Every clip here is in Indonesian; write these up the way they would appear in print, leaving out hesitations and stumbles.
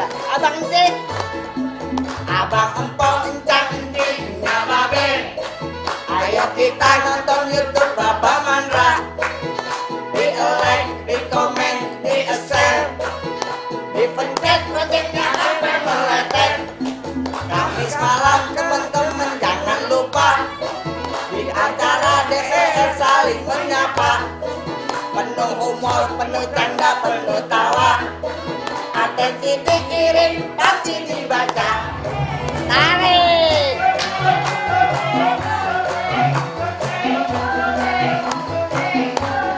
Ya, Abang Encik. Abang Empok Encang Encingnya Babe. Ayo kita nonton YouTube Baba Mandra. Di like, di komen, di share, dipencet loncengnya sampai meletek. Kamis malam teman-teman jangan lupa di acara DPR saling menyapa. Penuh humor, penuh canda, penuh tawa. Atensi dikirim, pasti dibaca. Tarik!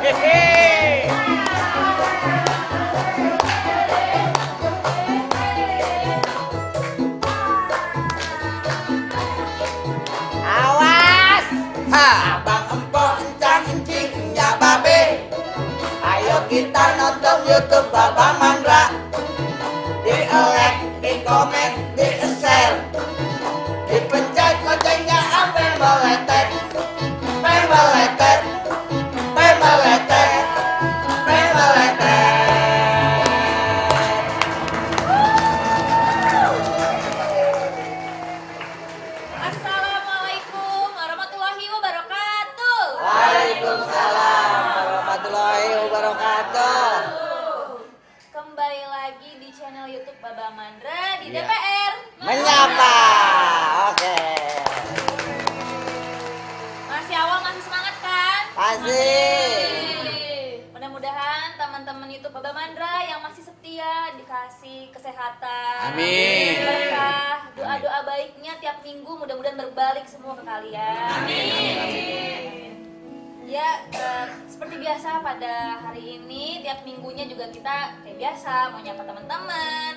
Hehe! Awas! Ha! Abang Empok Encang Encing ya Babe. Ayo kita nonton YouTube Baba Mandra. Di like, di komen, di share, dipencet loncengnya sampai meletek. Meletek, meletek, meletek. Assalamualaikum warahmatullahi wabarakatuh. Waalaikumsalam warahmatullahi wabarakatuh. Kembali lagi di channel YouTube Baba Mandra di Iya. DPR Menyapa. Oke. Masih awal, masih semangat kan? Pasti. Mudah-mudahan teman-teman YouTube Baba Mandra yang masih setia dikasih kesehatan, Amin. berkah, doa-doa baiknya tiap minggu mudah-mudahan berbalik semua ke kalian. Amin. Ya, seperti biasa pada hari ini tiap minggunya juga kita kayak biasa mau nyapa teman-teman.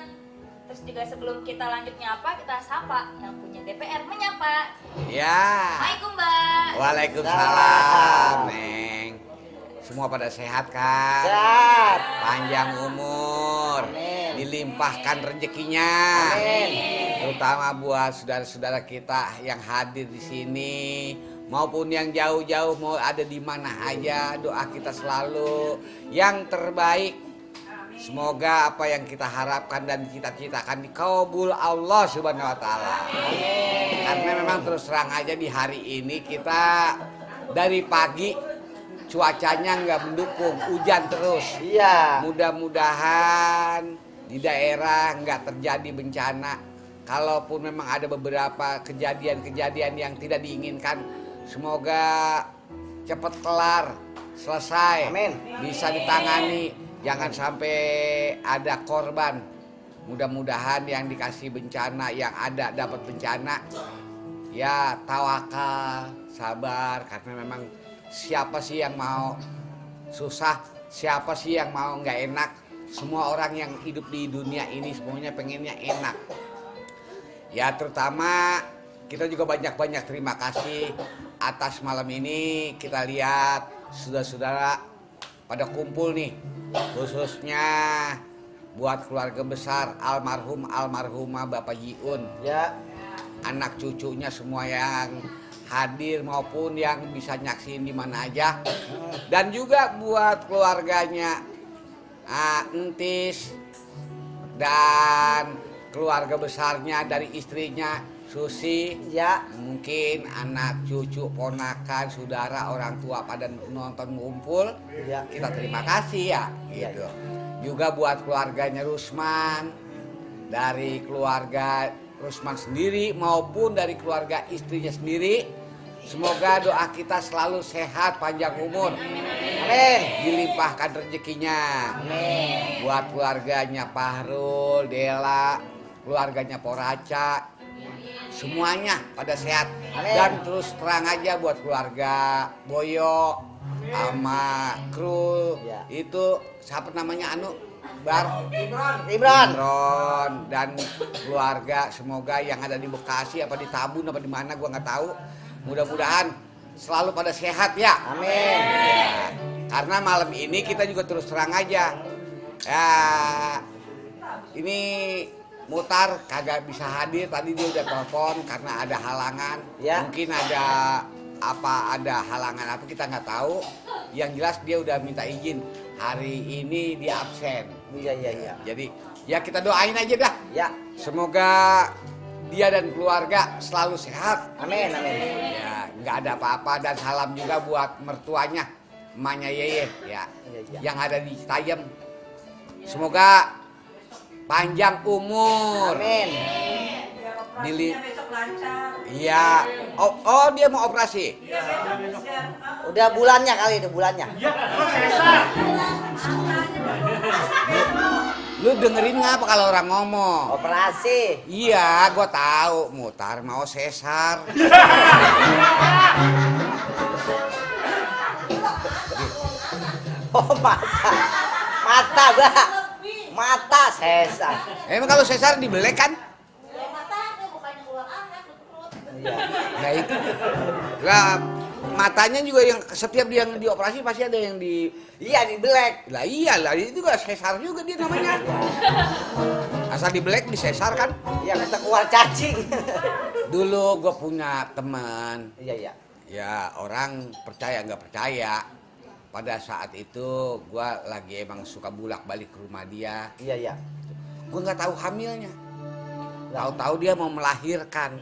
Terus juga sebelum kita lanjut nyapa, kita sapa yang punya DPR menyapa. Ya. Assalamualaikum, Mbak. Waalaikumsalam, Neng. Semua pada sehat kan? Sehat. Panjang umur. Amin. Dilimpahkan rezekinya. Amin. Terutama buat saudara-saudara kita yang hadir di sini maupun yang jauh-jauh mau ada di mana aja, doa kita selalu yang terbaik. Semoga apa yang kita harapkan dan cita-citakan dikabul Allah Subhanahu wa taala. Karena memang terus terang aja di hari ini kita dari pagi cuacanya nggak mendukung, hujan terus. Iya. Mudah-mudahan di daerah nggak terjadi bencana. Kalaupun memang ada beberapa kejadian-kejadian yang tidak diinginkan, semoga cepat kelar, selesai, Amin. bisa ditangani. Jangan sampai ada korban. Mudah-mudahan yang dikasih bencana, yang ada dapat bencana, ya tawakal, sabar. Karena memang siapa sih yang mau susah, siapa sih yang mau nggak enak. Semua orang yang hidup di dunia ini semuanya pengennya enak. Ya terutama kita juga banyak-banyak terima kasih atas malam ini. Kita lihat saudara-saudara pada kumpul nih, khususnya buat keluarga besar almarhumah Bapak Jiun, Ya. anak cucunya semua yang hadir maupun yang bisa nyaksin di mana aja, dan juga buat keluarganya Entis dan keluarga besarnya dari istrinya Susi. Ya. Mungkin anak cucu ponakan saudara orang tua pada nonton ngumpul, Ya. kita terima kasih ya Iya, gitu. Juga buat keluarganya Rusman, dari keluarga Rusman sendiri maupun dari keluarga istrinya sendiri, semoga doa kita selalu sehat, panjang umur, Amin. dilimpahkan rezekinya. Amin. Buat keluarganya Pahrul, Dela, keluarganya Poraca, semuanya pada sehat. Amin. Dan terus terang aja buat keluarga Boyo sama kru Ya. itu siapa namanya Bar Ibron. Imron dan keluarga, semoga yang ada di Bekasi apa di Tabun apa di mana gua nggak tahu, mudah-mudahan selalu pada sehat ya. Amin. Ya, karena malam ini kita juga terus terang aja ya, ini Mutar kagak bisa hadir, tadi dia udah telepon karena ada halangan. Ya. Mungkin ada halangan apa kita nggak tahu. Yang jelas dia udah minta izin hari ini dia absen. Iya. Jadi Ya kita doain aja dah. Ya. Semoga dia dan keluarga selalu sehat. Amin, amin. Ya, nggak ada apa-apa dan salam juga buat mertuanya, emaknya Yeye, ya, Iya. yang ada di Citayam. Semoga panjang umur. Amin. Dili- besok lancar. Iya. Oh, dia mau operasi. Udah bulannya kali itu bulannya. Lu dengerin nggak apa kalau orang ngomong? Operasi. Iya, gua tahu. Mutar mau sesar. Oh, mata. Mata, Mbak. Mata sesar. Emang kalau sesar dibelek kan? Iya. Nah itu. Lah matanya juga yang setiap dia yang dioperasi pasti ada yang di. Iya, dibelek. Lah iyalah itu juga sesar juga dia namanya. Asal dibelek disesar kan? Iya, kata keluar cacing. Dulu gua punya teman. Iya, iya. Ya orang percaya nggak percaya. Pada saat itu gua lagi emang suka bolak-balik ke rumah dia. Iya, iya. Gua nggak tahu hamilnya. Tahu-tahu dia mau melahirkan.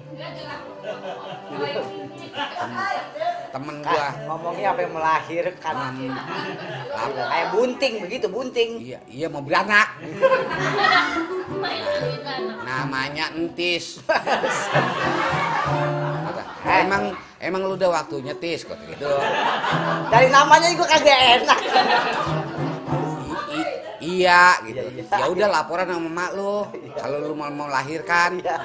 Temen gua. Ngomongnya apa yang melahirkan. Apa? Kayak bunting begitu, bunting. Iya mau beranak. Namanya Entis. Kata, emang lu udah waktunya Tis kata gitu. Dari namanya juga kagak enak. Iya gitu. Iya. Ya udah laporan sama mak lu. Kalau lu mau melahirkan, Iya.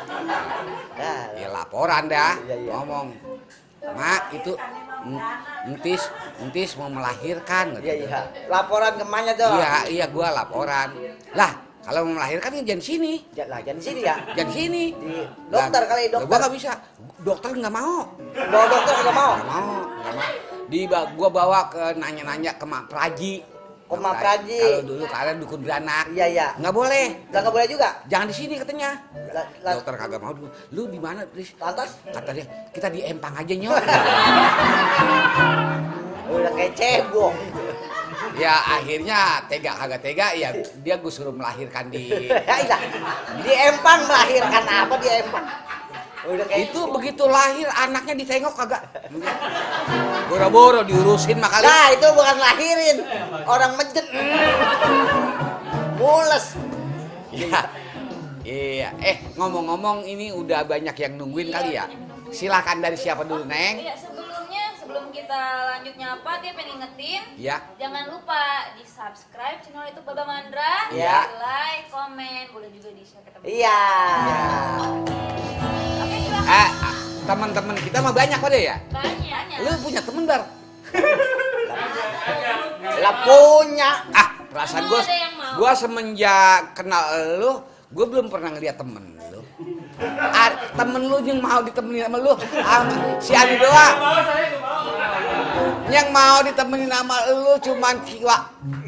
Nah, ya laporan dah. Iya. Ngomong, mak itu Entis mau melahirkan. Gitu. iya. Laporan ke emaknya tuh. Iya gua laporan. Lah kalau mau melahirkan ya jangan sini. Jangan di sini ya. Jangan sini. Di dokter kali, dokter. Gua nggak bisa. Dokter nggak mau. Bawa dokter nggak mau. Nggak mau. Gua bawa ke nanya-nanya ke Mak Praji. Ke Mak Praji. Kalau dulu kalian dukun beranak. Iya. Nggak boleh. Nggak boleh juga. Jangan di sini katanya. Lah, Dokter kagak mau. Lu di mana, Tris? lantas Kata dia, kita di Empang aja nyok. udah kayak cebong. Ya akhirnya tega kagak tega ya dia gue suruh melahirkan di. Iya. Di Empang melahirkan apa di Empang? Udah kayak Itu begitu lahir anaknya ditengok kagak. Boro-boro diurusin makali. Nah, itu bukan lahirin. Orang mejet. Mules. Iya. Ngomong-ngomong ini udah banyak yang nungguin kali ya. Silakan dari siapa dulu, Neng? Iya, sebelum kita lanjut nyapa, dia pengen ngingetin. Ya. Jangan lupa di subscribe channel YouTube Baba Mandra, Iya. di like, komen, boleh juga di share ke teman. Iya. Oke, silakan. Teman-teman kita mah banyak pada ya? Banyak. Lu punya temen Bar? Lah punya. Perasaan Emang ada yang mau? gua semenjak kenal lu, gua belum pernah ngeliat temen lu. Temen lu yang mau ditemenin sama lu, si Adi doang. Yang mau ditemenin sama lu cuman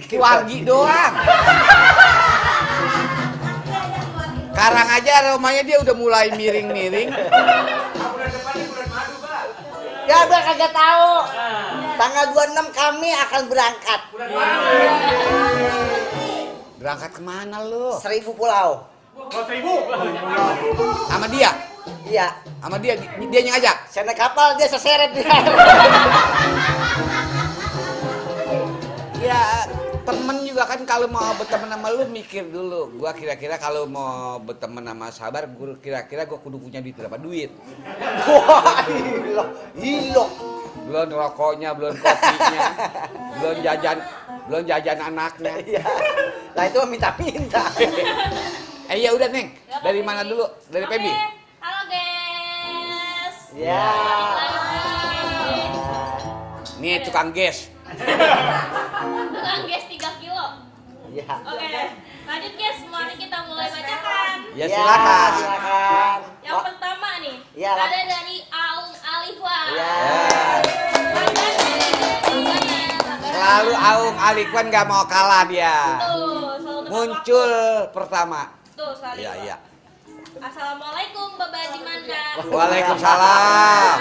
Kiwargi doang. Sekarang aja rumahnya dia udah mulai miring-miring. Ya udah kagak tahu. Tanggal 26 kami akan berangkat. Berangkat kemana lu? 1000 pulau. Sama dia? Iya. Sama dia yang ngajak? Saya naik kapal, dia seseret dia. Ya temen juga kan kalau mau berteman sama lu mikir dulu. Gua kira-kira kalau mau berteman sama Sabar, gua kira-kira gua kudu punya duit berapa duit. Wah, hilo. Belum rokoknya, belum kopinya, belum jajan anaknya. Iya. Lah itu minta-minta. Ya udah Neng, dari mana dulu? Dari Oke, Pebi. halo guys. Ya. Nih tukang gas. Tukang gas 3 kilo. Iya. Oke, lanjut guys, mari kita mulai bacakan. Ya silakan. Silakan. Yang pertama nih, Iya, ada dari Aung Alihwan. Ya. Selalu Aung Alikwan gak mau kalah dia. Tuh, selalu tepat Muncul waktu. pertama. Tuh, selalu. Iya. Assalamualaikum Baba Haji Mandra. Waalaikumsalam.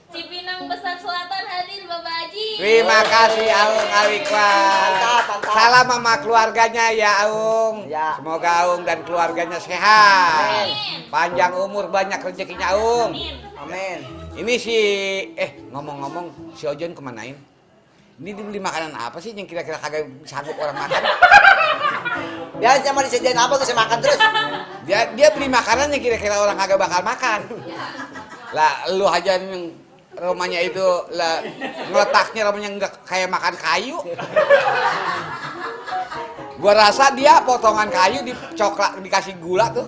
Cipinang Besar Selatan hadir Baba Haji. Terima kasih Aung Alikwan. Mantap. Salam sama keluarganya ya Aung. Ya. Semoga Aung dan keluarganya sehat. Panjang umur, banyak rezekinya Aung. Amin. Ini si ngomong-ngomong si Ojon kemanain? Ini dibeli makanan apa sih yang kira-kira kagak sanggup orang makan? Dia cuma disediain apa tuh saya makan terus. Dia beli makanan yang kira-kira orang kagak bakal makan. Lah lu aja yang rumahnya itu lah ngeletaknya rumahnya enggak kayak makan kayu. Gua rasa dia potongan kayu dicoklat dikasih gula tuh.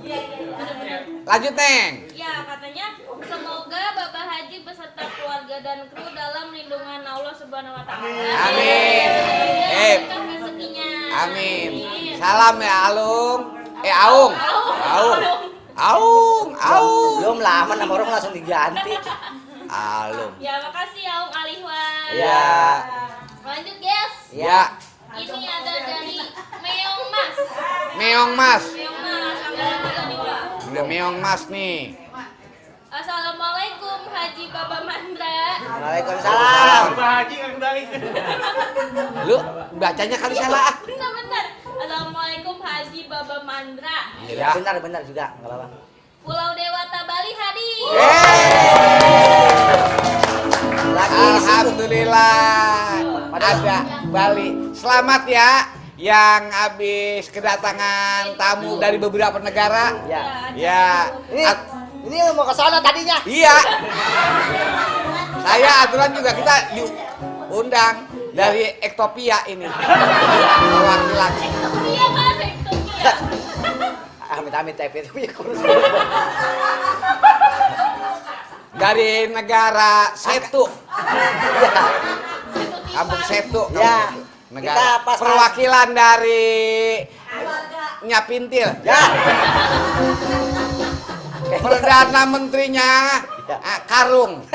Lanjut Neng. Ya, katanya semoga Bapak Haji beserta keluarga dan kru dalam lindungan Allah Subhanahu wa taala. Amin. Rezekinya. Amin. Salam ya Aung. Aung. Belum lama nama orang langsung diganti. Alung. Ya, makasih Aung Alihwan. Ya. Lanjut, guys. Ya. Ini ada dari Meong Mas. Meong Mas. Meong Mas, angkatan 3 nih, Pak. Udah Meong Mas nih. Assalamualaikum Haji Baba Mandra. Waalaikumsalam. Lu bacanya kali salah. Benar. Assalamualaikum Haji Baba Mandra. Ya. Benar juga, enggak apa-apa. Pulau Dewata Bali hadir. Lagi sibuk. Alhamdulillah. Ada Bali. Selamat ya yang habis kedatangan tamu dari beberapa negara. Ya. Ya. Ini mau ke sana tadinya. Iya. Saya aturan juga kita diundang dari Ektopia ini. Perwakilan. Iya kan, Ektopia. Amit-amit tapi punya kurus. Dari negara Setu. Ya. Kampung Setu. Ya. Negara Kita pas perwakilan dari Nyapintil. Ya. Perdana Menterinya Karung.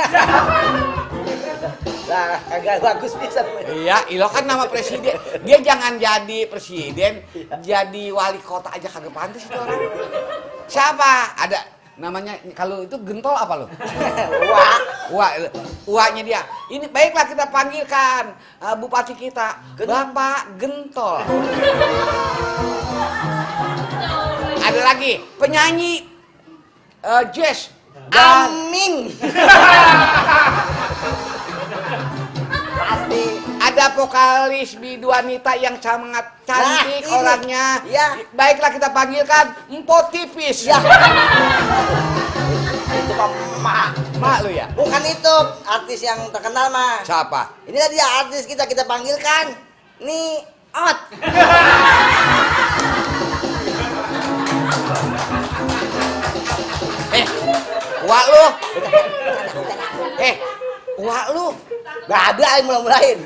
Lah, agak bagus bisa. Iya, ilo kan nama presiden. Dia jangan jadi presiden, jadi wali kota aja kagak pantas itu orang. Siapa? Ada namanya kalau itu Gentol apa lo? Uaknya dia. Ini baiklah kita panggilkan bupati kita, Bapak Gentol. Ada lagi penyanyi jazz dan Amin. Pasti. ada vokalis bidu wanita yang sangat cantik Nah, ini. orangnya. Ya. Baiklah kita panggilkan Empo Tipis. Ya. Itu mah Mak lu ya? bukan itu artis yang terkenal mah. Siapa? Inilah dia artis kita panggilkan. Nih, Ot. Wak lu. Wak lu. Gak ada yang mulai-mulain.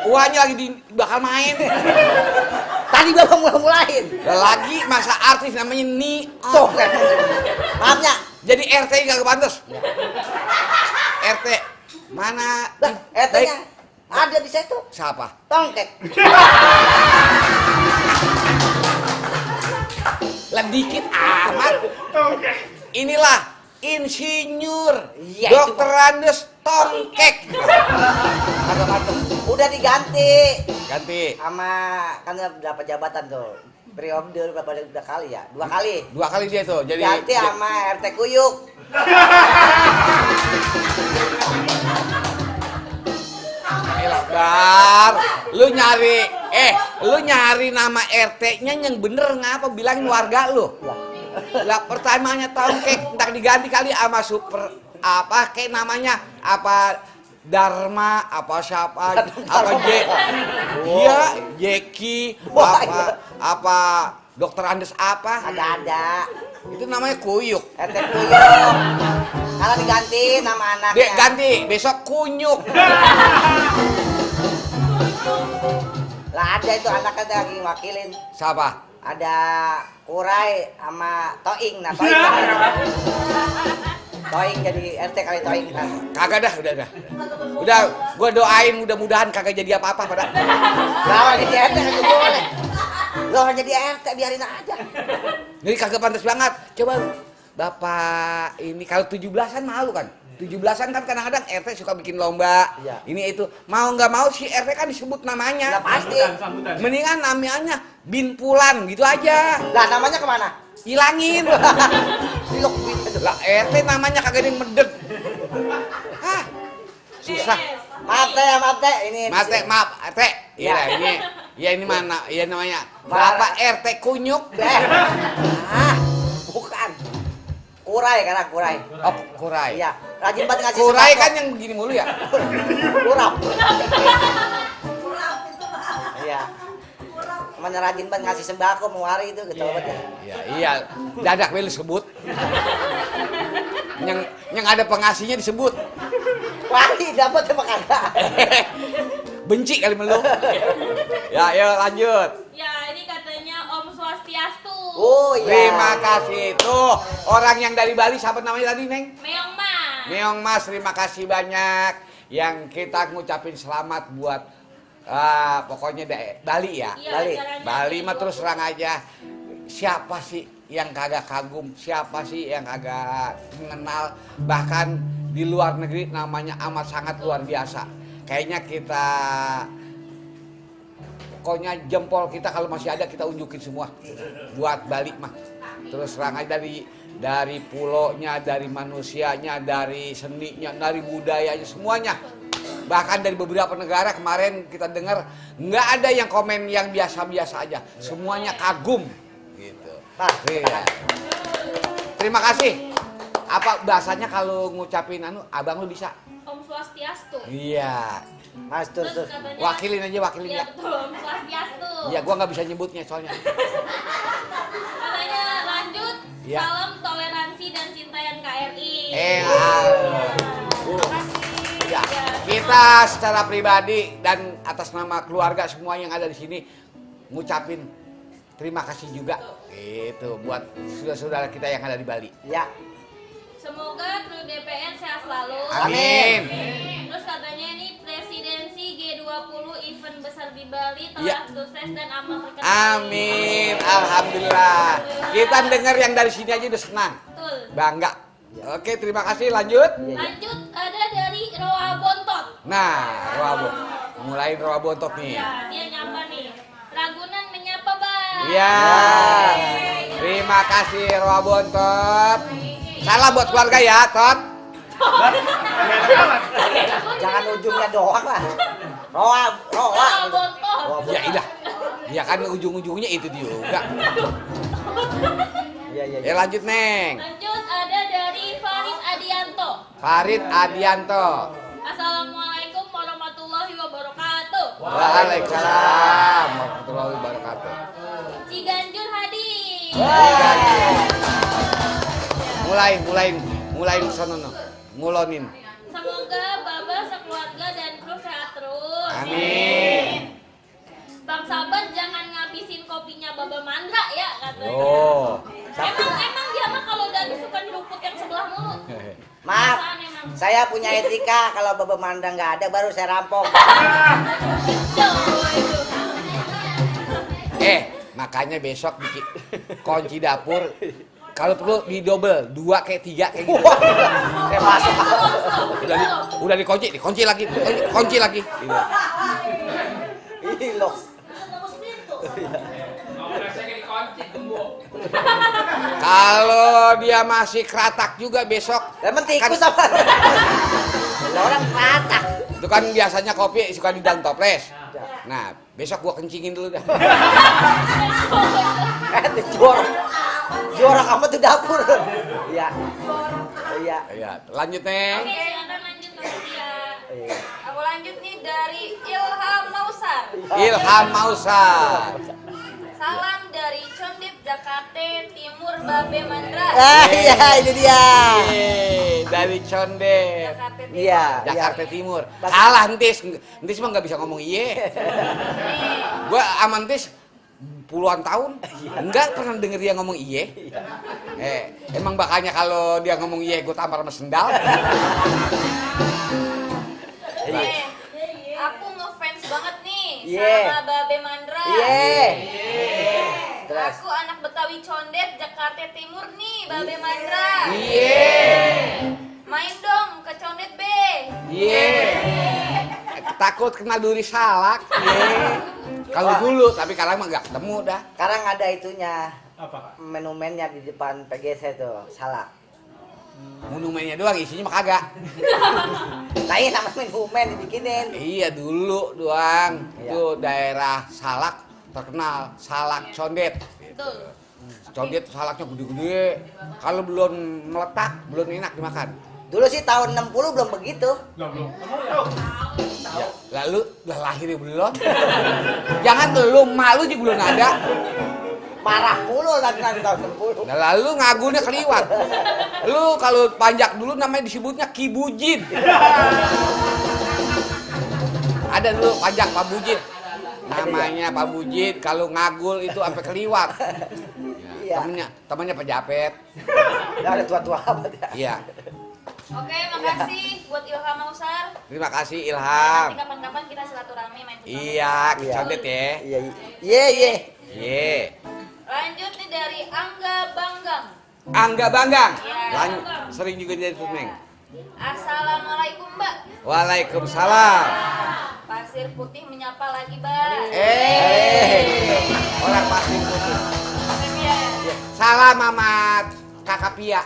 Uaknya lagi bakal main. Tadi bapak mulai-mulain. Lagi masa artis namanya Tuh. Ot. Maafnya. Jadi RT gak pantas. RT mana? Lah, RT-nya ada di situ. Siapa? Tongkek. Lah dikit amat. Inilah insinyur Iya, Dokter Andes Tongkek. Kagak pantas. Udah diganti Ganti. sama kan berapa jabatan tuh? Periode berapa kali ya? 2 kali. 2 kali dia tuh. Jadi Ganti sama RT Kuyuk. elah Dar, lu nyari nama RT-nya yang bener ngapa bilangin warga lu. Lah pertamanya Tongkek entar diganti kali sama super apa kayak namanya apa Dharma apa siapa apa iya Jeki apa Dokter Andes apa Ada. itu namanya Kuyuk. RT Kuyuk. Karena diganti nama anaknya. Dek ganti besok Kunyuk. Lah ada itu anaknya lagi wakilin. Siapa? Ada Kurai sama Toing. Nah, Toing. Toing jadi RT kali Toing kan. Kagak dah, udah. Udah, gua doain mudah-mudahan kagak jadi apa-apa pada. Lah jadi RT kagak boleh. Lo jadi RT biarin aja. Jadi kagak pantas banget. Coba Bapak ini kalau 17-an malu kan? 17-an kan kadang-kadang RT suka bikin lomba. Iya. Ini itu. Mau nggak mau si RT kan disebut namanya. Ya pasti. Mendingan namanya Bin Pulan gitu aja. Lah namanya kemana? Hilangin. Silok bin. Lah RT namanya kagak ada yang medek. Hah. Susah. Maaf teh, maaf teh. Ini. Maaf, RT. Iya, Ya. ini. Ya ini mana? Ya namanya Bapak RT Kunyuk. Bukan. Kurai karena kurai. Oh, Kurai. Iya, rajin banget ngasih Kurai sembako. kan yang begini mulu ya? Kurap. Iya. Namanya rajin banget ngasih sembako mau hari itu gitu banget. Iya. Dadak we lu sebut. yang ada pengasihnya disebut. Wali dapat sama kagak. Benci kali melu. Ya, ayo lanjut. Ya, ini katanya Om Swastiastu. Oh iya. Terima kasih. Tuh, orang yang dari Bali siapa namanya tadi, Neng? Meong Mas. Meong Mas, terima kasih banyak yang kita ngucapin selamat buat pokoknya Bali ya. Iya, Bali. acaranya Bali mah di terus terang aja. Siapa sih yang kagak kagum? Siapa sih yang kagak mengenal? Bahkan di luar negeri namanya amat sangat luar biasa. Kayaknya kita pokoknya jempol kita kalau masih ada kita unjukin semua buat Bali mah. Terus terang aja dari pulaunya, dari manusianya, dari seninya, dari budayanya semuanya. Bahkan dari beberapa negara kemarin kita dengar nggak ada yang komen yang biasa-biasa aja. Semuanya kagum gitu. Iya. Terima kasih. Apa bahasanya kalau ngucapin abang lu bisa? Om Swastiastu. Iya. Mas terus. katanya Wakilin aja, wakilin ya. ya. Betul, Om Swastiastu. Ya gua nggak bisa nyebutnya soalnya. Katanya lanjut, Ya. salam toleransi dan cinta NKRI. Terima kasih. Ya, kita secara pribadi dan atas nama keluarga semua yang ada di sini ngucapin terima kasih juga. Itu buat saudara-saudara kita yang ada di Bali. Ya. Semoga kru DPR sehat selalu. Amin. Terus katanya ini presidensi G20 event besar di Bali Ya. telah sukses dan aman terkendali. Amin. Alhamdulillah. Kita dengar yang dari sini aja udah senang. Betul. Bangga. Oke, terima kasih. Lanjut. Lanjut ada dari Roa Bontot. Nah, mulai Roa Bontot nih. Ya, dia nyapa nih. Ragunan menyapa, Bang. Iya. Terima kasih Roa Bontot. Salam buat keluarga ya, Tot. Jangan ujungnya doang lah. Roa. Roa Bontot. Ya idah. Ya kan ujung-ujungnya itu juga. Iya. Ya lanjut, Neng. Lanjut ada dari Farid Adianto. Farid Adianto. Assalamualaikum warahmatullahi wabarakatuh. Waalaikumsalam warahmatullahi wabarakatuh. Ciganjur hadir. Mulai sono no. Ngulonin. Semoga Baba sekeluarga dan kru sehat terus. Amin. Bang Sabar jangan ngabisin kopinya Baba Mandra ya katanya. Oh. Emang dia mah kalau udah suka diruput yang sebelah mulu. Maaf. Perasaan emang. Saya punya etika kalau Baba Mandang nggak ada baru saya rampok. Jauh itu. Makanya besok bikin kunci dapur. Kalau perlu di double, 2 kayak 3 kayak gitu. Saya masuk. Udah dikunci lagi. Kunci lagi. Gitu. Ih, loh. Kalau dia masih keratak juga besok. Emang tikus apa? Lah orang patah. Itu kan biasanya kopi suka di dalam toples. Nah, besok gua kencingin dulu dah. Juara kamu tuh dapur. Iya. Iya. Iya, lanjut, Neng. Oke, silakan lanjut Mas Tia. Iya. Aku lanjut nih dari Ilham Mausar. Ilham Mausar. Salam dari Condit Jakarta Timur Babe Mandra. Iya, ini dia. Dari Condet. Jakarta Timur. Iya, Jakarta Timur. Kalah Entis mah nggak bisa ngomong iye. Gua sama Entis puluhan tahun nggak pernah denger dia ngomong iye. Emang bakanya kalau dia ngomong iye gue tampar sama sendal. Aku ngefans banget nih Iya. sama Babe Mandra. Iya. Terus. Aku anak Betawi Condet, Jakarta Timur nih, Babe Mandra. Main dong ke Condet, Be. Takut kena duri salak. Kalau dulu, tapi sekarang mah nggak ketemu dah. Sekarang ada itunya. Apa? Menu-mennya di depan PGC tuh, salak. Monumennya doang, isinya mah kagak. Lain nama menu-men dibikinin. Iya dulu doang. Iya. Itu daerah Salak terkenal Salak Condet. Betul. Condet salaknya gede-gede. Kalau belum meletak, belum enak dimakan. Dulu sih tahun 60 belum begitu. Belum. Kamu tahu? Ya, lalu udah lahir ya belum? Jangan belum, malu juga belum ada. Parah mulu kan tahun 60. Nah, lalu ngagunya keliwat. Lu kalau panjak dulu namanya disebutnya Kibujin. Ada dulu panjak Pak Bujit. Namanya Pak Bujit, kalau ngagul itu sampai keliwat. Iya. Temannya Pak Japet. Udah ada tua-tua amat ya. Iya. Oke, makasih buat Ilham Mausar. Terima kasih Ilham. Nanti kapan-kapan kita silaturahmi main ke Condet. Iya, ke Iya. Condet ya. Iya. Iya. Iya. Lanjut nih dari Angga Banggang. Angga Banggang. Iya. Sering juga dia tuh, Neng. Assalamualaikum, Mbak. Waalaikumsalam. Pasir Putih menyapa lagi, Mbak. Orang Pasir Putih. Oke, Pia. Salam sama Kakak Pia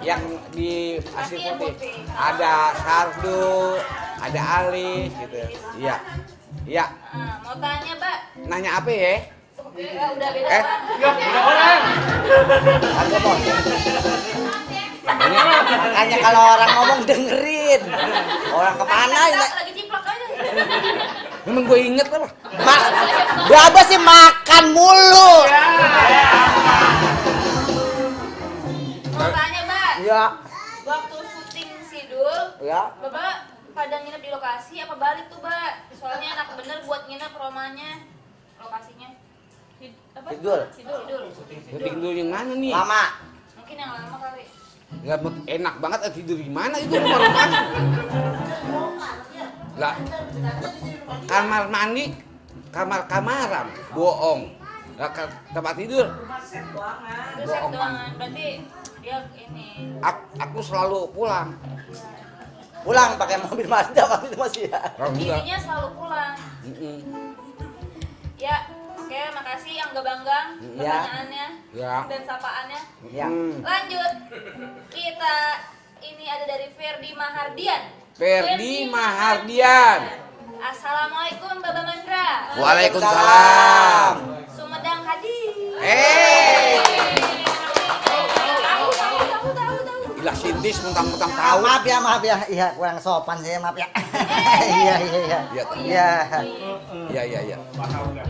yang di Pasir Pasir Putih. Putih. Ada Sardu, ada Alis gitu. Iya. Iya. Mau tanya, Mbak. Nanya apa ya? Udah beda, Eh? Mbak. Ya, beda orang. Aku mau. Makanya kalau orang ngomong dengerin. Orang kemana Lagi ya? lagi ciplak aja. Memang gue inget apa? Berapa sih makan mulu? Mau tanya, Mbak. Ya. Waktu syuting Sidul, Ya. Bapak pada nginep di lokasi apa balik tuh, Mbak? Soalnya enak bener buat nginep rumahnya. Lokasinya. Apa? Sidul. Sidul. Syuting dulu yang mana nih? Lama. Mungkin yang lama kali. Nggak enak banget tidur di mana itu rumah-rumah. Lah, kamar mandi, kamar-kamaran, bohong. Lah, tempat tidur. Itu set Bohong. doangan. Berarti dia ini. Aku selalu pulang. Pulang pakai mobil Mazda waktu itu masih ya. Kalau enggak, Dirinya selalu pulang. Ya, oke, makasih Angga Banggang Ya. pertanyaannya Ya. dan sapaannya. Ya. Lanjut, kita ini ada dari Ferdi Mahardian. Ferdi Mahardian. Assalamualaikum Bapak Mandra. Waalaikumsalam. Sumedang hadir. Tahu. Gila Sintis mentang-mentang tahu. Maaf ya. Iya, kurang sopan saya, maaf ya. Iya. Iya. Iya. Iya. Paham nggak?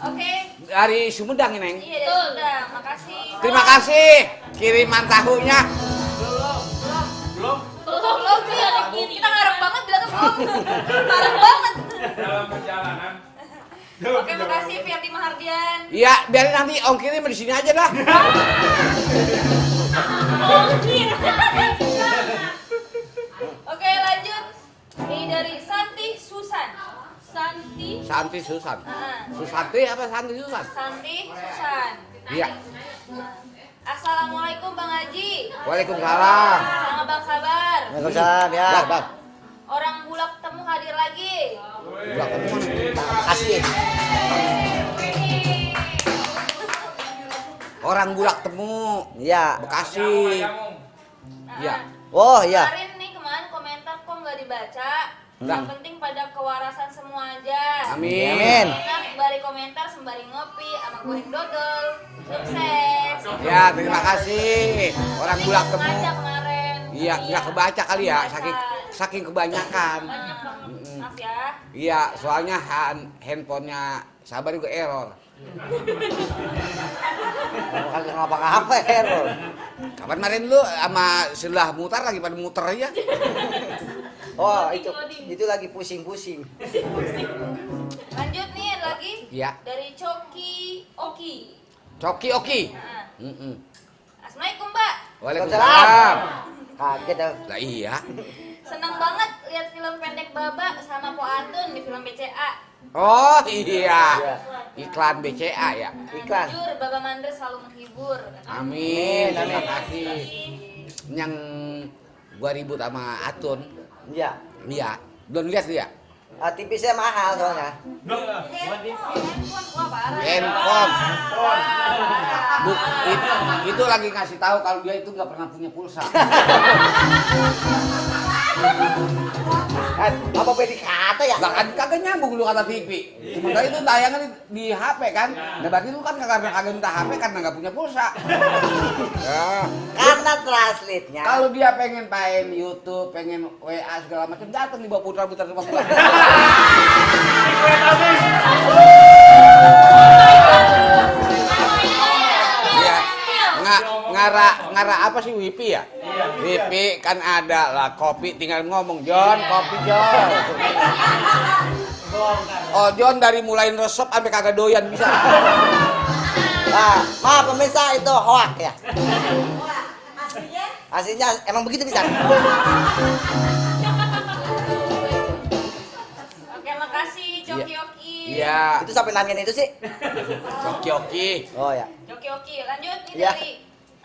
Oke, Dari Sumedang ini, Neng. iya dari Sumedang. Makasih. Terima kasih kiriman tahunya. Belum. Belum sih ada kita ngarep banget bilangnya belum. Ngarep banget. Dalam perjalanan. Oke, makasih Ferdi Mahardian. Iya, biarin nanti Om kirim di sini aja dah. Oke, lanjut. Ini dari Santi Susan. Santi Susan. Susanti apa Santi Susan? Santi Susan. Iya. Assalamualaikum Bang Haji. Waalaikumsalam. Sama Bang Sabar. Waalaikumsalam ya. Bang. Orang Bulak Temu hadir lagi. Bulak Temu mana? Kasih. Orang Bulak Temu. Iya. Bekasi. Iya. Oh iya. Kemarin komentar kok nggak dibaca. Enggak. Yang penting pada kewarasan semua aja. Amin. Amin. Enak sembari komentar sembari ngopi sama goreng dodol. Sukses. Ya, terima kasih. Orang Ini Bulak nggak Temu. sengaja kemarin. Iya, nggak kebaca kali ya, Kebaca. saking kebanyakan. Banyak banget. Maaf ya. Iya, soalnya handphonenya Sabar juga error. Kagak ngapa-ngapa error. Kapan kemarin lu sama sebelah mutar lagi pada muter aja. Oh, itu lagi pusing-pusing. Lanjut nih ada lagi. Iya. Dari Coki Oki. Coki Oki. Nah, Mm-mm. Assalamualaikum Mbak. Waalaikumsalam. Kaget dah. Lah iya. Senang banget lihat film pendek Baba sama Po Atun di film BCA. Oh iya. Iya. iklan BCA ya. Iklan. Jujur, Bapak Mandra selalu menghibur. Amin, terima Amin. kasih. Yang gua ribut sama Atun, Iya. iya, belum lihat dia. TVC mahal soalnya. Handphone, wah parah. Handphone. Itu lagi ngasih tahu kalau dia itu nggak pernah punya pulsa. Apa PDKT ya? Lah kan kagak nyambung lu kata TV. Sementara itu tayangan di HP kan. Nah berarti lu kan kagak minta HP karena nggak punya pulsa. Ya. Karena translate-nya. Kalau dia pengen main YouTube, pengen WA segala macam, datang dibawa putar-putar rumah gua. Iya. Ngara apa sih Wipi ya? Wipi kan ada lah, kopi tinggal ngomong, John, kopi John. Oh John dari mulai resep sampai kagak doyan bisa. Nah, maaf pemirsa itu hoak ya. Aslinya emang begitu bisa. Oke, makasih Coki-Oki. Iya. Itu sampai nanyain itu sih. Oki. Oh ya. Coki-Oki, lanjut nih Iya. dari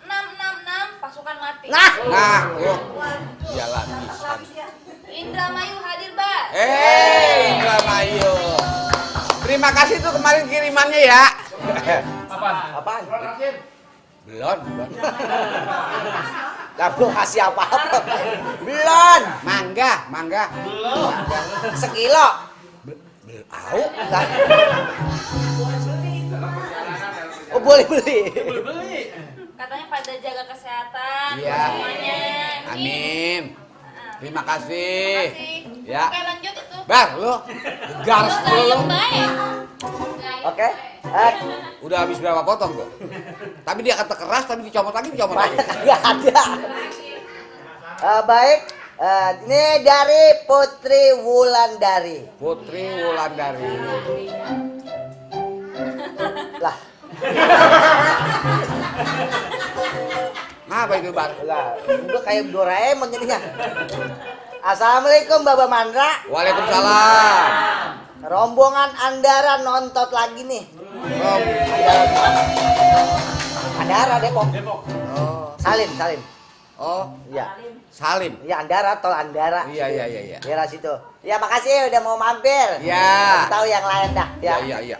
666 pasukan mati. Nah, Yuk. Jalan bisa. Indramayu hadir, Mbak. Indramayu. Terima kasih tuh kemarin kirimannya ya. apaan? Belum. Lah belum kasih apa-apa. Belum. Mangga. Sekilo. Tahu? Lah. Oh boleh beli. Katanya pada jaga kesehatan Iya. semuanya. Amin. Terima Terima kasih. kasih. Ya. Oke, lanjut itu. Bar, lu gas Lu lu. gayeng baik. Oke. Udah habis berapa potong tuh? Tapi dia kata keras, tapi dicomot lagi. Enggak ada. Baik. Ini dari Putri Wulandari. Putri Wulandari. Lah, Apa itu Bar? udah kayak Doraemon jadinya. Assalamualaikum Bapak Mandra. Waalaikumsalam. Rombongan Andara nonton lagi nih. Om. Andara Depok. Oh. Salim. Oh, Iya. Salim. Iya Andara, tol Andara. Iya. Daerah situ. Ya makasih udah mau mampir. Iya. Kasih tahu yang lain dah. Ya. Iya.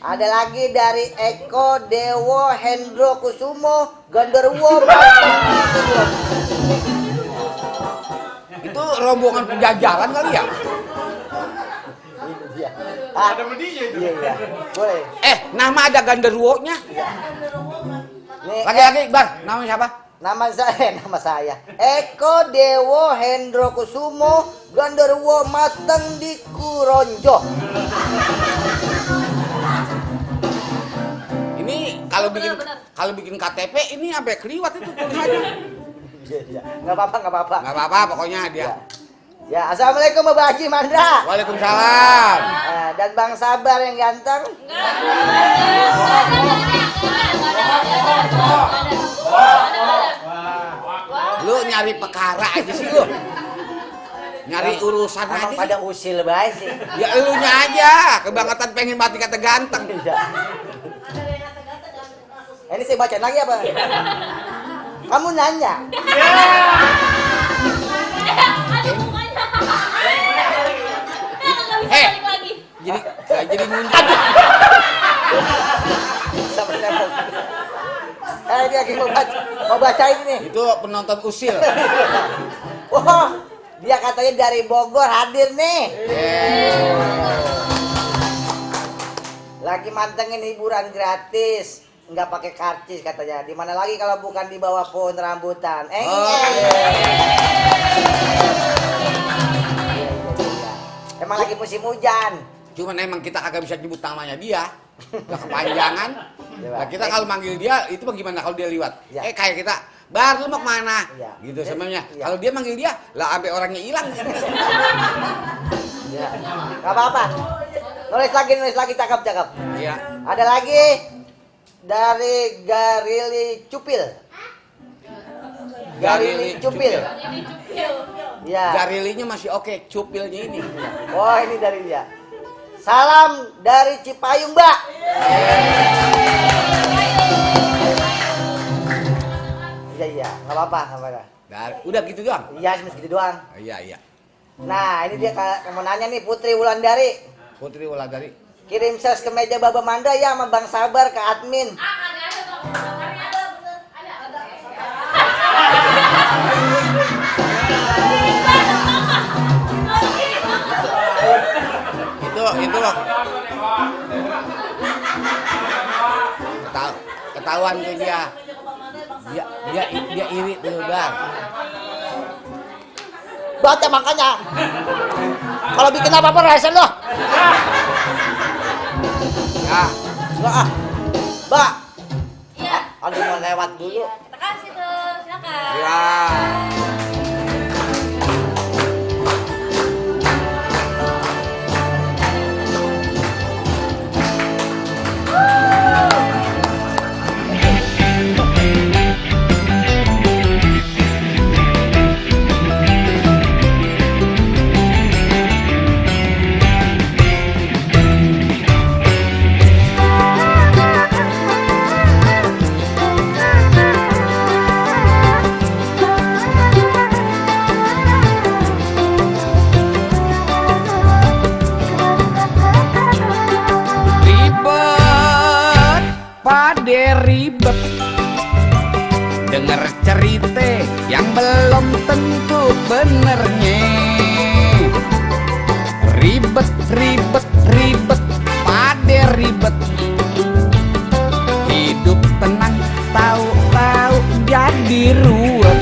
Ada lagi dari Eko Dewo Hendro Kusumo Gondorwo. Itu rombongan penjajaran kali ya? Ini dia. Ada medinya itu. Iya. Boleh. Nama ada ganderwo-nya. Nih, Lagi-lagi, Bar, namanya siapa? nama saya. Eko Dewo Hendro Kusumo Gondorwo Mateng di Kuronjo. Ini Bener. kalau bikin KTP ini sampai keliwat itu tulisannya. Iya. Enggak apa-apa. Nggak apa-apa, pokoknya dia. Ya, assalamualaikum Bapak Haji Mandra. Waalaikumsalam. Dan Bang Sabar yang ganteng. Lu nyari perkara aja sih lu. Nyari urusan Emang aja. pada usil baik sih. Ya elunya aja, kebangetan pengen mati kata ganteng. Iya. Ini saya bacain lagi apa? Kamu nanya. Jadi muncul. Sama tembok. Dia lagi mau bacain nih. Itu penonton usil. Wah, dia katanya dari Bogor hadir nih. Lagi mantengin hiburan gratis, nggak pakai karcis katanya. Di mana lagi kalau bukan di bawah pohon rambutan. Emang lagi musim hujan. Cuman emang kita kagak bisa nyebut namanya dia. Udah kepanjangan. Nah, kita kalau manggil dia itu bagaimana kalau dia liwat? Ya. Kayak kita, Bar lu mau kemana? Ya. Gitu sebenarnya. Ya. Kalau dia manggil dia, lah sampai orangnya hilang. Ya. Gak apa-apa. Nulis lagi cakep. Iya. Ada lagi dari Garili Cupil. Garili Cupil. Ya. Garilinya masih oke, cupilnya ini. Oh, ini dari dia. Salam dari Cipayung, Mbak. Iya, nggak apa-apa. Udah gitu doang? Iya, cuma segitu doang. Iya. Nah, ini dia mau nanya nih Putri Wulandari. Putri Wulandari. Kirim ses ke meja Baba Manda ya sama Bang Sabar ke admin. Itu ketahuan tuh dia iri tuh Bang. Baca makanya. Kalau bikin apa-apa resen loh. Ya, Mbak. Iya. Kalau mau lewat dulu. Kita kasih tuh, silakan. ya. Ribet denger cerita yang belum tentu benernya. Ribet pade ribet. Hidup tenang tahu-tahu jadi ruwet.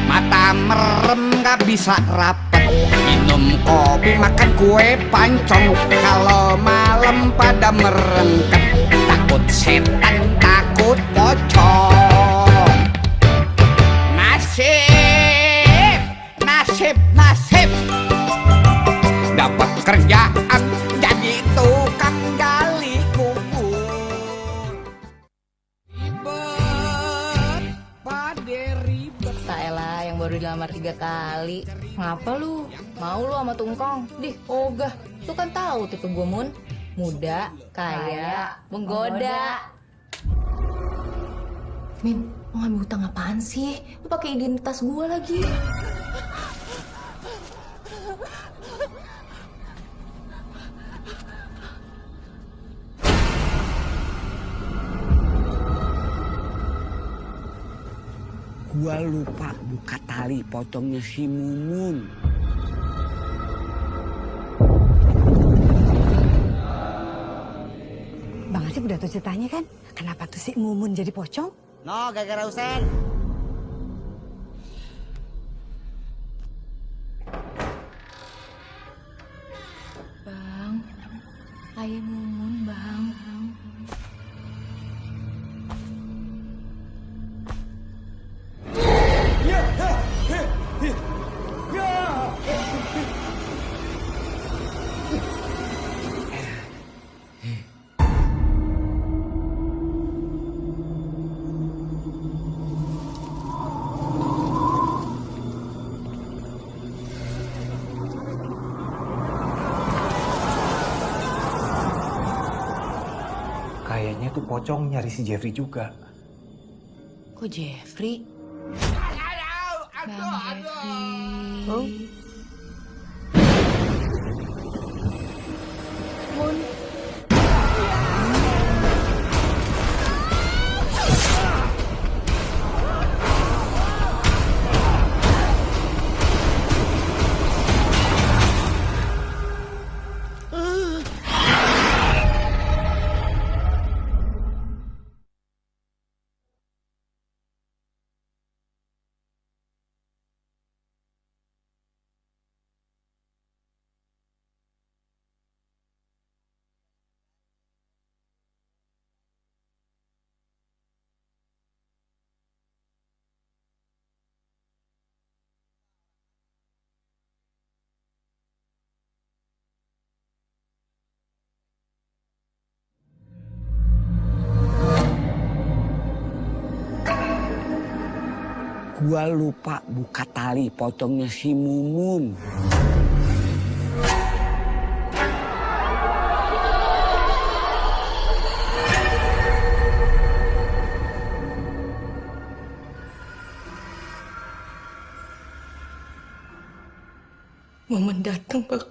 Mata merem gak bisa rapet. Minum kopi makan kue pancong. Kalau malam pada merengket. Takut setan takut pocong. Nasib dapat kerjaan jadi tukang gali kubur. Ribet pade ribet. Saelah yang baru dilamar 3 kali. Ngapa lu? Mau lu sama Tungkong? Dih, ogah. Lu kan tahu tipe gue Mun. Muda, kaya, menggoda. Min, lu ngambil hutang apaan sih? Lu pakai identitas gue lagi. Gua lupa buka tali pocongnya si Mumun. Bang Asep udah tahu ceritanya kan? Kenapa tuh si Mumun jadi pocong? No, gara-gara Usen. Bang, ayah Mumun, Bang. Kayaknya tuh pocong nyari si Jeffrey juga. Kok Jeffrey? Bang Jeffrey. Oh? Mun. Gua lupa buka tali pocongnya si Mumun. datang, Bang.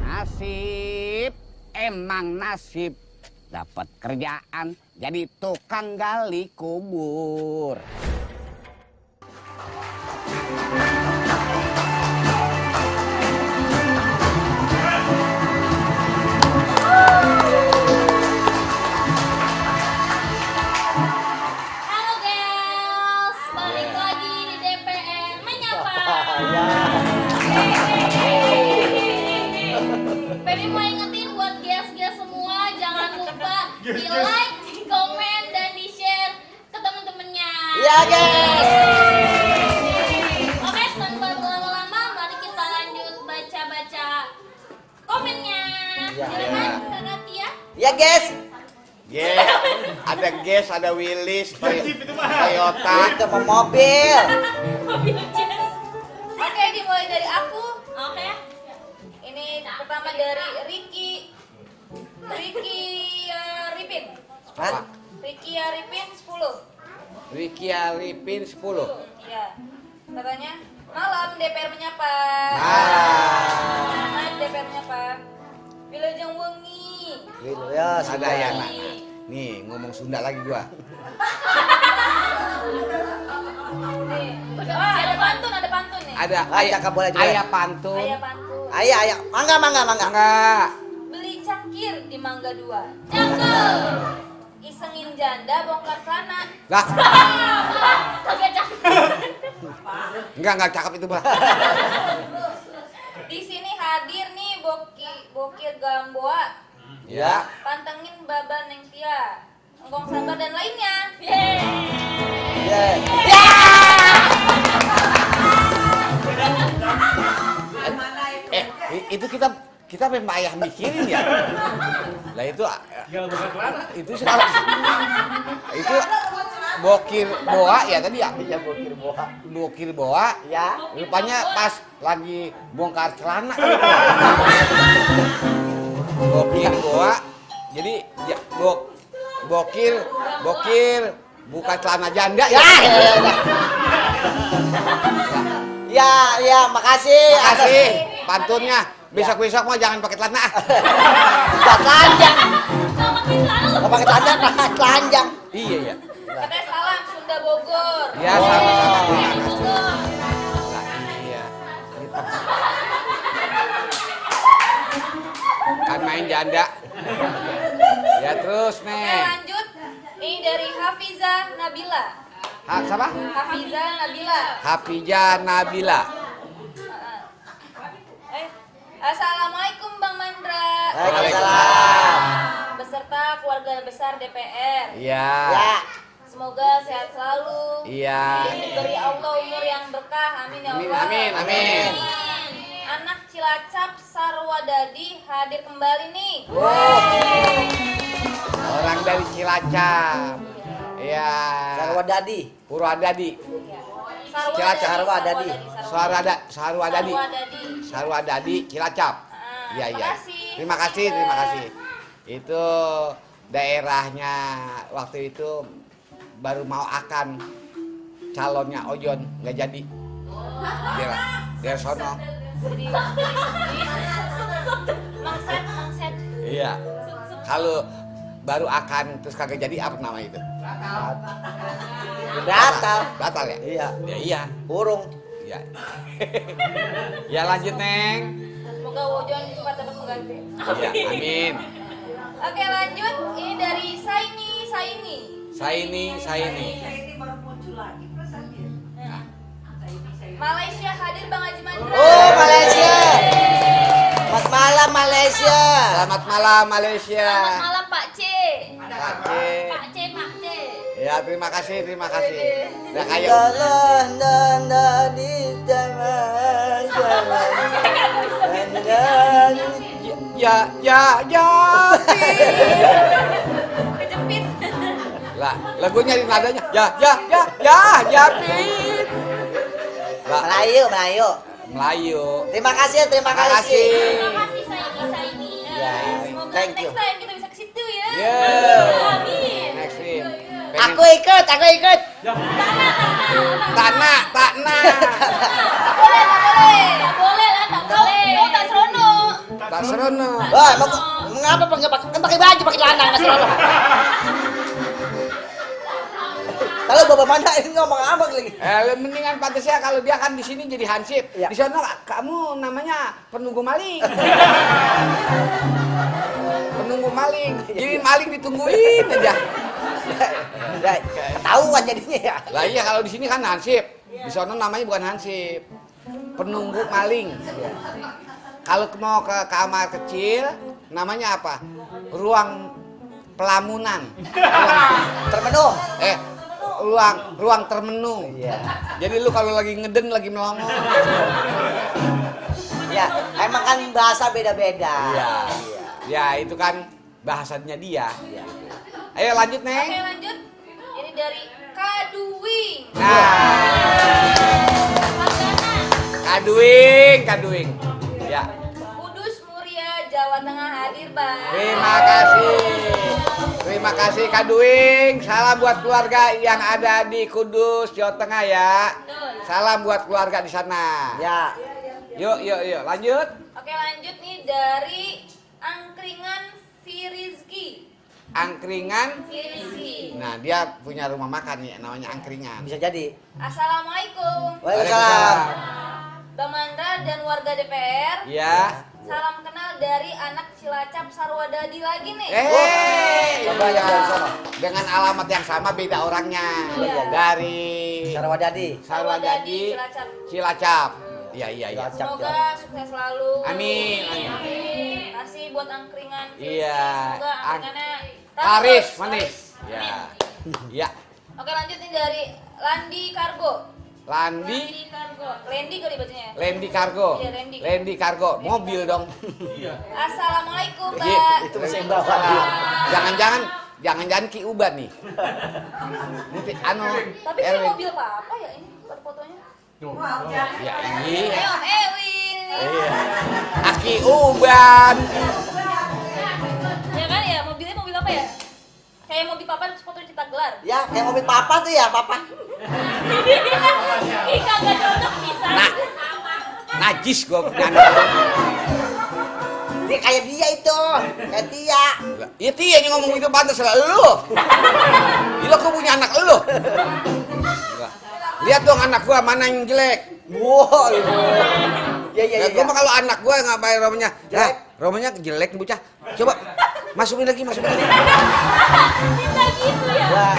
Nasib, emang nasib. Dapat kerjaan jadi tukang gali kubur. Halo girls, balik lagi di DPR menyapa. Baby mau ingetin buat girls-girls semua, jangan lupa di like, di komen, dan di share ke temen-temennya. Iya, guys. Oke, tanpa berlama-lama, mari kita lanjut baca-baca komennya. Iya. Silakan, Kak Katia. Ya, guys. Ada Ges, ada Willis, Toyota. Itu mau mobil. Mobil jazz. Oke, dimulai dari aku. Oke. Ini pertama dari Ricky Ripin. Hah? Ricky Arifin 10. Ricky Arifin 10. Iya. Katanya, malam DPR menyapa. Malam DPR menyapa. Wilujeng wengi. Ya, Ada sudah. yang nih ngomong Sunda lagi gua. Nih. Ada pantun nih. Ada Cakap boleh juga. ayah pantun. Ayah pantun. Ayo. Mangga. Enggak. Beli cangkir di Mangga 2. Cakep. Isengin janda bongkar celana. Lah, Kagak cakep. enggak cakep itu, Bah. Di sini hadir nih Bokir Gamboa. Ya. Pantengin Baba Neng Tia. Engkong Sabar dan lainnya. Ya. Itu kita memang ayah mikirin ya. Lah itu itu salah. Itu Bokir Boa ya tadi ya. Iya, Bokir Boa. Bokir Boa. Ya. Rupanya pas lagi bongkar celana. Bokir Boa. Jadi ya, Bokir buka celana janda ya. Ya, makasih. Makasih pantunnya. Besok-besok mah jangan pakai celana. Enggak telanjang. Kalau pakai celana lu. Enggak pakai telanjang. Iya. Katanya salam Sunda Bogor. Ya sama-sama. Bogor. Lah, iya. Kan main janda. Ya terus Oke, nih. lanjut. Ini dari Hafizah Nabila. Siapa? Hafizah Nabila. Hafijah Nabila. Assalamualaikum Bang Mandra. Waalaikumsalam. Beserta keluarga besar DPR. Iya. Ya. Semoga sehat selalu. Iya. Diberi Allah umur yang berkah. Amin ya Amin, Allah. amin. Anak Cilacap Sarwadadi hadir kembali nih. Orang dari Cilacap. Iya. Sarwadadi. Purwadadi. Sarwadadi. Sarwadadi. Sarwadadi. Sarwadadi Cilacap. Iya. Terima kasih. Itu daerahnya waktu itu baru mau akan calonnya Ojon nggak jadi. Dia sono. Mangset. Iya. Kalau baru akan terus kagak jadi apa nama itu? Batal ya? Iya. Ya, iya. Burung. Iya. Ya lanjut Neng. Semoga Ojon cepat dapat mengganti. Iya, amin. Oke, lanjut. Ini dari Saini. Malaysia hadir Bang Haji Mandra. Oh, Malaysia. Selamat malam Malaysia. Selamat malam Malaysia. Selamat malam Pak C. Pak C. Pak C. Ya, terima kasih. Udah kayak Jalan nanda di tangan jalan. ya. Kejepit. Lah, gue nyari nadanya. Japit. Lah, Melayu. Melayu. Terima kasih. Terima kasih. Terima kasih Saini. Ya, Semoga thank you. next time kita bisa ke situ ya. Yeah. Amin. Next week. Aku ikut. Takna. Tak boleh lah, tak boleh. Kau tak seronok. Tak serono. Wah, mengapa pakai baju pakai celana nggak selalu? Kalau bapak mana ini ngomong apa lagi? Mendingan pantasnya kalau dia kan di sini jadi hansip. Ya. Di sana kamu namanya penunggu maling. Penunggu maling. Jadi maling ditungguin aja. Ya, ketahuan jadinya ya. Lah iya kalau di sini kan hansip. Di sana namanya bukan hansip. Penunggu maling. Kalau mau ke kamar kecil namanya apa? Ruang pelamunan. Terpenuh. Ruang termenu. Iya. Jadi lu kalau lagi ngeden lagi melongo. Ya, emang kan bahasa beda-beda. Iya. Ya itu kan bahasanya dia. Iya. Ayo lanjut, Neng. Oke, lanjut. Ini dari Kadui. Kaduing. Ya. Kudus Muria, Jawa Tengah hadir, Bang. Terima kasih Kaduing. Salam buat keluarga yang ada di Kudus, Jawa Tengah ya. Betul. Salam buat keluarga di sana. Ya. Yuk, lanjut. Oke, lanjut nih dari Angkringan Firizki. Angkringan. Firizki. Nah, dia punya rumah makan nih namanya Angkringan. Bisa jadi. Assalamualaikum. Waalaikumsalam. Bang Mandra dan warga DPR. Ya. Salam kenal dari anak Cilacap Sarwadadi lagi nih. Coba yang dari sana. Dengan alamat yang sama beda orangnya. Iya. Dari Sarwadadi. Sarwadadi Cilacap. Cilacap. Iya. Cilacap. Semoga sukses selalu. Amin. Terima kasih buat angkringan. Iya. Semoga angkringannya Laris, manis. Ya. Ya. Oke, lanjut nih dari Landi Kargo. Landi Kargo. Lendi kali bacanya ya. Lendi Kargo. Iya, Lendi. Lendi Kargo. Mobil dong. Assalamualaikum, Iya, Mbak. Itu masih yang bawah. Jangan-jangan Ki Uban nih. Nanti Tapi kayak Erwin. mobil apa ya ini fotonya? Ya ini. Om Ewin. Iya. Aki Uban. Ya kan ya, mobilnya mobil apa ya? Kayak mobil papa fotonya Cipta Gelar. Ya, kayak mobil papa tuh ya, papa. Ih, kagak cocok bisa. Nah. Najis gua punya anak. Dia kayak dia itu, kayak Tia. Iya Tia yang ngomong itu pantas lah lu. Gila gua punya anak lu. Lihat dong anak gua mana yang jelek. Wow. Ya. Gua mah kalau anak gua ngapain romanya? Ya, romanya jelek bocah. Coba masukin lagi. Bisa gitu ya.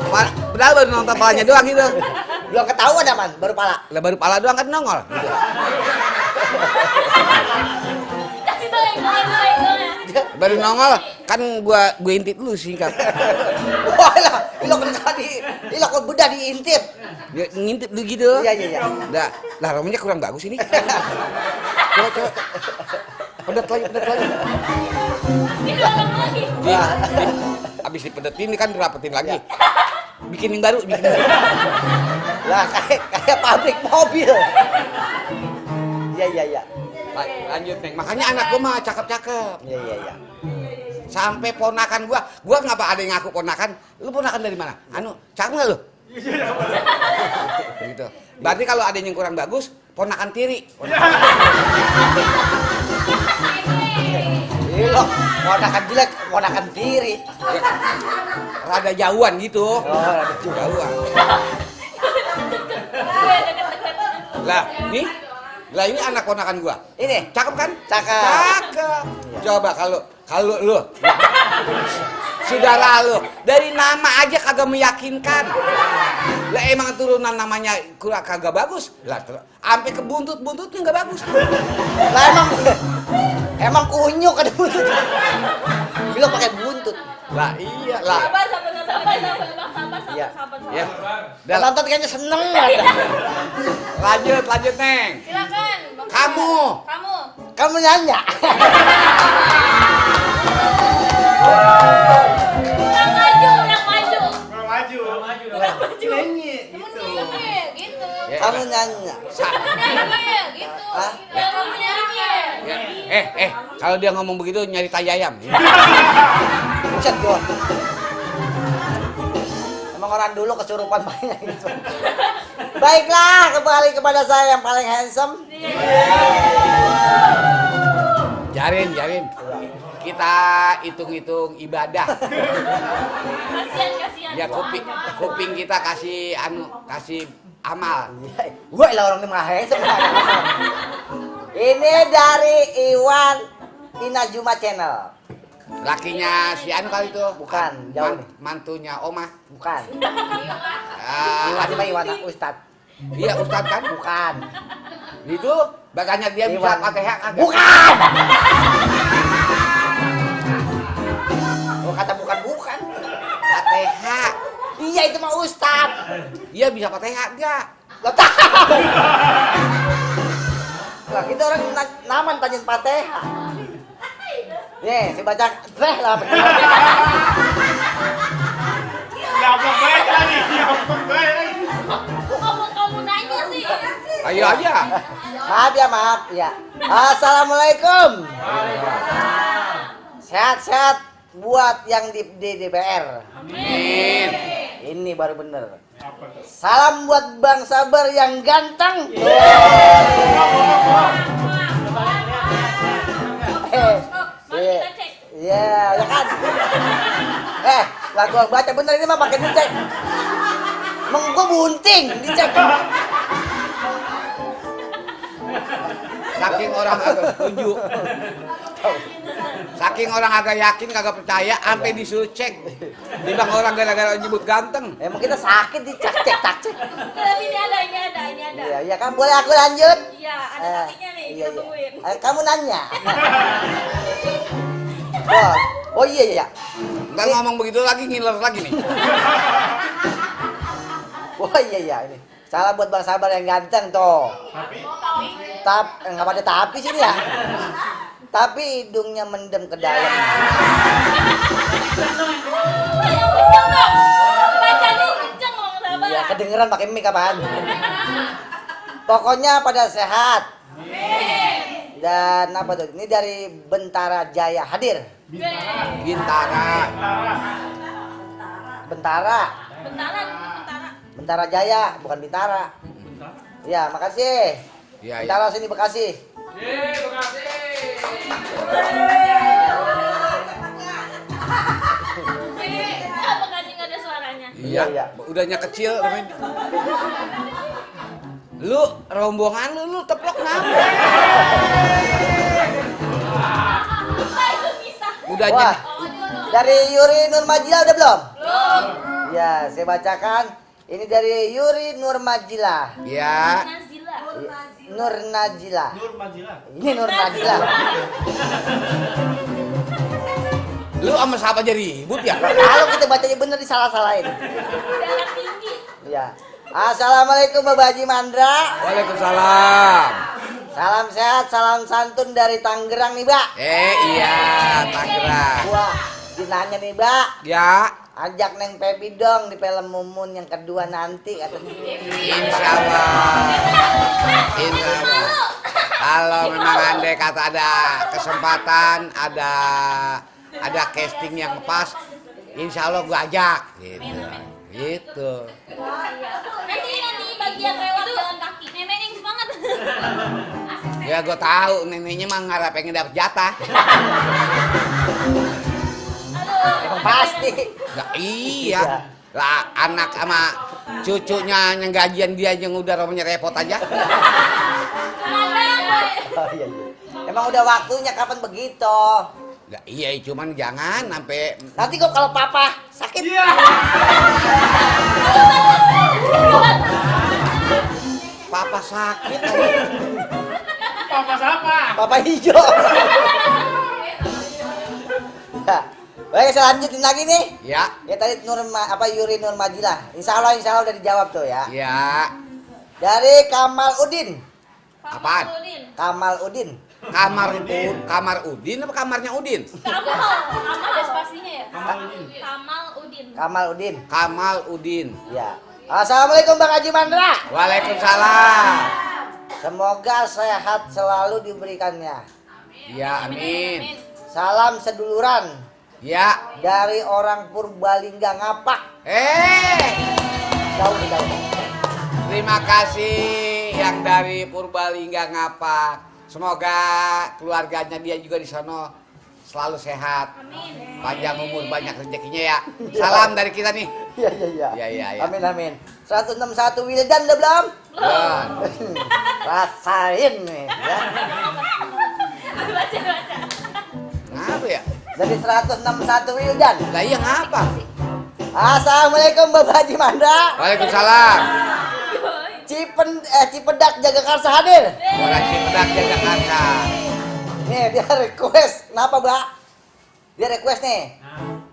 Wah, Padahal baru nonton palanya doang gitu. belum ketahuan aman, baru pala. Lah baru pala doang kan nongol. Kasih tau yang gue. Baru nongol kan gua intip dulu singkat. Wah, ilok tadi. Ilok bedah diintip. Dia ngintip dulu gitu. Iya. Lah romanya kurang bagus ini. Coba. Pedet lagi. Ini ulang lagi. Abis dipedetin ini kan dirapetin lagi. Bikin yang baru. Lah kayak pabrik mobil. Iya. Lanjut Neng. Makanya anak gua mah cakep-cakep. Iya. Sampai ponakan gua ngapa ada yang ngaku ponakan? Lu ponakan dari mana? Cakep nggak lu? Gitu. Berarti kalau ada yang kurang bagus, ponakan tiri. Ilok, ponakan jelek, ponakan tiri. Rada jauhan gitu. Oh, ada Jauhan. Lah ini anak ponakan gua. Ini Cakep kan? Cakep. Coba kalau lu saudara lu dari nama aja kagak meyakinkan. Lah emang turunan namanya kurang kagak bagus. Lah sampai ke buntutnya enggak bagus. Lah emang kunyuk ada buntut. Bilo pakai buntut. Lah iya lah. Sabar. Iya. Ya. Dan nonton kayaknya seneng banget. Lanjut Neng. Silakan. Bang Kamu. Kamu nanya. Ulang maju. Nyanyi gitu. Ya, Kamu nyanyi. Nyanyi gitu. Hah? Ya kamu nyanyi. ya. Kalau dia ngomong begitu nyari tai ayam. Buset gua. Emang orang dulu kesurupan banyak gitu. Baiklah, kembali kepada saya yang paling handsome. Jarin. Kita hitung-hitung ibadah. Kasihan. Ya kuping kita kasih amal. Gue lah orang ini mah handsome. Ini dari Iwan Inajuma Channel. Lakinya si Anu kali itu. Bukan, jauh nih. Mantunya Oma. Bukan. Ah, Masih mah Iwan Ustad. iya Ustadz kan? Bukan. Itu baganya dia bisa Iwan. Fatihah kagak? Bukan. Gua kata bukan. Fatihah. Iya itu mah Ustad. Iya bisa Fatihah enggak? Lo tahu. Lah kita orang naman tanya Fatihah. Nih, saya baca teh lah. Ngapok baik lagi. Ngomong kamu nanya sih. Ayo aja. Maaf ya. Assalamualaikum. Sehat-sehat buat yang di DPR. Amin. Ini baru bener. Salam buat Bang Sabar yang ganteng. Mari kita cek. Iya, ya kan. Lah gua baca bener ini mah pakai dicek. Emang gua bunting dicek. Saking orang agak setuju. Saking orang agak yakin kagak percaya sampai disuruh cek. Timbang orang gara-gara nyebut ganteng. Emang kita sakit dicek cek. Tapi ini ada. Iya kan boleh aku lanjut? Iya, ada tapinya nih, Iya. kita tungguin. Kamu nanya. Oh iya. Nggak ngomong begitu lagi ngiler lagi nih. Oh iya ini. Salam buat Bang Sabar yang ganteng toh. Nggak pada tapi sini ya. Tapi hidungnya mendem ke dalam. Yang kenceng dong. Bacanya kenceng loh, sabar. Iya, kedengeran pakai mic apaan? Pokoknya pada sehat. Dan apa tuh? Ini dari Bentara Jaya hadir. Bintara. Bentara. Bentara Jaya, bukan Bintara. Ya, makasih. Iya. Bentara sini Bekasi. Apa kan nggak ada suaranya? Iya. Udahnya kecil. Lu rombongan lu teplok ngapa? Itu bisa. Udahnya. Wah, dari Yuri Nurmajila udah belum? Belum. Ya, saya bacakan. Ini dari Yuri Nurmajila. Ya. Nazila. Nur Najila. Nur Majila. Ini Nur Najila. Lu sama siapa aja ribut ya? Kalau kita bacanya bener disalah-salahin. Darah tinggi. Ya. Assalamualaikum Bapak Haji Mandra. Waalaikumsalam. Salam sehat, salam santun dari Tangerang nih, Mbak. Iya, Tangerang. Wah, dinanya nih, Mbak. Ya, Ajak Neng Pepi dong di film Mumun yang kedua nanti katanya. insya Allah. Insya Allah. Kalau memang andai kata ada kesempatan, ada casting yang pas, insya Allah gua ajak. Gitu. Nanti bagian lewat jalan kaki. Neneng semangat. Ya gua tahu neneknya mah ngarep pengen dapet jatah. Emang pasti. Nah, iya. Lah anak sama cucunya yang gajian dia yang udah romanya repot aja. Oh, iya. Emang udah waktunya kapan begitu? Nah, iya cuman jangan sampai Nanti kok kalau papa sakit. Iya. papa sakit. Papa siapa? Papa hijau. Ya. Baik, saya lanjutin lagi nih. Ya. Ya tadi Yuri Nurmajila. Insya Allah udah dijawab tuh ya. Ya. Dari Kamal Udin. Apaan? Kamal Udin. Kamar Udin apa kamarnya Udin? Kamal ada spasinya ya? Kamal Udin. Kamal Udin. Kamal Udin. Ya. Assalamualaikum Bang Haji Mandra. Waalaikumsalam. Semoga sehat selalu diberikannya. Ya, amin. Salam seduluran Ya. dari orang Purbalingga Ngapak. Jauh. Terima kasih yang dari Purbalingga Ngapak. Semoga keluarganya dia juga di sono selalu sehat. Amin. Panjang umur, banyak rezekinya ya. Salam dari kita nih. Iya. Ya. Amin. 161 Wildan udah belum? Dan Rasain nih ya. Baca. ngapa ya? Dari 161 Wildan. Lah iya ngapa? Assalamualaikum Bapak Haji Mandra. Waalaikumsalam. Cipedak Jagakarsa hadir. Orang Cipedak Jakarta. Nih dia request. Kenapa, Mbak? Dia request nih.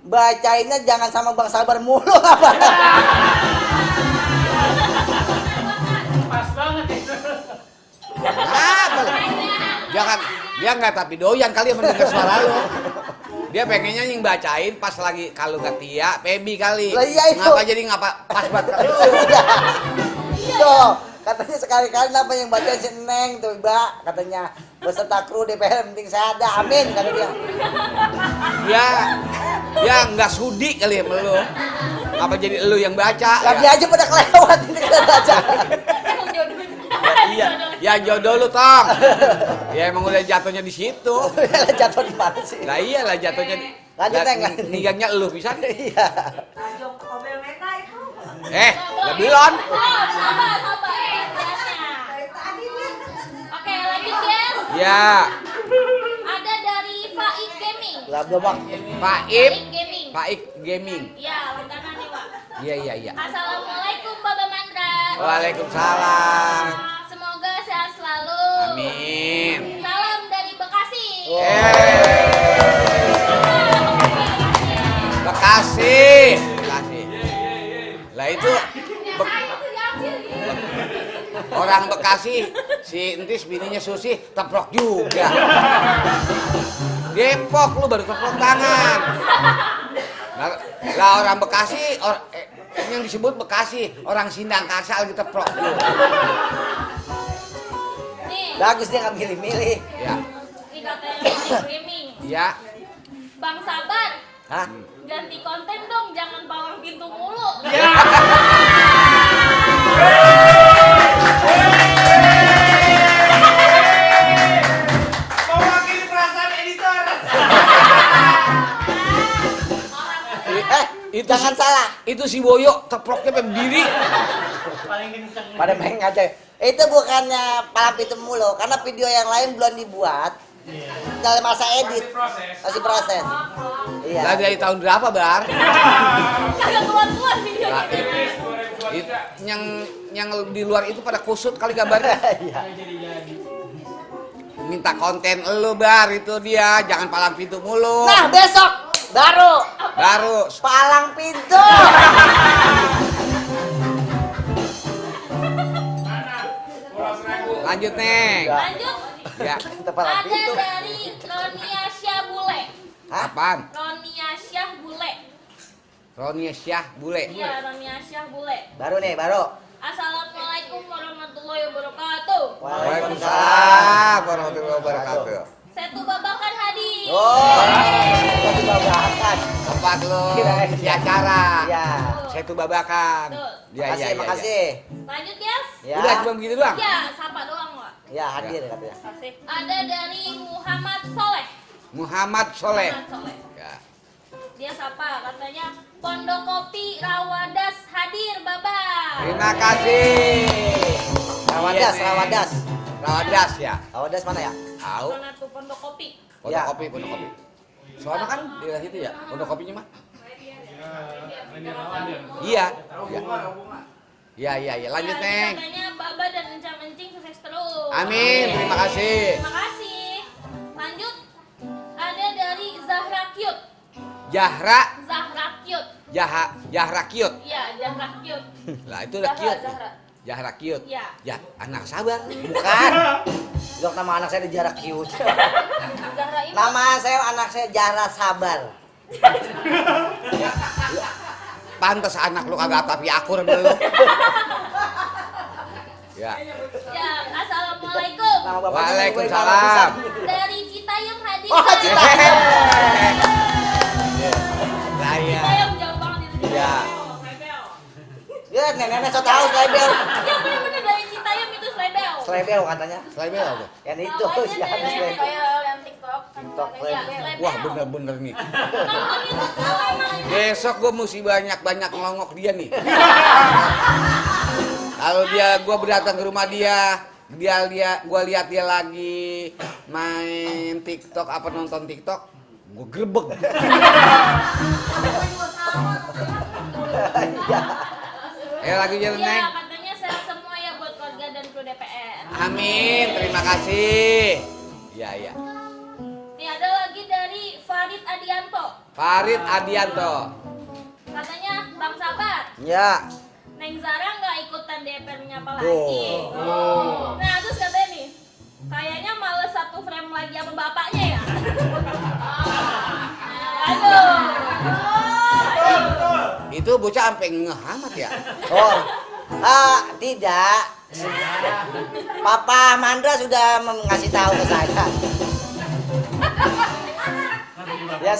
Bacainnya jangan sama Bang Sabar mulu apa? Pas banget itu. Ngapa? Jangan, dia nggak tapi doyan kali mendengar suara lo. Dia pengennya yang bacain pas lagi kalau nggak Tia, Pebi kali. Lah iya itu. Ngapa jadi ngapa pas banget kali. Tuh, katanya sekali-kali apa yang baca si Neng tuh, Mbak. Katanya beserta kru DPR penting saya ada. Amin kata dia. Ya nggak sudi kali ya lu. Apa jadi lu yang baca? Lah dia aja pada kelewat ini kita baca. Iya, ya jodoh lu Tong. Ya emang udah jatuhnya di situ. Lah jatuh di mana sih? Lah iyalah jatuhnya. Lanjut, Neng, lanjut. Nigangnya lu bisa. Iya. Ya belum. Oke, lanjut guys. Ya, Ada dari Faik Gaming. Lah belum, Bang. Faib, Gaming. Faik Gaming. Ya, langganan nih, Pak. Iya. Assalamualaikum Bapak Mandra. Waalaikumsalam. Semoga sehat selalu. Amin. Salam dari Bekasi. Bekasi. Lah itu orang Bekasi, si Entis bininya Susi teprok juga. Depok lu baru teprok tangan. Lah orang Bekasi, yang disebut Bekasi, orang Sindang Kasal gitu teprok lu. Nih, Bagus dia nggak milih-milih. Ya, ini katanya Faik Gaming. ya. Bang Sabar, Hah? ganti konten dong, jangan palang pintu mulu. Mewakili perasaan editor. Itu Jangan salah. Itu si Boyo teproknya berdiri. Paling kenceng. Pada main aja. Itu bukannya palang pintu mulu, karena video yang lain belum dibuat. Dalam masa edit. Masih proses. Iya. Lah dari tahun berapa, Bar? Kagak keluar videonya. Lah, yang di luar itu pada kusut kali gambarnya. Iya. Minta konten lu, Bar, itu dia. Jangan palang pintu mulu. Nah, besok baru palang pintu. Lanjut, Neng. Lanjut. Ya. Kita palang Ada pintu. dari Ronia Syah Bule. Apaan? Ronia Syah Bule. Ronia Syah Bule. Iya, Ronia Syah Bule. Baru. Assalamualaikum warahmatullahi wabarakatuh. Waalaikumsalam warahmatullahi wabarakatuh. Setu babakan hadir. Oh, masih babakan. Tempat lu Kirain. di acara. Iya. Saya tuh babakan. Betul. Makasih. Lanjut, guys. Ya. Udah cuma begitu doang. Ya, sapa doang, Pak. Ya, hadir katanya. Asik. Ada dari Muhammad Soleh. Muhammad Soleh. Muhammad Soleh. Ya. Dia sapa, katanya Pondok Kopi Rawadas hadir, Baba. Terima kasih. Rawadas, Iya, Neng. Rawadas. Rawadas ya. Rawadas mana ya? Tahu. Mana tuh Pondok Kopi? Pondok Ya. kopi, pondok kopi. Soalnya kan di daerah situ ya, pondok kopinya mah. Iya. Iya. Lanjut, Ya, Neng. katanya Baba dan Encang-Encing sukses terus. Amin. Terima kasih. Terima kasih. Lanjut. Ada dari Zahra Cute. Zahra Zahra Cute. Zahra Cute. Iya, Zahra Cute. Lah itu udah Zahra, cute. Zahra. Zahra cute. Iya. Ya, anak sabar. Bukan. Dok, nama anak saya di Zahra cute. Zahra ini Nama saya anak saya Zahra Sabar. Pantes anak lu kagak tapi akur sama lu. Ya. Ya, assalamualaikum. Nama bapaknya Waalaikumsalam. Dari Citayam hadir. Oh, Citayam. Saya. Citayam jauh banget itu. Ya. Ya, nenek so tahu Slebel. Ya bener-bener dari Citayam itu Slebel. Slebel katanya. Selain apa? Yang itu Namanya siapa dari Slebel? kayak yang TikTok. TikTok, Ya, Slebel. Slebel. Wah, bener-bener nih. Nonton itu tuh emang. Besok gue mesti banyak-banyak ngelongok dia nih. Kalau gue berdatang ke rumah dia gue lihat dia lagi main TikTok apa nonton TikTok, gue grebek. Lagi jalan Ya, Neng. katanya sehat semua ya buat keluarga dan kru DPR. Amin, terima kasih. Ya. Nih ada lagi dari Farid Adianto. Farid Adianto. Katanya Bang Sabar, Ya. Neng Zara nggak ikutan DPR menyapa lagi. Oh. Nah terus katanya nih, kayaknya males satu frame lagi sama bapaknya ya. Aduh. Itu bocah sampai ngeh amat ya. Oh. Tidak. Papa Mandra sudah mengasih tahu ke saya. Ya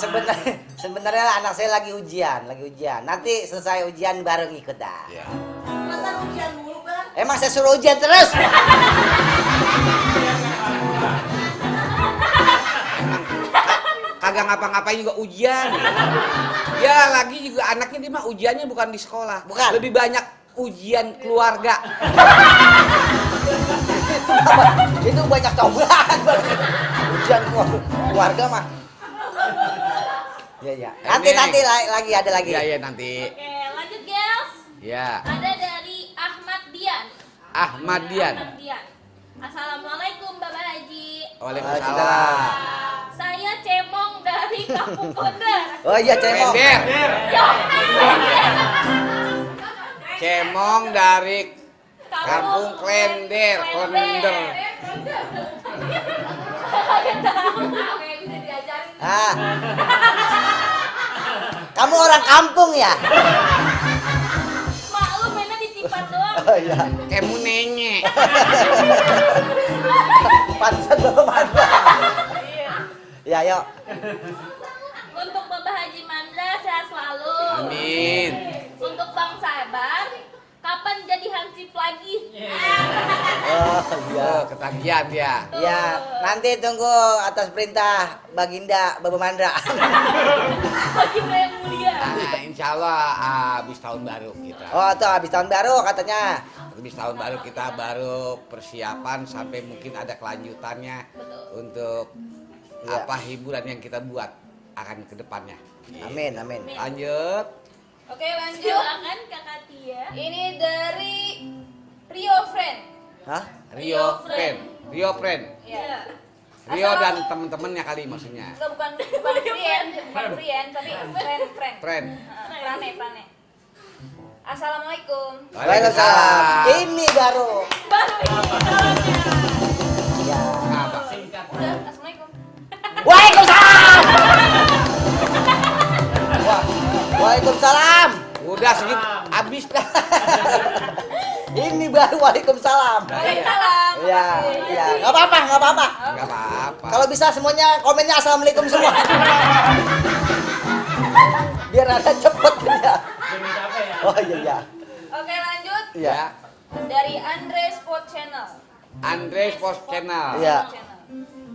sebenarnya anak saya lagi ujian. Nanti selesai ujian baru ngikut dah. Ya. Masa ujian dulu, Bang? Emang saya suruh ujian terus? Kagak ngapa-ngapain juga ujian. Ya lagi juga anaknya dia mah ujiannya bukan di sekolah. Bukan. Lebih banyak ujian keluarga. Itu banyak cobaan. Ujian keluarga mah. Ya. Nanti lagi ada lagi. Ya nanti. Oke lanjut guys. Ya. Ada dari Ahmad Dian. Ahmad Dian. Assalamualaikum Bapak Haji. Waalaikumsalam. Saya Cemong dari Kampung Kondar. Oh iya, Cemong. Klender. Yo, Cemong dari Kampung Klender. Ah. Kamu orang kampung ya? Maklum mainnya ditipan doang. Oh iya. Kamu nenye. Pantesan belum ada. Ya, yuk. Untuk Bapak Haji Mandra sehat selalu. Amin. Untuk Bang Sabar, kapan jadi hansip lagi? Oh iya. Ketagihan ya. Ya, nanti tunggu atas perintah Baginda Baba Mandra. Bagi yang mulia. Nah, insya Allah habis tahun baru kita. Oh, tuh habis tahun baru katanya. Habis tahun baru kita baru persiapan sampai mungkin ada kelanjutannya untuk Ya. apa hiburan yang kita buat akan ke depannya. Amin. Lanjut. Oke, lanjut. Silakan Kakak Tia. Ini dari Rio Friend. Hah? Rio Friend. Ya. Rio dan temen-temennya kali maksudnya. Enggak, bukan friend, tapi friend. Friend. Prane. Assalamualaikum. Waalaikumsalam. Ini baru. Baru ini salamnya. Ya. Apa? Udah, assalamualaikum. Waalaikumsalam. Waalaikumsalam. Udah segitu habis dah. Ini baru waalaikumsalam. Waalaikumsalam. Ya. Enggak apa-apa. Enggak apa-apa. Kalau bisa semuanya komennya assalamualaikum semua. Biar ada cepet ya. Oh iya. Oke, lanjut. Iya. Dari Andre Sport Channel. Andre Sports Channel. Iya.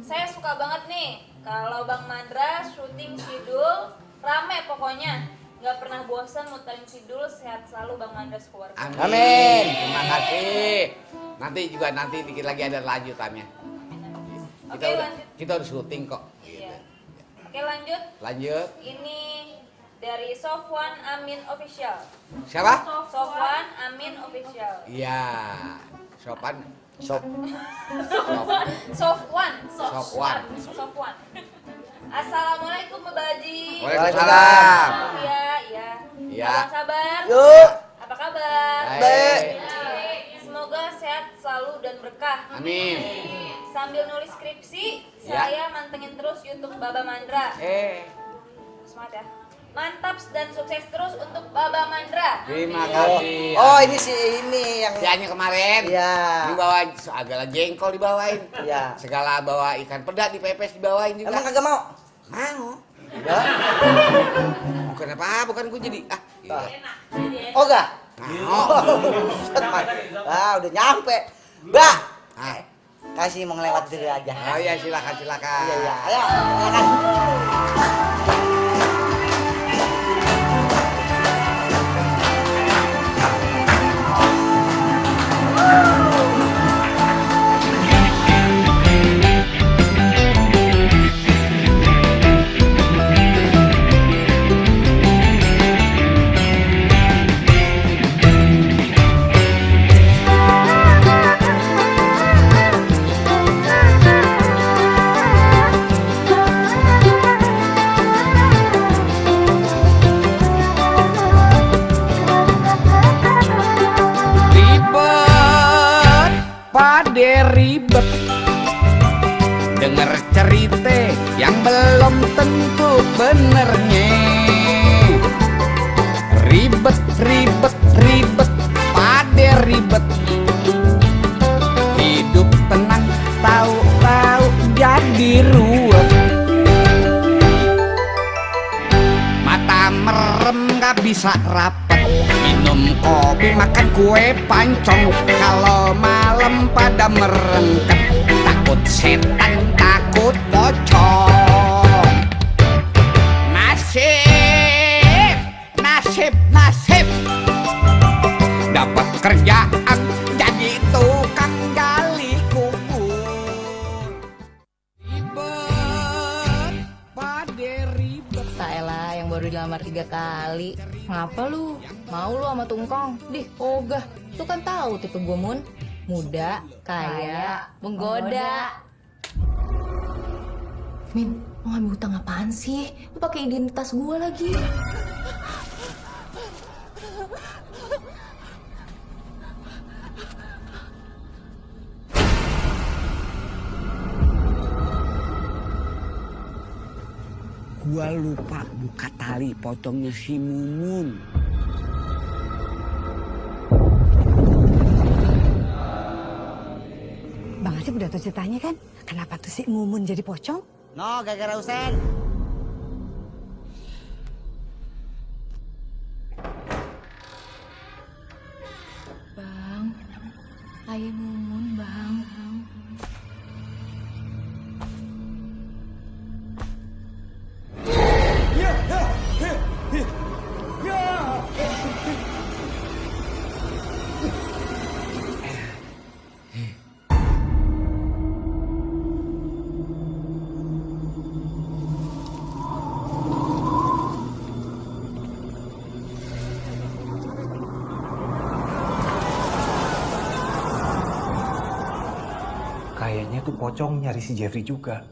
Saya suka banget nih kalau Bang Mandra syuting sidul rame pokoknya. Nggak pernah bosan muterin sidul. Sehat selalu Bang Mandra sekeluarga. Amin. Terima kasih. Nanti dikit lagi ada lanjutannya. Oke, lanjut. Kita harus syuting kok. Iya. Oke, lanjut. Lanjut. Ini dari Sofwan Amin Official. Siapa? Sofwan Amin Official. Iya. Sopan. Sofwan. Assalamualaikum Mbak Baji. Waalaikumsalam. Iya. Iya. Abang Sabar. Yuk. Apa kabar? Baik. berkah. Amin. Sambil nulis skripsi, Ya. saya mantengin terus YouTube Baba Mandra. Semangat ya. Mantap dan sukses terus untuk Baba Mandra. Terima kasih. Oh, ini yang Si Anya kemarin. Iya. Dibawain segala jengkol dibawain. Iya. Segala bawa ikan pedas dipepes dibawain juga. Emang kagak mau? Mau. Enggak. Bukan apa, bukan gue jadi iya. Oh, enggak. Mau. Udah nyampe. Mbak, Ah. kasih mau ngelewat dulu aja. Oh iya, silakan. Iya, iya. Ayo, silakan. Ribet, pade ribet. Dengar cerita yang belum tentu benernya. Ribet, pade ribet. Hidup tenang, tahu-tahu jadi ruwet. Mata merem gak bisa rapet. Minum kopi, makan kue pancong. Kalau malam pada merengket. Takut setan, takut pocong. Nasib dapat kerjaan jadi tukang gali kubur. Ribet, pade ribet. Saelah yang baru dilamar 3 kali. Ngapa lu? Mau lu sama Tungkong? Dih, ogah. Lu kan tahu tipe gue, Mun. Muda, kaya, menggoda. Min, mau ngambil hutang apaan sih? Lu pakai identitas gue lagi. Gua lupa buka tali potongnya si Mumun. Bang Asep udah tahu ceritanya kan? Kenapa tuh si Mumun jadi pocong? No, gara-gara Usen. Bang, ayah Mumun, Bang. Kayaknya tuh pocong nyari si Jeffrey juga.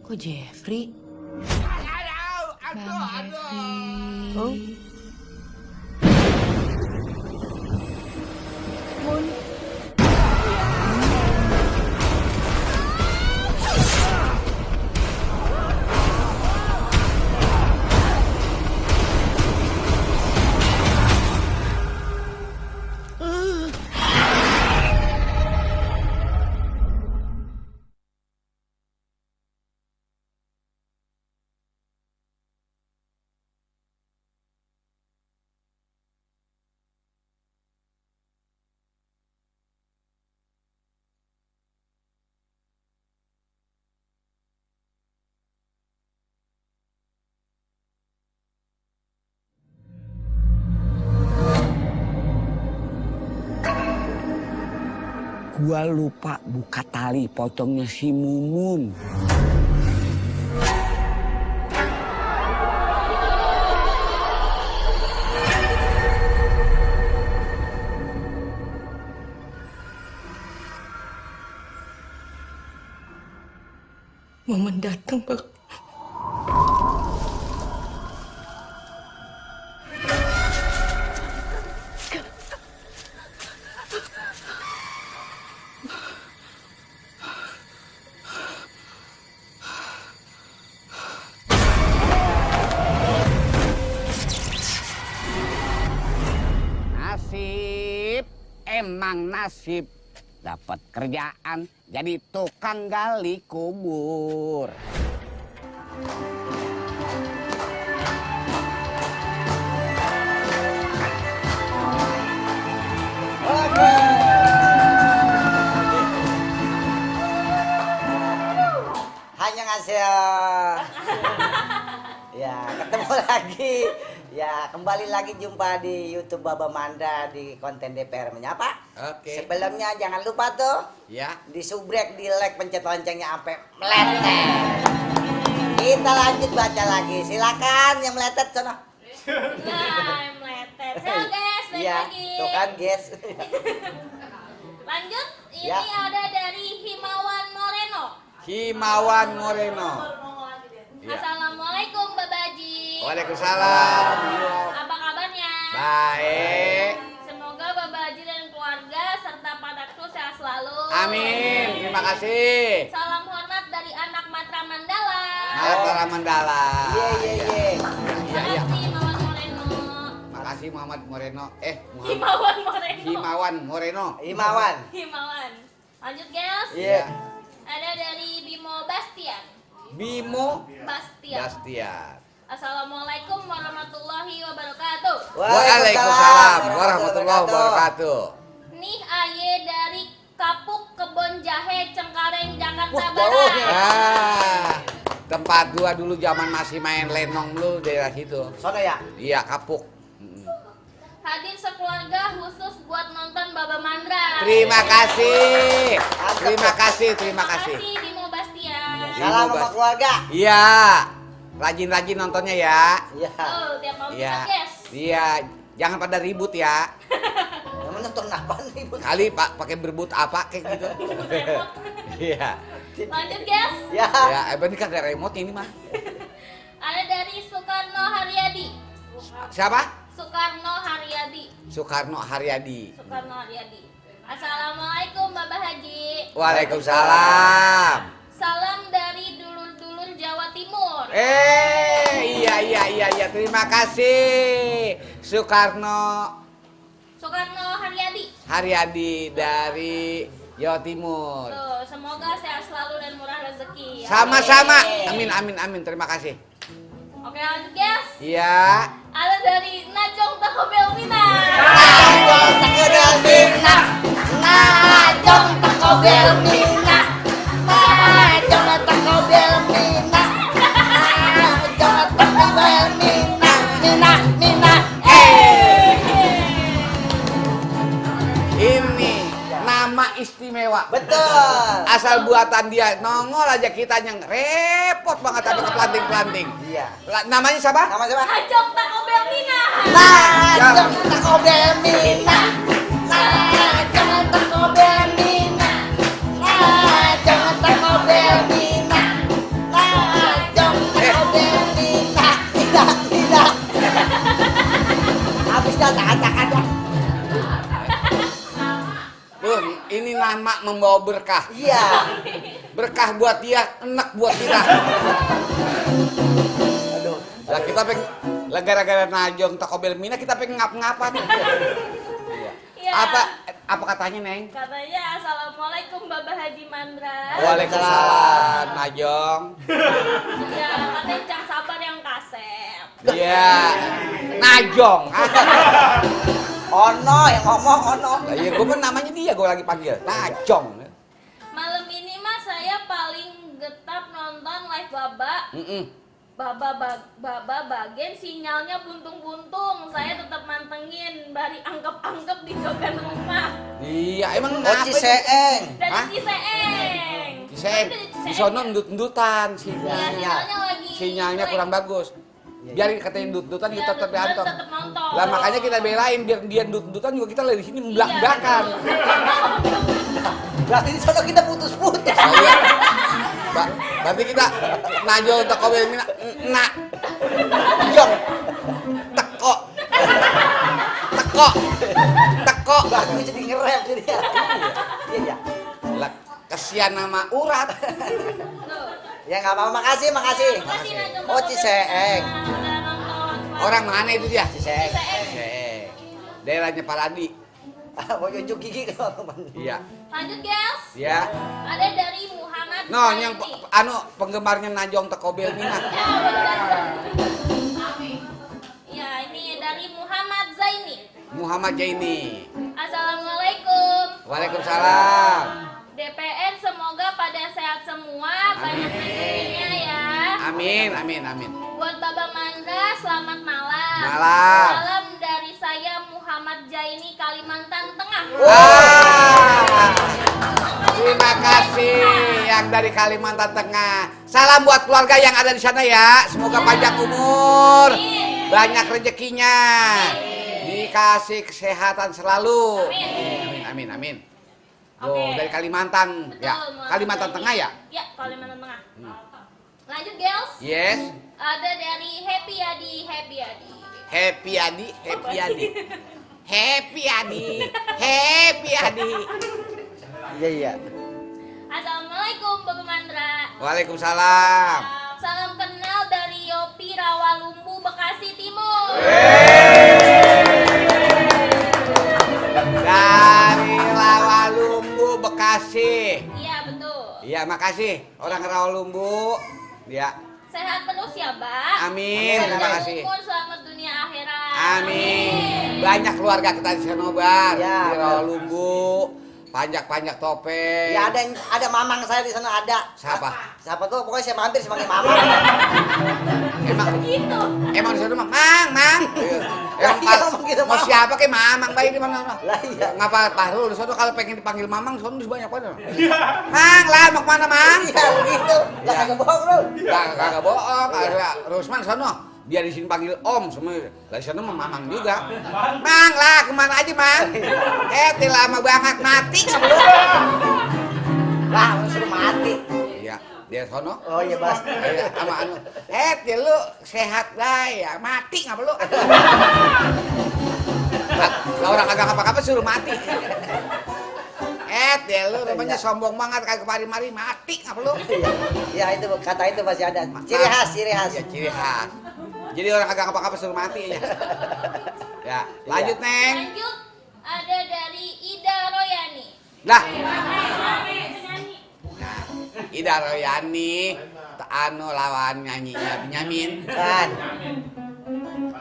Kok Jeffrey? Bang Jeffrey. Oh. Gua lupa buka tali potongnya si Mumun. Mumun datang, Bang. nasib. Dapat kerjaan jadi tukang gali kubur. Hanya ngasih. Ya, ketemu lagi. Ya, kembali lagi jumpa di YouTube Baba Mandra di konten DPR Menyapa. Oke. Sebelumnya jangan lupa tuh Ya. di subrek, di like, pencet loncengnya sampai meletet. Kita lanjut baca lagi. Silakan yang meletet sono. Nah, yang meletet. Halo guys, balik Iya, lagi. tuh kan, guys. Lanjut, ini Ya. ada dari Himawan Moreno. Himawan Moreno. Ya. Assalamualaikum Babaji. Waalaikumsalam. Apa kabarnya? Baik. Semoga Babaji dan keluarga serta Pak Daksu sehat selalu. Amin. Terima kasih. Salam hormat dari anak Matra Mandala. Matra Mandala. Iya. Iya. Makasih Himawan Moreno. Makasih Muhammad Moreno. Himawan Moreno. Himawan Moreno. Imawan. Himawan. Lanjut guys. Iya. Ada dari Bimo Bastian. Bimo Bastian. Bastian. Assalamualaikum warahmatullahi wabarakatuh. Waalaikumsalam warahmatullahi wabarakatuh. Nih Aye dari Kapuk Kebon Jahe Cengkareng Jakarta Wah, Barat. jauhnya. Tempat gua dulu zaman masih main lenong lu daerah situ. Sono ya. Iya, Kapuk. Hadir sekeluarga khusus buat nonton Baba Mandra. Terima kasih. Terima kasih. Makasih Bimo Bastian. Salam sama keluarga. Iya. Rajin-rajin nontonnya ya. Iya. Oh, tiap malam Iya. bisa guys. Iya. Jangan pada ribut ya. Yang menonton apa nih, Bu? Kali Pak pakai berebut apa kayak gitu. Iya. Lanjut guys. Ya. Ya, ini kan ada remote ini mah. Ada dari Soekarno Haryadi. Siapa? Soekarno Haryadi. Soekarno Haryadi. Soekarno Haryadi. Assalamualaikum Bapak Haji. Waalaikumsalam. Salam dari dulur-dulur Jawa Timur. Iya. Terima kasih. Soekarno Haryadi dari Jawa Timur. Tuh, semoga sehat selalu dan murah rezeki. Sama-sama. Amin. Terima kasih. Oke, lanjut guys. Iya. Ada dari Najong Taco Bell Mina. Najong Taco Bell Mina. Najong Taco Bell Mina. Najong Taco Bell Mina. Najong Taco Bell Mina. Mina. Ini nama istimewa. Betul. Asal buatan dia, nongol aja kita yang repot banget sampai ke planting-planting. Iya. Namanya siapa? Nama siapa? Najong Taco Bell Mina. Najong Taco Bell Mina. Najong Taco Bell Mina. Najong Taco Bell Mina. Najong Taco Bell Mina. Tidak. Habis dah tak ada. Tuh, ini nama membawa berkah. Iya. Berkah buat dia, enak buat kita. Aduh. Lah kita pengen, lah gara-gara Najong Taco Bell Mina kita pengen ngap-ngapan. Iya. Apa katanya, Neng? Katanya Assalamualaikum Bapak Haji Mandra. Waalaikumsalam, Najong. Ya, katanya Cang Sabar yang kasep. Iya, Najong. Ono yang ngomong ono. Lah iya, gue namanya dia, gue lagi panggil Najong. Malam ini mah saya paling getap nonton live Baba. Baba bagian sinyalnya buntung-buntung. Saya tetap mantengin bari angkep-angkep di jogan rumah. Iya, emang Oh, kenapa itu? Ciseeng. Dari Hah? Ciseeng. Ciseeng, di sono ndut-ndutan Iya, sinyalnya. sinyalnya lagi. Sinyalnya kurang bagus. Biarin katanya ndut-ndutan kita tetap diantar. Tetap nonton. Lah makanya kita belain biar dia ndut-ndutan juga kita dari sini belak-belakan. Berarti di sana kita putus-putus. Iya. Berarti kita Najong Taco Bell Mina nak jong teko Berarti jadi ngerem jadi ya. Iya. lah kesian nama urat. Ya nggak apa-apa, makasih. Makasih Oh, Ciseeng. Orang mana itu dia? Ciseeng. Daerahnya Paladi. Mau cucuk gigi kan? Iya. Lanjut guys. Ya. Ada dari Muhammad No, Zaini. yang penggemarnya Najong Tekobel Mina. Ya, benar. Ya, ini dari Muhammad Zaini. Muhammad Jaini. Assalamualaikum. Waalaikumsalam. DPN semoga pada sehat semua, banyak rezekinya ya. Amin, amin, amin. Buat Baba Mandra, selamat malam. Malam. Salam dari saya Muhammad Zaini, Kalimantan Tengah. Wah. Terima kasih yang dari Kalimantan Tengah. Salam buat keluarga yang ada di sana ya. Semoga panjang umur, banyak rezekinya, dikasih kesehatan selalu. Amin, amin, amin. Oh, Oke. dari Kalimantan, Betul, ya. Muhammad Kalimantan Zaini. Tengah ya? Ya, Kalimantan Tengah. Lanjut, girls. Yes. Ada dari Happy Adi. Happy Adi, Happy Adi. Happy Adi, Happy Adi. Iya, iya. Assalamualaikum, Bapak Mandra. Waalaikumsalam. Salam kenal dari Yopi Rawalumbu, Bekasi Timur. Dari Rawalumbu, Bekasi. Iya, betul. Iya, makasih orang Rawalumbu. Ya, Sehat terus ya, Mbak. amin. Terima Panjang kasih. umur, selamat dunia akhirat. Amin. Banyak keluarga kita di sana, Bar. Ya, Di Rawalumbu. Panjak-panjak topeng. Ya ada mamang saya di sana ada. Siapa? Siapa tuh? Pokoknya saya mampir sebagai mamang. Emang Gitu. Emang di sana mah, Mang. Emang Iya, emang gitu, mau Mang. siapa kayak Mamang bayi di mana? Lah iya. Ngapa Pahrul di sana kalau pengen dipanggil Mamang, sono banyak banget. Mang, lah mau kemana, Mang? Iya, gitu. Lah kagak bohong lu. Kagak bohong, ada Rusman sono. Dia di sini panggil Om semua. Lah di sana mah Mamang juga. Mang, lah kemana aja, Mang? Lama banget mati nggak belum? Lah, lu suruh mati. Iya, dia sono. Oh iya, Bas. Iya, sama anu. Ya lu sehat dah ya, mati nggak perlu. Lah orang kagak apa-apa suruh mati. Ya lu namanya sombong banget kagak mari-mari mati nggak perlu. Iya, itu kata itu masih ada. Ciri khas, ciri khas. Ya ciri khas. Jadi orang kagak apa-apa suruh mati aja. Ya, lanjut Neng. Lanjut, ada dari Ida Royani. Lah. Nah, Ida Royani, anu lawan nyanyinya Benyamin. Bukan,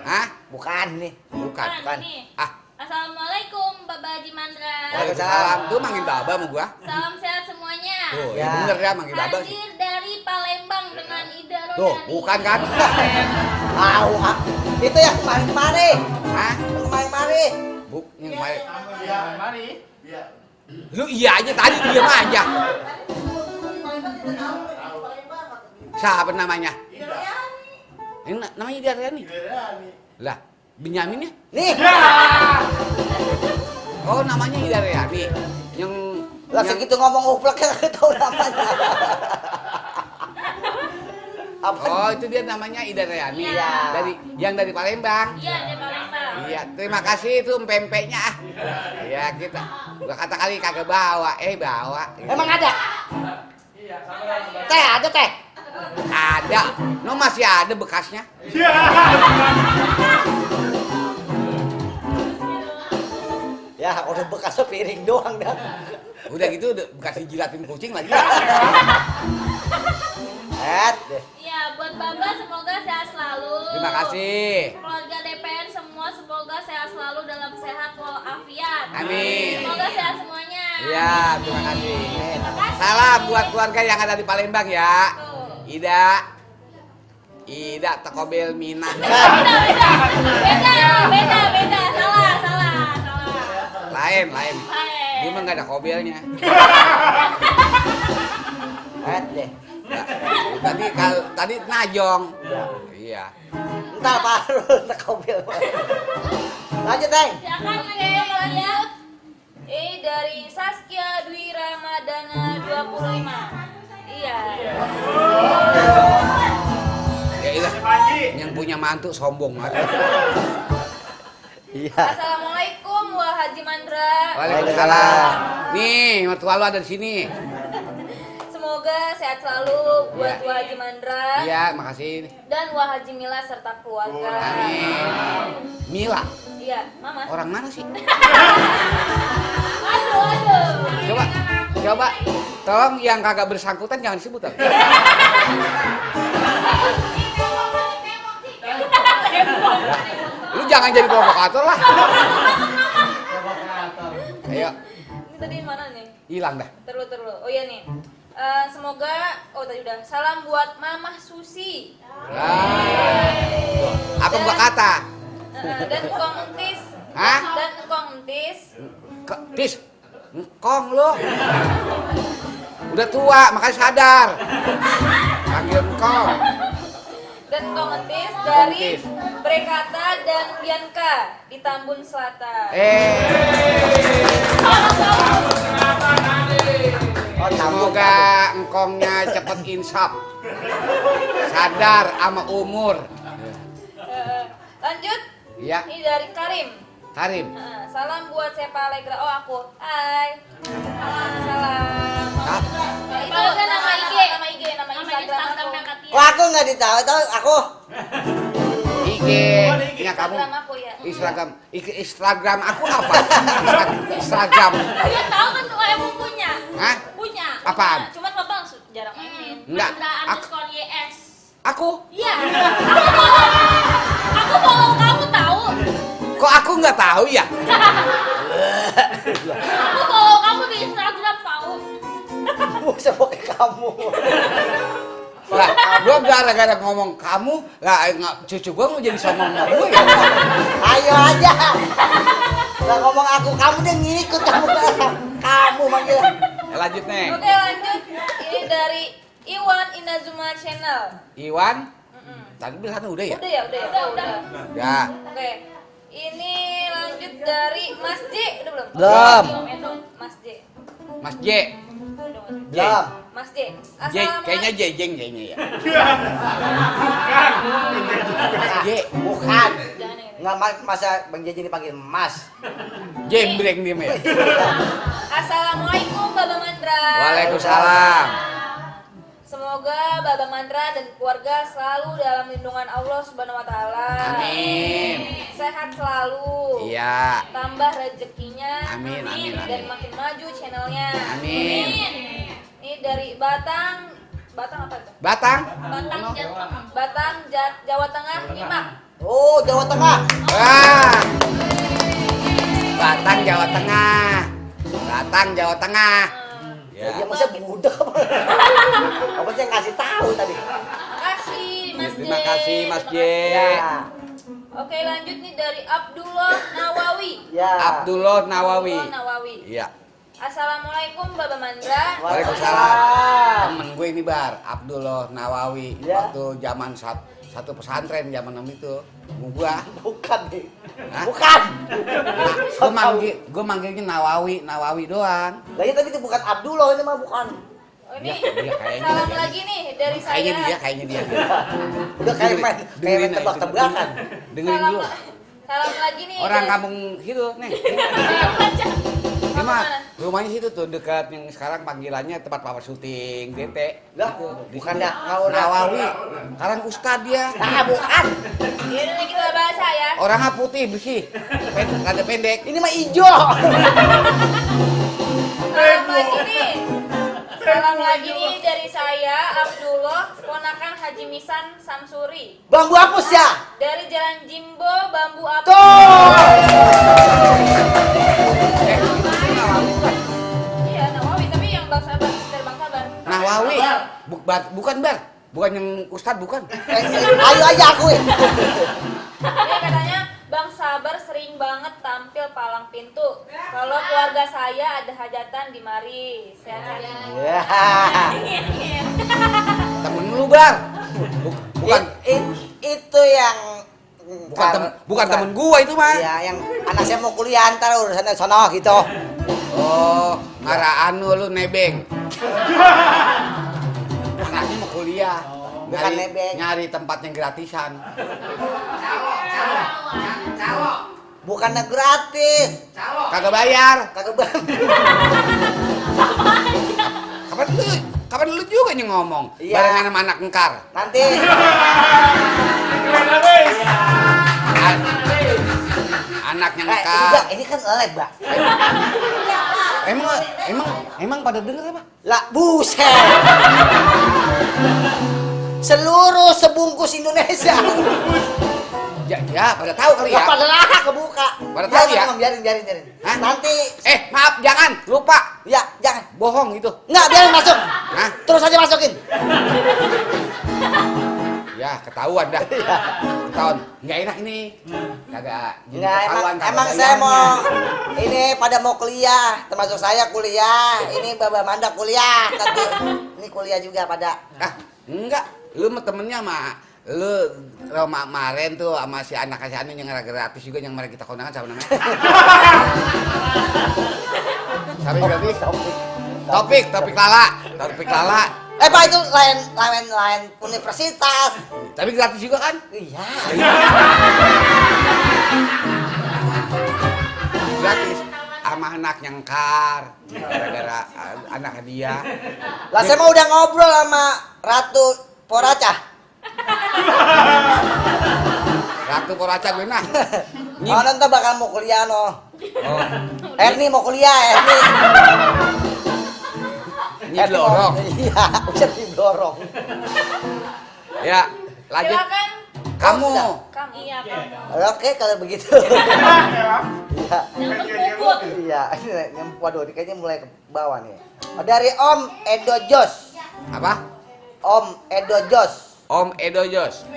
Hah? bukan nih. Bukan. Bukan. Nih. Ah, Assalamualaikum, Baba Haji Mandra. Waalaikumsalam. Tuh manggil Baba sama gua. Salam sehat semuanya. Tuh, Ya. ya bener ya manggil Baba sih. Hadir dari Palembang dengan Ida Royani. Tuh, bukan kan? Tahu, ah. Itu yang kemarin-kemarin. Hah? Yang kemarin-kemarin. Buk, yang baik. Mari. Lu iya aja tadi diam aja. Siapa namanya? Ini namanya Ida Royani. Lah, Benyamin ya? Nih, Oh, namanya Ida Royani. Yang lah segitu ngomong uplek kagak tahu namanya. Apa? Oh, itu dia namanya Ida Royani. Iya. Dari Palembang. Iya, dari Palembang. Iya, terima kasih itu pempeknya ah. Iya, kita gua kata kali kagak bawa, bawa. Emang ada? Teh, ada teh. Ada. No masih ada bekasnya. Ya, udah bekasnya piring doang dah. Udah gitu udah bekas dijilatin kucing lagi. Deh. Iya, buat Baba semoga sehat selalu. Terima kasih. Keluarga DPN semua semoga sehat selalu dalam sehat walafiat. Amin. Semoga sehat semuanya. Iya, terima kasih. Terima kasih. Salam buat keluarga yang ada di Palembang ya. Tuh. Ida Tekobel Mina. Beda. Salah. Lain. Lain. Dia mah nggak ada kobelnya. Deh. Ya, tadi Najong. Iya. Entar Pak Harul tekobel. Lanjut, Teng. Silakan lanjut. Dari Saskia Dwi Ramadana 25. Iya. Ya ilah. Yang punya mantu sombong banget. Iya. Assalamualaikum Wah Haji Mandra. Waalaikumsalam. Nih, mertua lu ada di sini. Semoga semoga sehat selalu buat Iya. Wah Haji Mandra Iya, makasih. dan Wah Haji Mila serta keluarga. Amin. Mila, Iya, Mama. orang mana sih? Aduh. Coba, tolong yang kagak bersangkutan jangan disebut. Tapi. Lu jangan jadi provokator lah. Ayo, Ini tadi mana nih? hilang dah. Terus. Oh iya nih. Semoga tadi udah. Salam buat Mamah Susi. Apa gua kata? Dan Kong Entis. Hah? Dan Kong Entis. Tis, engkong lu. Udah tua, makanya sadar. Panggil engkong. Dan Kong Entis dari Entis. Brekata dan Bianca di Tambun Selatan. Semoga engkongnya cepet insaf. Sadar sama umur. Lanjut. Iya, Ini dari Karim. Karim. Salam buat Sepa Allegra. Oh aku. Hai. Salam. Hah? Itu kan nama IG, nama Instagram aku. Wah, aku nggak ditahu, aku. IG-nya kamu. Instagram aku ya. Instagram aku apa? Instagram. Dia tahu kan kalau emang punya. Hah? Punya. Apaan? Cuman Bapak jarang mainin. Enggak. Mandra _YS. Aku? Iya. Aku follow kamu tahu. Kok aku nggak tahu ya? Aku follow kamu di Instagram tahu. Bisa pakai kamu. Lah, gua gara-gara ngomong kamu, lah cucu gua mau jadi somong sama gua ya. Ayo aja. Lah ngomong aku, kamu dia ngikut kamu manggil. Lanjut nih. Oke lanjut. Ini dari Iwan Inazuma Channel. Iwan, tadi bilang udah ya? Udah. Ya. Oke. Ini lanjut dari Mas J. Udah belum? Belum. Mas J. Mas J. Belum. Mas J. J, kayaknya Jeng kayaknya ya. Mas J. Bukan. Jangan yang itu. Nggak masa Bang Jaji dipanggil Mas. Jembreng dia ya. Assalamualaikum Baba Mandra. Waalaikumsalam. Semoga Baba Mandra dan keluarga selalu dalam lindungan Allah Subhanahu wa taala. Amin. Sehat selalu. Iya. Tambah rezekinya. Amin, amin, amin. Dan makin maju channelnya. Amin. Ini dari Batang apa itu? Batang. Jawa Tengah, Nyimak. Oh, Jawa Tengah. Wah. Batang Jawa Tengah. Batang Jawa Tengah. Ya, Ya. masa budak apa? Apa sih yang ngasih tahu tadi? Makasih Mas J. Terima kasih Mas J. Ya. Oke lanjut nih dari Abdullah Nawawi. Ya. Abdullah Nawawi. Iya. Assalamualaikum Baba Mandra. Waalaikumsalam. Temen gue ini Bar, Abdullah Nawawi. Ya. Waktu zaman satu pesantren zaman itu. Gua Bukan nih. Hah? Bukan. Gue manggilnya Nawawi doang. Lah ya tadi itu bukan Abdullah ini mah bukan. Oh, ini Iya, kayaknya salam dia. lagi nih dari saya. Kayaknya dia. Udah kayak main Dengerin aja. tebak-tebakan. Dengerin Salam, dulu. salam lagi nih. Orang dari- kampung situ nih. Kamu Gimana? mana? Rumahnya situ tuh dekat yang sekarang panggilannya tempat papa syuting DT. Lah, Di bukan situ. dah ngawur. Nawawi. Sekarang ustad dia. Ah, bukan. Yaudah nih kita bahasa ya. Orangnya putih bersih. Rada pendek. Ini mah ijo. Salam lagi nih dari saya Abdullah, ponakan Haji Misan Samsuri. Bambu hapus ya. Dari Jalan Jimbo Bambu Apus. Tuh. Nawawi bukan? Iya Nawawi tapi yang Bang Sabar dari Bang Sabar. Nawawi. Bukan Bar. Bukan yang ustad bukan. Ayo aja akuin. Ini katanya Bang Sabar sering banget tampil palang pintu. Kalau keluarga saya ada hajatan di mari. Sehat-sehat. Ya. Temen lu Bar. Bukan Itu yang bukan temen gua itu mah. Iya, yang anak saya mau kuliah ntar urusannya sono gitu. Oh, marah anu lu nebeng. Anaknya mau kuliah. Bukan nebeng. Nyari tempat yang gratisan. Bukannya gratis. Kagak bayar. Kagak bang. Kapan lu Kapan lu juga yang ngomong? Iya. Barengan sama anak engkar. Nanti Anaknya udah, engkar. ini kan live, Mbak. Emang pada denger apa? Lah, buset. Seluruh sebungkus Indonesia. Ya, pada tahu kali ya. Lah pada lah kebuka. Pada tahu ya? Biarin. Hah? Nanti Maaf, jangan, lupa. ya, jangan. Bohong itu. Enggak, biarin masuk. Hah? Terus aja masukin. Ya, ketahuan dah. Ketahuan. Nggak enak ini. Kagak. jadi Enggak, ketahuan, kagak emang saya bayarnya. mau ini pada mau kuliah, termasuk saya kuliah. Ini Baba Manda kuliah, tapi ini kuliah juga pada. Enggak. Lu sama temennya sama lu Roma kemarin tuh sama si anak si Anu yang gratis juga yang mari kita kondangan sama namanya. Siapa yang gratis? Topik Lala. Pak itu lain universitas. Tapi gratis juga kan? Iya. Gratis sama anak nyengkar gara-gara anak hadiah. Lah saya mau udah ngobrol sama Ratu Poraca. Ratu Poraca gue nah. Oh, nanti bakal mau kuliah no. Erni mau kuliah, Erni. Nyidorong. Iya, bisa didorong. Ya, lanjut. Silakan. Kamu. Iya, kamu. Oke kalau begitu. Iya. Yang terbubut. Iya, ini waduh, ini kayaknya mulai ke bawah nih. Dari Om Edo Jos. Apa? Om Edo Jos. Om Edo Jos.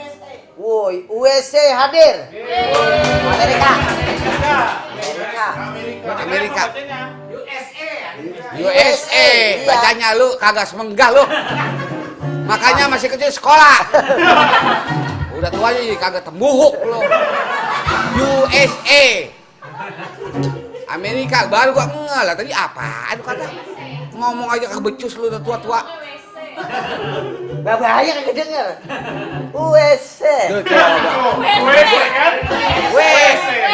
Woi, USC hadir. Amerika. Amerika. USA. USA. Iya. Bacanya lu kagak semenggah lu. Makanya masih kecil sekolah. Udah tua aja jadi kagak tembuhuk lu. USA. Amerika baru gua ngeh lah tadi apaan kata. Ngomong aja kebecus lu udah tua-tua. Gak bahaya kagak denger. USC. Tuh, coba. USA kan? USA.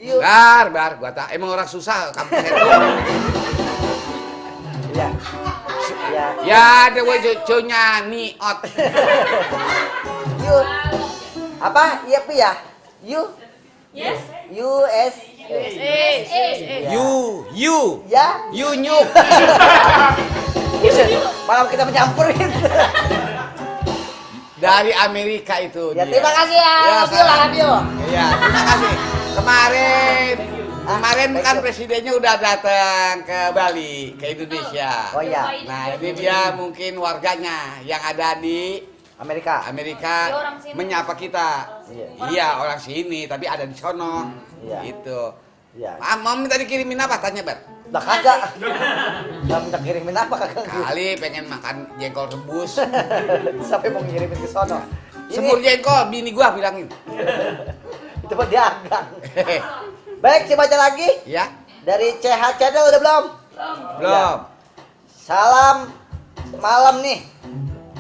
Yuk. Bar, gua tak emang orang susah kampung itu. Iya. Iya. Ya ada we cucunya Niot. Yuk. Apa? Iya, Pi ya? Yuk. Yes. US. You. Ya. You new. Buset, malam kita menyampurin. Dari Amerika itu Ya, dia. terima kasih ya. Love you lah, love you. Iya, terima kasih. Kemarin thank kan you. presidennya udah datang ke Bali, ke Indonesia. Oh iya, Nah, ini dia mungkin warganya yang ada di Amerika. Amerika Dia orang sini. menyapa kita. Iya. Iya, orang sini, tapi ada di sono. Iya. Gitu. Iya. Mau minta dikirimin apa? Tanya, Bar. Lah kagak. Enggak minta kirimin apa kagak. Kali pengen makan jengkol rebus. Sampai mau ngirimin ke sono. Semur jengkol, bini gua bilangin. Itu mah dagang. Baik, saya baca lagi. Ya, Dari CH Channel udah belum? belum. Salam malam nih.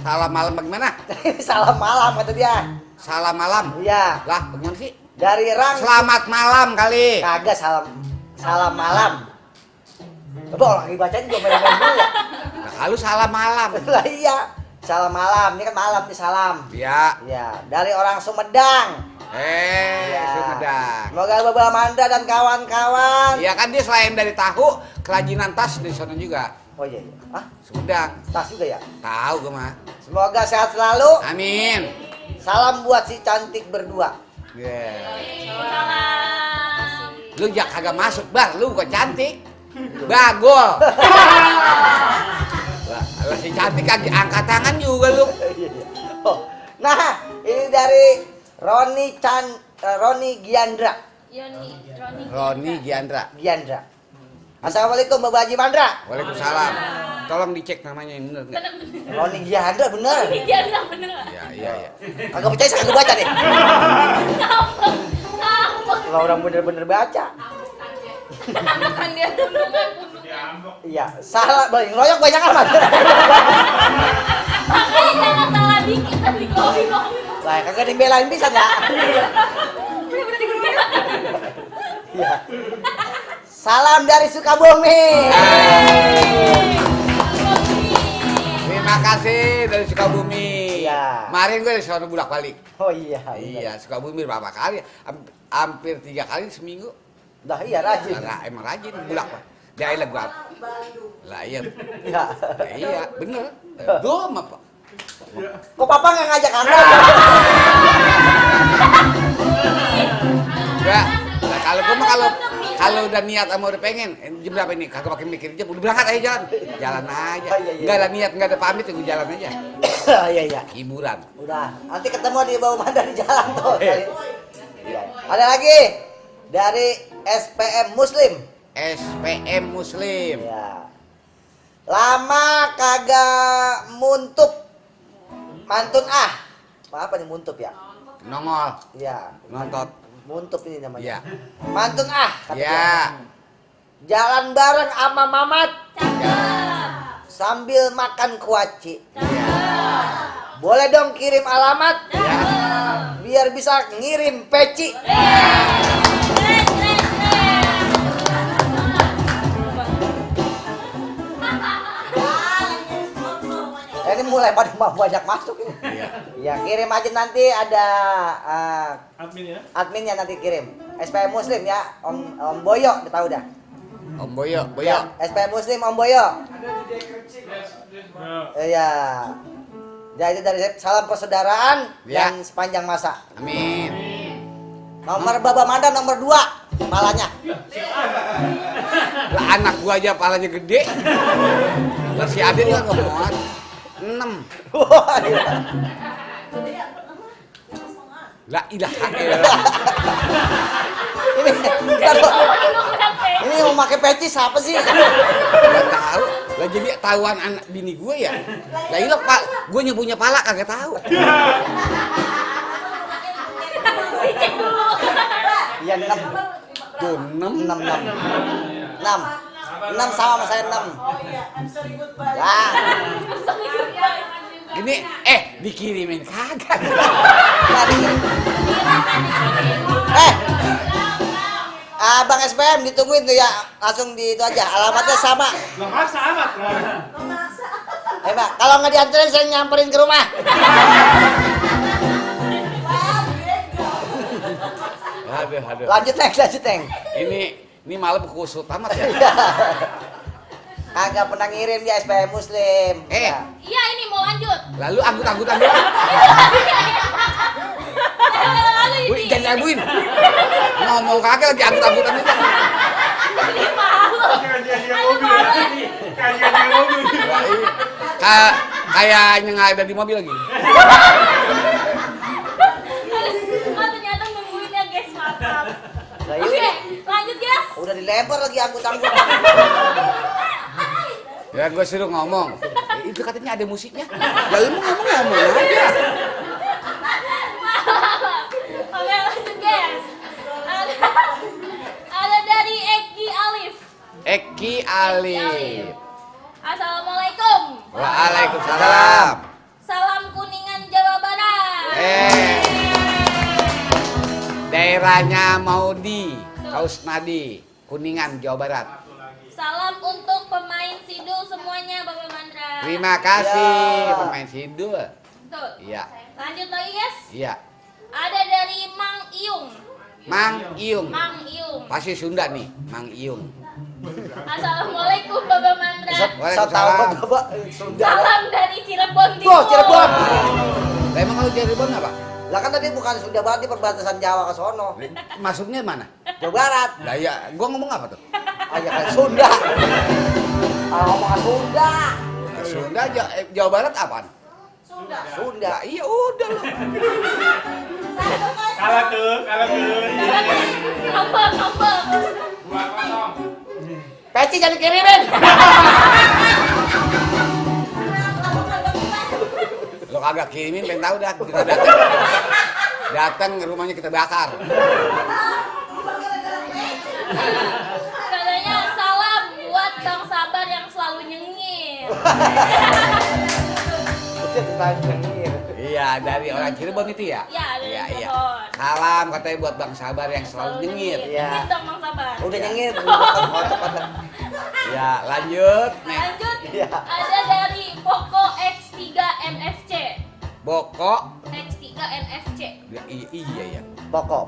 Salam malam bagaimana? Salam malam kata dia. Salam malam. Iya. Lah, bagaimana sih? Dari Rang. Selamat malam kali. Kagak salam malam. Coba orang dibacain juga main-main dulu ya. Nah, kalau salam malam. Lah iya. Salam malam. Ini kan malam nih salam. Ya. Iya, dari orang Sumedang. Iya. Sumedang. Semoga Baba Amanda dan kawan-kawan. Iya kan dia selain dari tahu, kerajinan tas di sana juga. Oh iya. Ah, Sumedang. tas juga ya. Tahu gue mah. Semoga sehat selalu. Amin. Salam buat si cantik berdua. Yeah. Salam. Lu ya kagak masuk, Bar. Lu kok cantik. Bagol. Lah si cantik kan angkat tangan juga lu. Oh, nah, ini dari Roni Giandra. Roni Giandra. Assalamualaikum Bapak Haji Mandra. Waalaikumsalam. Tolong dicek namanya yang bener nggak? Roni Giandra bener. Dia bilang bener nggak? Iya. Agak percaya saya kagak baca deh. Ngambek. Kalau orang bener-bener baca. Kan dia pundungan. Iya, salah, ngeroyok banyak amat. Makanya jangan salah dikit tadi kopi. Lah, kagak dibelain bisa enggak? Bener-bener dikit. Iya. Salam dari Sukabumi. Terima kasih dari Sukabumi. Iya. Kemarin gue dari sono bolak-balik. Oh iya. Iya, Sukabumi berapa kali? Hampir 3 kali seminggu. Dah iya rajin. Nah, emang rajin bulak pak. Dia gua. Lah iya. Iya. Iya, bener. Gua mah Pak. Kok papa nggak ngajak anda? Enggak. Nah, kalau gua mah kalau udah niat sama udah pengen, jam berapa ini? Kagak pakai mikir jam, udah berangkat aja jalan. Jalan aja. Oh, iya, iya. Enggak ada niat, enggak ada pamit, gua jalan aja. Iya iya. Hiburan. Udah. Nanti ketemu di bawah mana di jalan tuh. Iya. Ada lagi dari SPM Muslim. SPM Muslim. Ya. Lama kagak muntup. Mantun ah. Apa nih muntup ya? Nongol, Iya. nontot. Muntup ini namanya. Iya. Mantun ah. kata Iya. dia. Jalan bareng sama Mamat sambil makan kuaci. Boleh dong kirim alamat biar bisa ngirim peci. Ini mulai pada banyak masuk ini. Iya. Ya kirim aja nanti ada Admin ya. adminnya nanti kirim. SPM Muslim ya, Om Boyo, udah tahu dah. Om Boyo, Ya, SPM Muslim Om Boyo. Iya. Ya itu dari salam persaudaraan Ya. yang sepanjang masa. Amin. Nomor Baba Manda nomor 2 palanya. Lah anak gua aja palanya gede. Lah si Ade juga nggak muat. 6. Wah, iya. La ilaha illallah. Ini bentar, Bro. Ini yang mau pakai peci siapa sih? Gak tahu. Lah jadi tahuan anak bini gue ya. Lah iya Pak, gue punya pala kagak tahu. Dicek dulu. Iya 6. Tuh 6. 6 sama saya 6. Lah, Ini dikirimin kagak. Abang SPM ditungguin tuh ya, langsung di itu aja, alamatnya sama. Lah maksa amat. Mbak, kalau nggak dianterin saya nyamperin ke rumah. Aduh. Lanjut Neng. Ini malam kusut amat ya. Kagak pernah ngirim di SPM Muslim. Ya. Iya, ini mau lanjut. Lalu anggut-anggutan doang. Lalu Wih, ini. jangan gangguin. Mau kagak lagi anggut-anggutan aja. Ini malu. Kajian mobil. Kajian mobil. Wah, ini kayaknya nggak ada di mobil lagi. Oh, ternyata nungguinnya guys, mantap. Nah, Oke, ini lanjut guys. udah dilempar lagi angkut-angkut. Ya gue suruh ngomong. Itu katanya ada musiknya. Lalu ngomong aja. Oke, lanjut guys. Ada dari Eki Alif. Eki Alif. Assalamualaikum. Waalaikumsalam. Salam Kuningan Jawa Barat. Daerahnya Maudi, Kausnadi, Kuningan, Jawa Barat. Salam untuk pemain Sidul semuanya, Bapak Mandra. Terima kasih Ya. pemain Sidul. Betul. Iya, Lanjut lagi guys. iya. Ada dari Mang Iung. Mang Iung. Mang Iung. Pasti Sunda nih, Mang Iung. Assalamualaikum Bapak Mandra. Saya tahu Bapak Sunda. Salam dari Cirebon Timur. Tuh, Cirebon. Lah emang kalau Cirebon apa? Lah kan tadi bukan Sunda Barat, di perbatasan Jawa ke sono. Masuknya mana? Jawa Barat. Lah ya, gua ngomong apa tuh? Aja kan Sunda. Ngomong Sunda. Sunda, Jawa Barat apaan? Sunda. Lah iya udah loh. Kalah tuh. Ngambek. 2-0. Peci jangan dikirimin. Lo kagak kirimin, pengen tahu dah. Kita datang rumahnya kita bakar. Katanya salam buat Bang Sabar yang selalu nyengir. Iya, dari orang Cirebon itu ya? Iya, dari Iya. Cirebon. Salam katanya buat Bang Sabar yang selalu nyengir. Iya. Nyengir dong Bang Sabar. Udah nyengir. Ya, lanjut. Nek. Lanjut. Iya. Ada dari Poco X3 NFC. Boko. X3 NFC. Ya, iya ya. Pokok.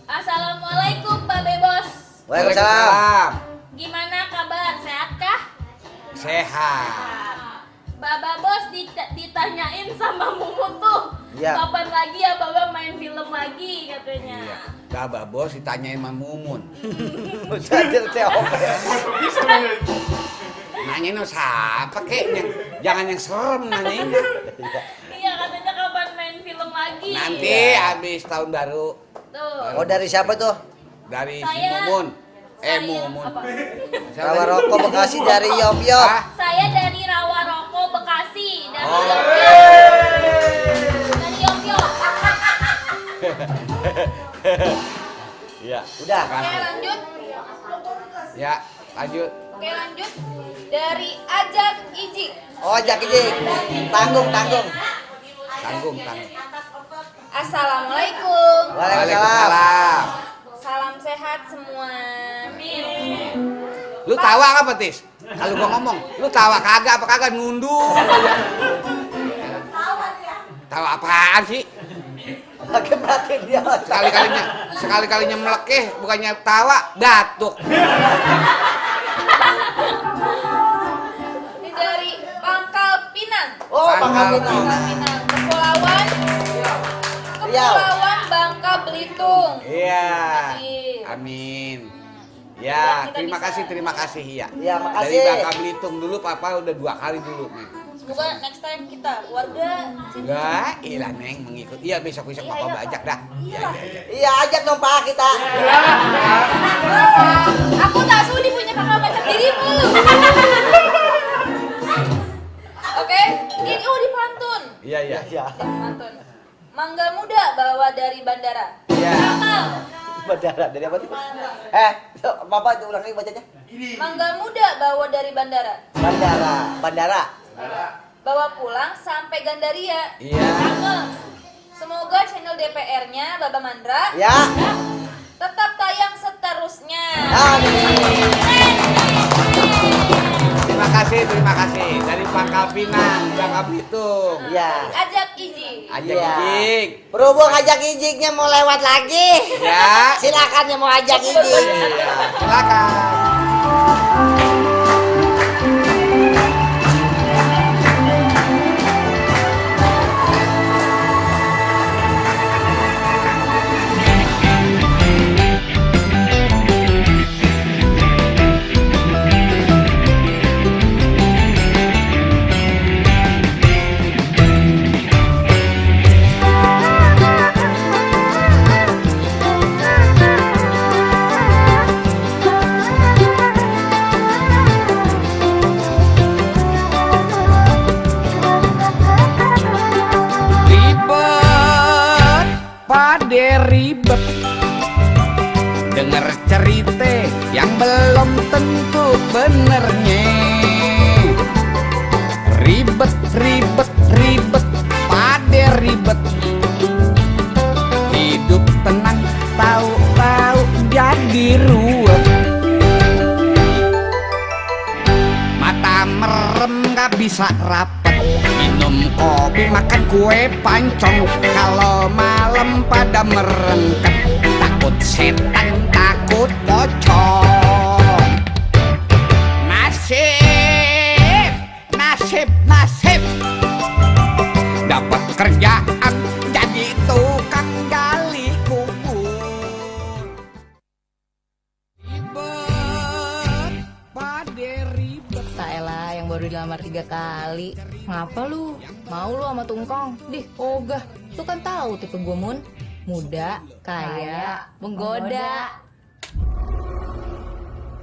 Assalamualaikum Pak Bebos. Waalaikumsalam. Gimana kabar? Sehatkah? Sehat. Baba Bos ditanyain sama Mumun tuh, Iya. kapan lagi ya Baba main film lagi katanya. Iya. Baba Bos ditanyain sama Mumun. Jadi TOP. Bisa banget. Nanyain sama siapa kek? Jangan yang serem nanyainnya. Iya katanya kapan main film lagi. Nanti habis tahun baru Tuh. Oh, dari siapa tuh? dari si Saya- Mumun. Saya- Mumun. apa? Siapa Rawa tadi? Rokok Bekasi dari Yom Yom. Hah? Saya dari Rawa Roko Bekasi dari Oh. Yom Yom. Dari Yom Yom. Iya. Udah. Oke lanjut. Ya, lanjut. Oke lanjut. Dari Ajak Ijik. Oh, Jak Ijik. Tanggung. Tanggung. Assalamualaikum. Waalaikumsalam. Salam sehat semua. Lu tawa apa, Tis? Kalau gua ngomong, lu tawa kagak apa kagak nunduk aja. Tawa apaan sih? Pakai perhatiin dia. Sekali-kalinya melekeh, bukannya tawa, batuk. Ini dari Pangkal Pinang. Oh, Pangkal Pangkal Pinang. Pinang. Kepulauan Riau. Bangka Belitung. Iya. Amin. Amin. Ya, Ya, kita terima kasih ya. Iya, makasih. Dari Bangka Belitung dulu papa udah 2 kali dulu, Neng. Semoga next time kita keluarga. Enggak, ilah Neng mengikut. Iya, besok-besok Iya, papa iya, bajak dah. Iya. Iya, ajak dong Pak kita. Aku tak sudi punya kakak macam dirimu. Oke, ini di pantun. Iya. Iya. Pantun. Mangga muda bawa dari bandara. Iya. Kapal. Bandara dari apa tuh? Bapak itu ulang lagi bacanya. Mangga muda bawa dari bandara. Bandara. Bawa pulang sampai Gandaria. Iya. Cakep. Semoga channel DPR-nya Baba Mandra Ya. tetap tayang seterusnya. Amin. Terima kasih. Dari Pangkal Pinang, Bangka Belitung. Iya. Ajak Iji. Ajak Iya. Ijik. Berhubung ajak Ijiknya mau lewat lagi. Ya. Silakan yang mau ajak Ijik. Iya. Silakan. Ribet, pade ribet. Dengar cerita yang belum tentu benernya. Ribet, pade ribet. Hidup tenang, tahu-tahu jadi ruwet. Mata merem gak bisa rapet. Minum kopi, makan kue pancong. Kalau malam pada merengket. Takut setan, takut pocong. Nasib dapat kerjaan jadi tukang gali kubur. Ribet, pade ribet. Taelah yang baru dilamar 3 kali. Ngapa lu? Mau lu sama Tungkong? Dih, ogah. Lu kan tahu tipe gue, Mun. Muda, kaya, menggoda.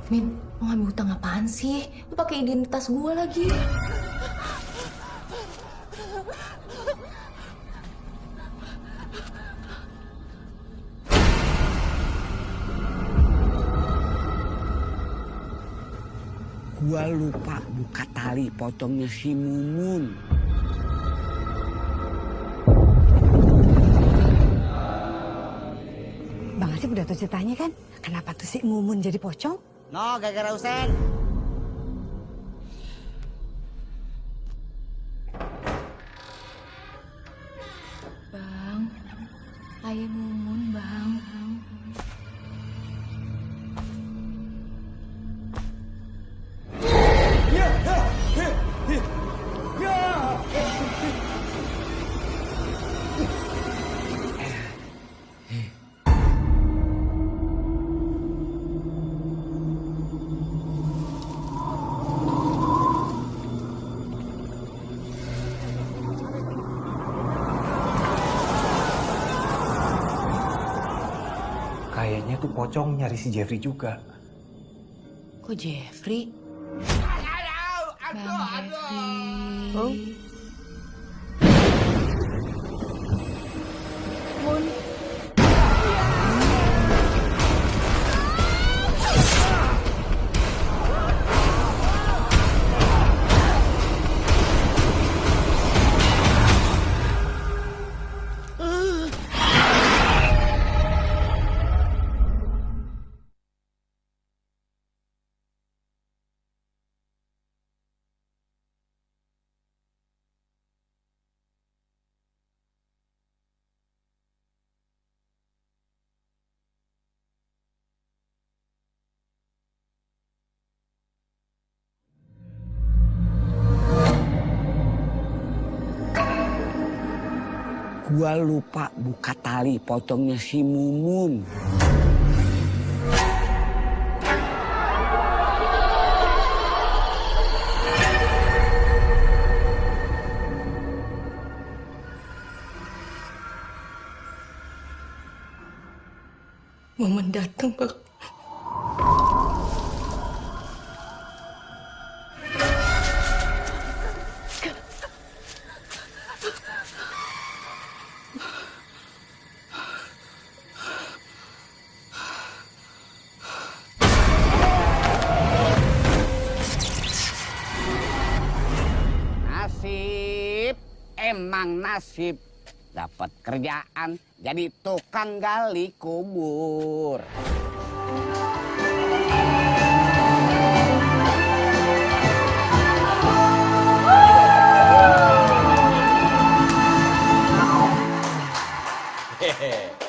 Min, mau ngambil hutang apaan sih? Lu pakai identitas gue lagi. Gua lupa buka tali pocongnya si Mumun. Bang Asep udah tahu ceritanya kan? Kenapa tuh si Mumun jadi pocong? No, gara-gara Usen. kayak Mumun, Bang. Kayaknya tuh pocong nyari si Jeffrey juga. Kok Jeffrey? Aduh, aduh. Oh. Gua lupa buka tali potongnya si Mumun. Mumun datang, Bang. Nasib, emang nasib. Dapat kerjaan jadi tukang gali kubur.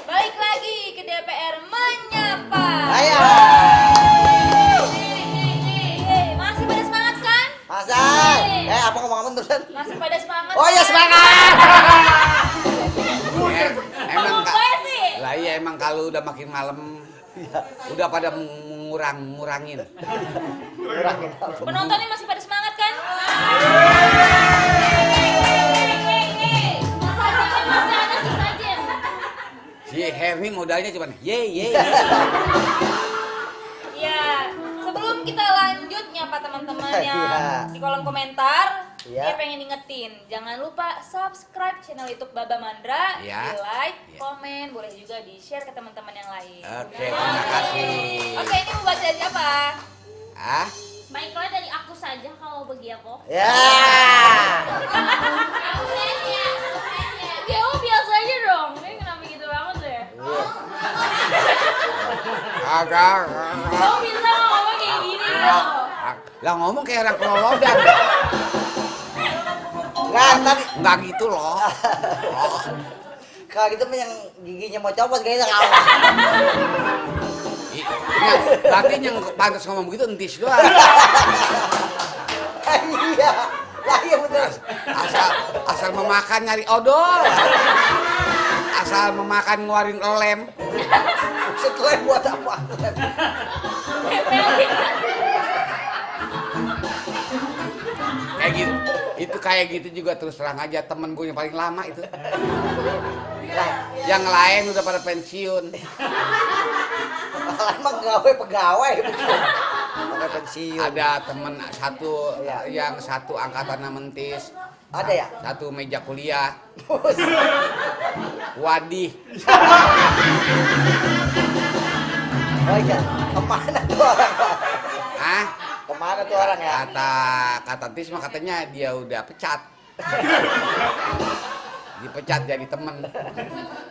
Balik lagi ke DPR menyapa. Ayo. Masih pada semangat kan? Masa? Apa ngomong-ngomong terusan? Masih pada semangat. Oh ya kan? semangat. Emang Gue sih. lah iya emang kalau udah makin malam udah pada ngurangin. Penontonnya masih pada semangat kan? Masih ada sesajen. Si Herni modalnya cuman ye. Ya, sebelum kita lanjut nyapa teman-teman yang di kolom komentar, Iya. dia pengen ingetin, jangan lupa subscribe channel YouTube Baba Mandra, Iya. di like, Iya. komen, boleh juga di share ke teman-teman yang lain. Oke, terima kasih. Oke, ini mau baca dari apa? Ah, Baiklah dari aku saja kalau begitu. Ya. Ya biasa aja dong. Ini kenapa gitu banget ya? agak. Kamu bisa ngomong kayak gini dong. Lah ngomong kayak orang kelolodan. Kan tadi Enggak gitu loh. kalau gitu mah yang giginya mau copot kayaknya kau. Berarti yang pantas ngomong begitu entis doang. Iya. Lah iya betul. Asal memakan nyari odol. Asal memakan ngeluarin lem. Setelah buat apa? Kayak gitu. Itu kayak gitu juga terus terang aja temen gue yang paling lama itu. Yang lain udah pada pensiun. Emang pegawai pakai pensiun. Ada temen satu Iya. yang satu angkatan mentis. Ada ya? Satu meja kuliah. Wadih. Oh iya, kemana tuh orang? Hah? Kemana tuh orang ya? Kata Tis mah katanya dia udah pecat. Dipecat jadi temen.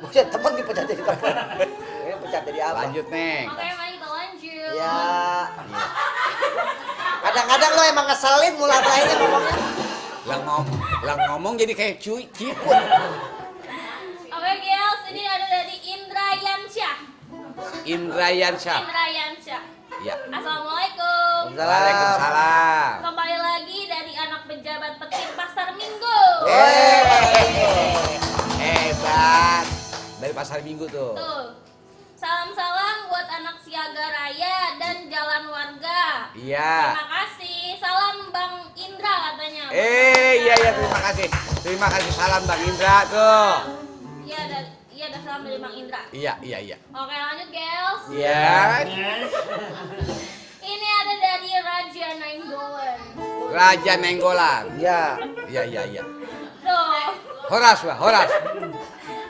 Buset, temen dipecat jadi temen. Ini pecat jadi apa? Lanjut, Neng. Oke, mari kita lanjut. Ya. Kadang-kadang lo emang ngeselin mulai-mulainya ngomongnya. Lah ngomong jadi kayak ciput. Oke, guys, ini ada dari Indrayansyah. Indrayansyah. Ya. Assalamualaikum. Waalaikumsalam. Kembali lagi dari anak pejabat penting Pasar Minggu. Hebat. Dari Pasar Minggu tuh. Tuh. Salam-salam buat anak siaga raya dan jalan warga. Iya. Terima kasih. Salam Bang Indra katanya. Iya terima kasih. Terima kasih salam Bang Indra tuh. Iya ada salam dari Bang Indra. Iya. Oke, lanjut, girls. Iya. Ini ada dari Raja Nainggolan. Raja Nenggolan. Iya. Iya. Tuh. Horas.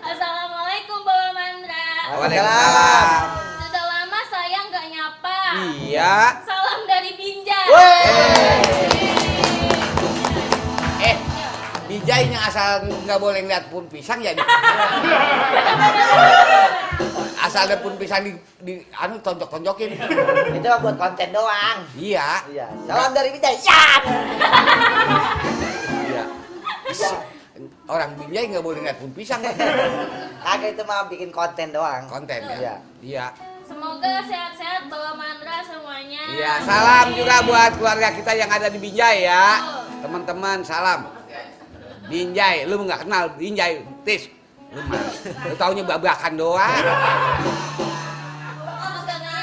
Assalamualaikum Bapak Mandra. Waalaikumsalam. Sudah lama saya nggak nyapa. Iya. Salam dari Binjai. Bijainya asal nggak boleh ngeliat pun pisang ya. Asal ada pun pisang di anu tonjok-tonjokin. Itu mah buat konten doang. Iya. Iya. Salam dari Binjai. Ya. Iya. Orang Binjai nggak boleh ngeliat pun pisang. Kagak, itu mah bikin konten doang. Konten ya. Iya. Iya. Semoga sehat-sehat Bapak Mandra semuanya. Iya. Salam juga buat keluarga kita yang ada di Binjai ya. Teman-teman salam. Binjai, lu nggak kenal Binjai, Tis. Lu taunya babakan doang. Terus katanya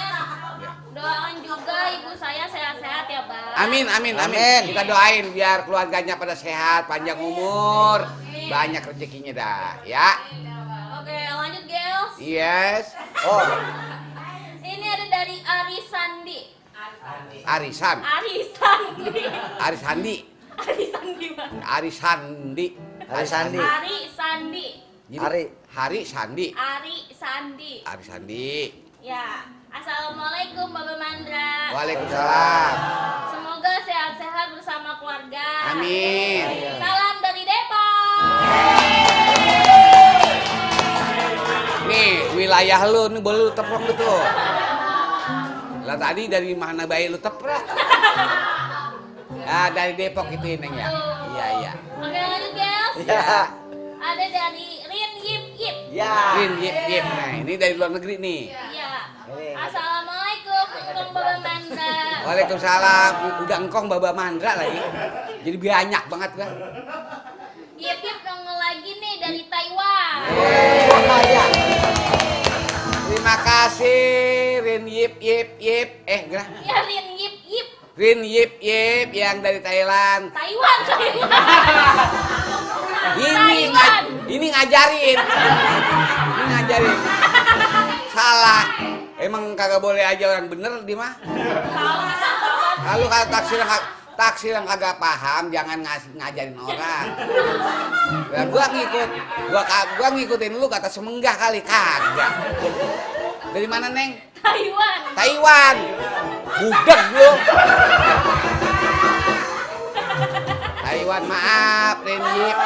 doakan juga ibu saya sehat-sehat ya, Bang. Amin. Kita doain biar keluarganya pada sehat, panjang umur, banyak rezekinya dah, ya. Oke, lanjut, girls. Yes. Oh, Ini ada dari Arisandi. Arisan. Arisandi. Arisandi. Arisandi, Bang. Arisandi. Arisandi. Arisandi. Hari Sandi. Arisandi. Arisandi. Ya. Assalamualaikum Bapak Mandra. Waalaikumsalam. Semoga sehat-sehat bersama keluarga. Amin. Salam dari Depok. Nih wilayah lu nih boleh lu teprok betul. Lah tadi dari mana bayi lu teprok? Dari Depok itu Neng ya. Iya. Oke, lanjut, girls. Iya. Ada dari Rin Yip Yip. Ya. Rin Yip. Nah ini dari luar negeri nih. Iya. Assalamualaikum Engkong Bapak Mandra. Waalaikumsalam. Udah engkong Baba Mandra lagi. Jadi banyak banget gua. Yip Yip nongol lagi nih dari Taiwan. Iya. Terima kasih Rin Yip. Gimana? Ya, Rin Yip Yip. Rin Yip yang dari Thailand. Taiwan. Ini ngajarin. Salah. Emang kagak boleh aja orang bener di mah. Kalau kalau taksir yang kagak paham jangan ngajarin orang. Nah, gua ngikutin lu kata semenggah kali kagak. Dari mana Neng? Taiwan. Budak lu. Taiwan, maaf Rin Yip.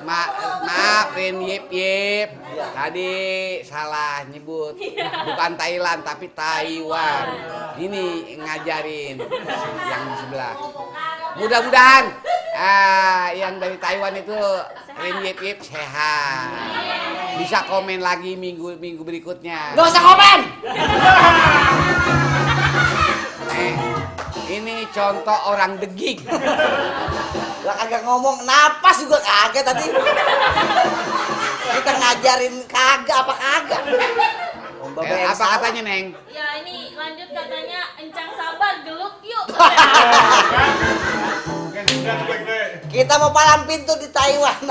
Maaf Rin Yip. Tadi salah nyebut. Bukan Thailand tapi Taiwan. Ini ngajarin yang di sebelah. Mudah-mudahan yang dari Taiwan itu Rin Yip sehat. Bisa komen lagi minggu berikutnya. Nggak usah komen. Ini contoh orang deging. Lah kagak ngomong napas juga kagak tadi. Kita ngajarin kagak apa kagak. Apa katanya Neng? Ya, ini lanjut katanya encang sabar gelut yuk. Kita mau palang pintu di Taiwan.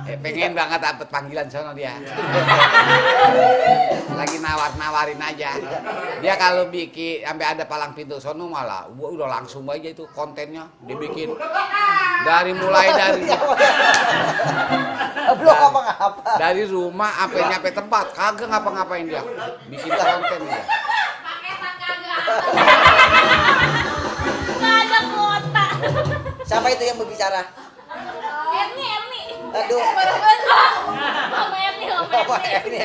Pengen banget dapet panggilan sono dia. Lagi nawarin aja. Dia kalau bikin sampai ada palang pintu sono malah udah langsung aja itu kontennya dia bikin. Mulai dari belum ngapa-ngapa. Dari rumah sampai tempat kagak ngapa-ngapain dia. Bikin konten dia. Nggak ada kuota. Siapa itu yang berbicara? Erni. Aduh. Mama Erni.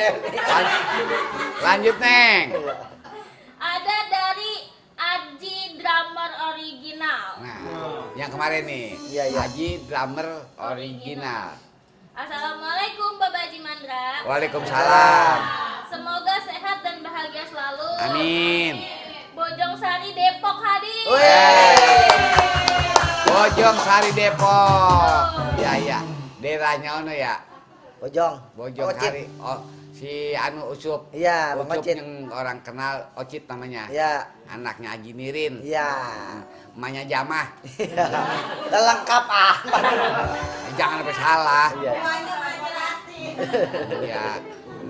Lanjut Neng. Ada dari Aji Drummer Original. Nah, yang kemarin nih. Iya. Haji Drummer Original. Assalamualaikum Bapak Haji Mandra. Waalaikumsalam. Semoga sehat dan bahagia selalu. Amin. Bojong Sari Depok hadir. Bojong Sari Depok. Iya iya. Daerahnya ono ya. Bojong. Bojong Ocit. Sari. Oh, si anu Ucup. Iya, Bang Ucup Ocit. yang orang kenal Ocit namanya. Iya. Anaknya Haji Nirin. Iya. Emaknya Jamah. Iya. Lengkap amat. Jangan sampai salah. Iya. Ya.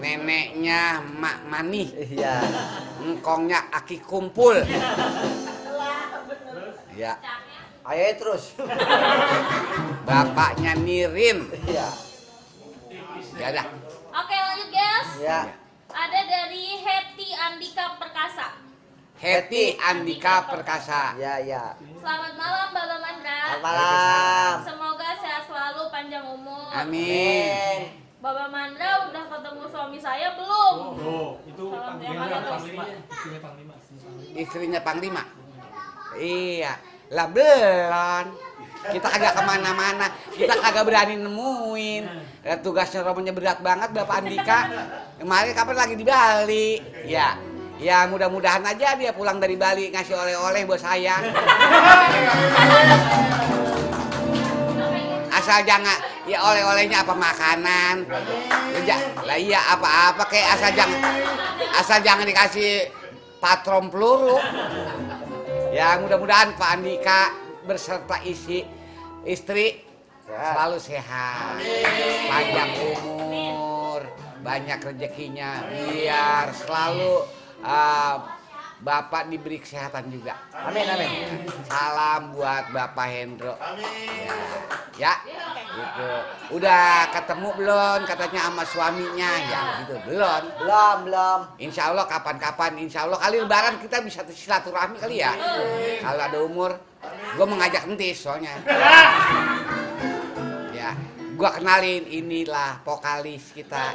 Neneknya Mak Mani. Iya. Engkongnya Aki Kumpul. Ya. Ayo terus. Bapaknya Nirin. Iya. Ya dah. Oke, lanjut guys. Ya. Ada dari Hetty Andika Perkasa. Hetty Andika Perkasa. Ya, ya. Selamat malam Baba Mandra. Selamat malam. Semoga sehat selalu, panjang umur. Amin. Baba Mandra udah ketemu suami saya belum? Oh, itu Salam yang Panglima, ada Panglima, istrinya Panglima. Istrinya Panglima. Iya. Lah belum. Kita kagak kemana-mana. Kita kagak berani nemuin. Tugasnya romonya berat banget Bapak Andika. Kemarin kapan lagi di Bali? Ya. Ya mudah-mudahan aja dia pulang dari Bali ngasih oleh-oleh buat saya. Asal jangan ya oleh-olehnya apa makanan. Lah iya apa-apa kayak asal jangan dikasih patron peluru. Ya mudah-mudahan Pak Andika berserta istri selalu sehat, panjang umur, banyak rezekinya, biar selalu Bapak diberi kesehatan juga. Amin, amin. Salam buat Bapak Hendro. Ya, gitu. Udah ketemu belum katanya sama suaminya? Ya, gitu. Belum. Belum. Insya Allah kapan-kapan, insya Allah kali lebaran kita bisa silaturahmi kali ya. Kalau ada umur, gue mengajak entis soalnya. Ya, gue kenalin inilah vokalis kita.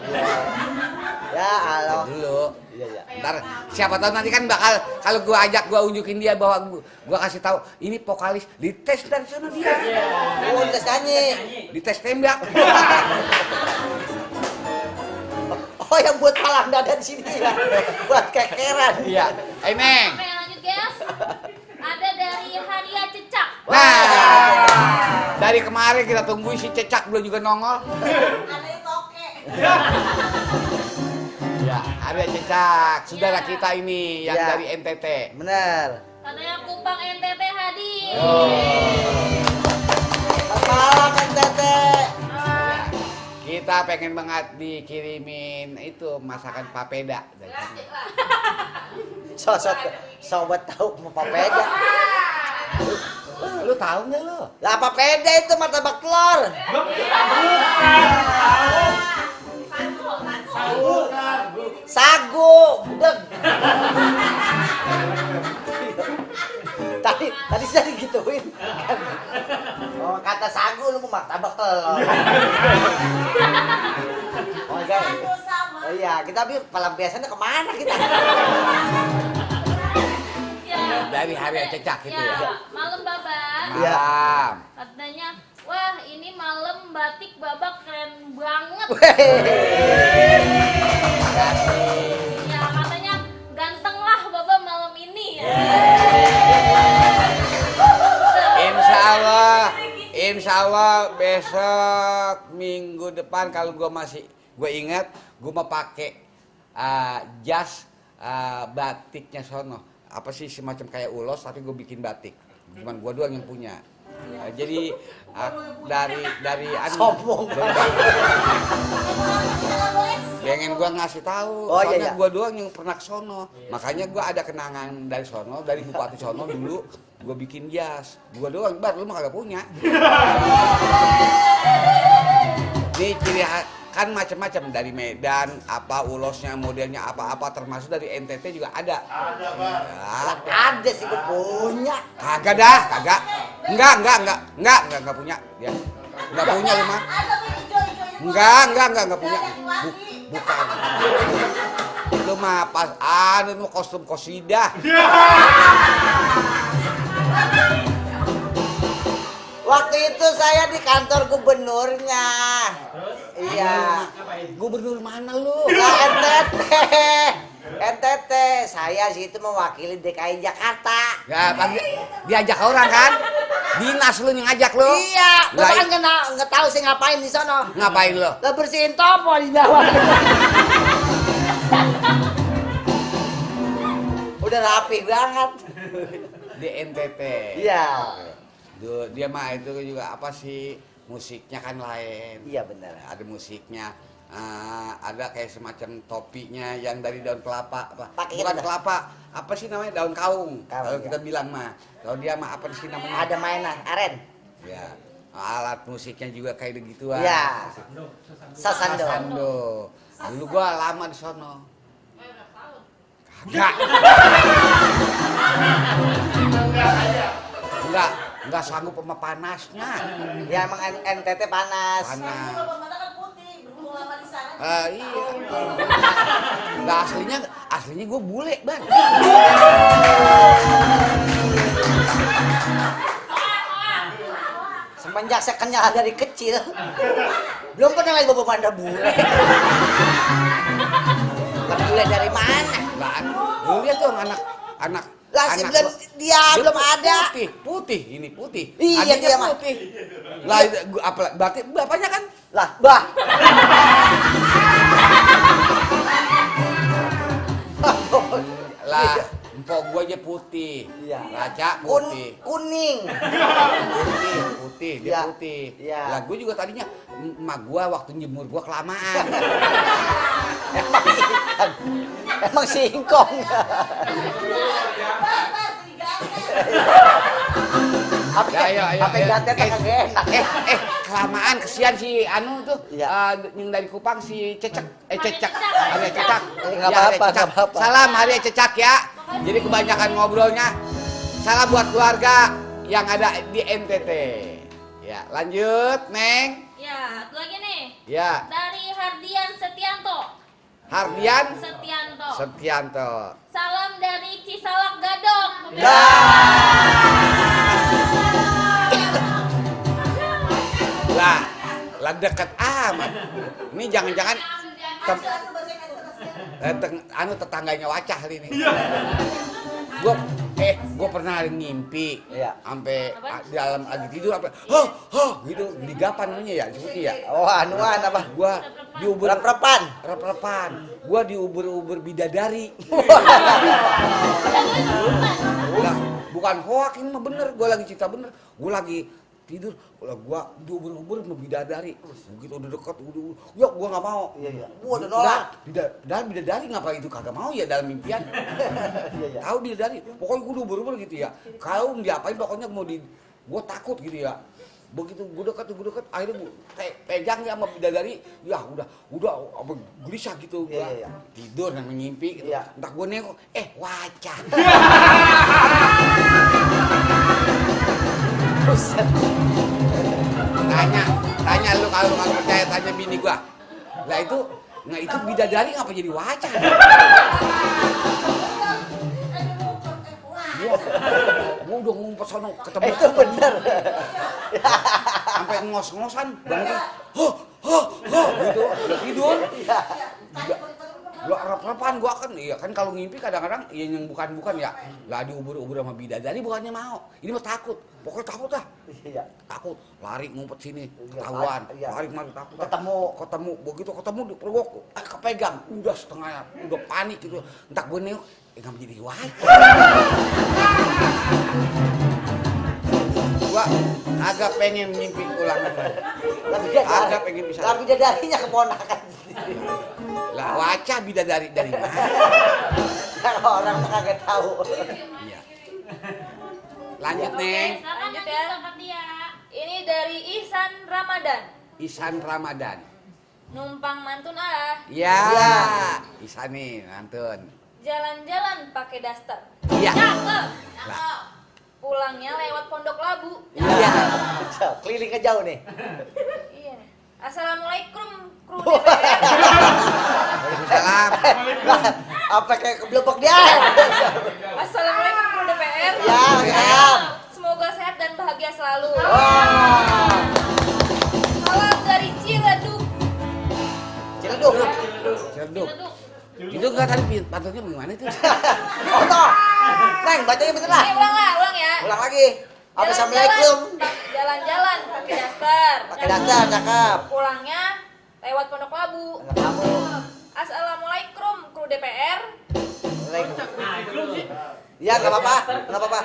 Ya, halo. Dulu. Iya, iya. Ntar siapa tahu nanti kan bakal kalau gue ajak gue unjukin dia bahwa gue kasih tahu ini vokalis dites dari sana dia. Oh, tes nyanyi. Dites tembak. Oh, yang buat palang dada di sini ya. Buat kekeran. Iya. Neng. Oke, lanjut guys. Ada dari Haria Cecak. Nah, dari kemarin kita tungguin si Cecak belum juga nongol. Ya, ada Cecak, saudara kita ini yang Ya. dari NTT. Bener. Katanya Kupang NTT hadir. Selamat malam, Tete. Ya. Kita pengen banget dikirimin itu masakan papeda. Sobat tahu mau papeda. Lu tahu nggak lu? Lah papeda itu martabak telur. Sagu, budeg. Tadi saya digituin. Oh, kata sagu lu mau martabak telur. Oh, guys. Oh iya, kita pelampiasannya kemana kita? Ya. Dari Haria Cecak gitu ya. Malam Baba. Malam. Katanya, wah ini malam batik Baba keren banget. Ya katanya ganteng lah Baba malam ini ya. Insya Allah besok minggu depan kalau gue ingat gue mau pakai jas batiknya sono. Apa sih semacam kayak ulos tapi gue bikin batik. Cuman gue doang yang punya. Jadi dari Sombong. pengen gue ngasih tahu. Oh, Soalnya iya. gue doang yang pernah ke sono. Makanya gue ada kenangan dari sono, dari Bupati sono dulu. Gue bikin jas. Gue doang, lu mah kagak punya. Nih ciri kan macam-macam dari Medan, apa ulosnya, modelnya apa-apa termasuk dari NTT juga ada. Ada, Bang. Ya. Ada sih gue punya. Kagak dah, kagak. Enggak punya. Ya. Enggak punya lu mah. Enggak punya. Bukan. Itu mah pas itu kostum kosidah. Waktu itu saya di kantor gubernurnya. Iya. Gubernur mana lu? Lah NTT. Saya sih itu mewakili DKI Jakarta. Ya, diajak orang kan? Dinas lu yang ngajak lu. Iya, Lah, Bapak kan nggak tahu saya ngapain di sana. Ngapain lu? Lah bersihin topo di bawah. Udah rapi banget. Di NTT. Iya. Dia mah itu juga apa sih? Musiknya kan lain. Iya benar. Ada musiknya. Ada kayak semacam topinya yang dari daun kelapa apa? Pakai Bukan kita. kelapa, apa sih namanya? Daun kaung. Kalau Iya. kita bilang mah. Kalau dia mah apa sih namanya? Ada mainan aren. Ya. Alat musiknya juga kayak begituan. Iya. Sasando. Sasando. Dulu gua lama di sono. Kagak. Enggak sanggup sama panasnya. Ya emang NTT panas. Panas. Iya. Enggak aslinya gue bule, Bang. Semenjak saya kenyal dari kecil, belum pernah lagi bawa manda bule. Bule dari mana? Lah, lu lihat tuh anak Lah anak sebelum dia belum ada. Putih, ini putih. Iya, Adiknya dia mah. putih. Lah, berarti bapaknya kan? Lah, bah. Lah, empok gua aja putih. Iya. Raca putih. Kuning. Putih, dia Iya. putih. Iya. Lah, gua juga tadinya emak gua waktu jemur gua kelamaan. Emang ikan. Emang singkong. Apa ganti kagak enak. Kelamaan kesian si anu tuh Iya. yang dari Kupang si Cecek Arya Cecak. Nggak Ya, apa-apa, Arya Cecak. nggak apa-apa. Salam Arya Cecak ya. Jadi kebanyakan ngobrolnya. Salam buat keluarga yang ada di NTT. Ya, lanjut, Neng. Ya, satu lagi nih. Ya, Dari Hardian Setianto. Hardian Setianto. Setianto. Salam dari Cisalak Gadok. Lah deket amat. Ini jangan-jangan tetangganya Wacah ini. Gua pernah ngimpi Iya. sampai dalam lagi tidur apa gitu digapan namanya ya seperti ya. Oh, anuan apa? Gua diuber Rep-repan. rep-repan. Gua diuber-uber bidadari. Lah, bukan hoak ini mah bener. Gua lagi cerita bener. Gua lagi tidur, gua diuber-uber sama bidadari. Begitu udah deket, ya gua nggak mau. Iya. Gua udah nolak. Bidadari ngapain itu kagak mau ya dalam mimpian. Iya. Tahu bidadari, pokoknya gua diuber-uber gitu ya. Kalau diapain pokoknya gua takut gitu ya. Begitu gua deket, akhirnya gua pegang ya sama bidadari, ya udah apa gelisah gitu gua. Iya. Tidur dan mengimpi gitu. Iya. Entah gua nengok, Wacah. Buset. Tanya lu kalau nggak percaya tanya bini gua. Lah itu bidadari ngapa jadi Wacah? Gua udah ngumpet sono ketemu Itu bener. sampai ngos-ngosan bangun. Gitu udah tidur. Lo rep-repan gua kan, iya kan kalau ngimpi kadang-kadang yang bukan ya. Lah diubur-ubur sama bidadari bukannya mau. Ini mah takut. Pokoknya takut dah. Iya. Takut, lari ngumpet sini, ketahuan. Iya. Lari kemari takut. Ketemu. Begitu ketemu dipergok, kepegang. Udah setengah, udah panik gitu. Entah gue nengok, ngapa jadi Wacah. Gua agak pengen mimpi ulang. Agak pengen bisa. Tapi bidadarinya keponakan. Lah Wacah bidadari dari mana? Orang mah kagak tahu. Iya. Lanjut, Neng. Lanjut ya. Tempat dia. Ini dari Ihsan Ramadan. Ihsan Ramadan. Numpang mantun ah. Ya. Iya. Ihsan nih, nantun. Jalan-jalan pakai daster. Iya. Cakep. Lah. Pulangnya lewat Pondok Labu. Iya. Keliling ke jauh nih. Iya. Assalamualaikum kru DPR. Salam. Apa kayak keblebek dia? Assalamualaikum kru DPR. Ya, siap. Semoga sehat dan bahagia selalu. Wah. Salam dari Ciledug. Ciledug. Itu enggak tadi pantulnya gimana itu? Oh toh. Neng, bacanya bener lah. Ulang ya. Ulang lagi. Assalamualaikum. Jalan-jalan pakai daster. Pakai daster, cakep. Pulangnya lewat Pondok Labu. Kamu. Assalamualaikum kru DPR. Ya, nggak apa-apa, nggak apa-apa.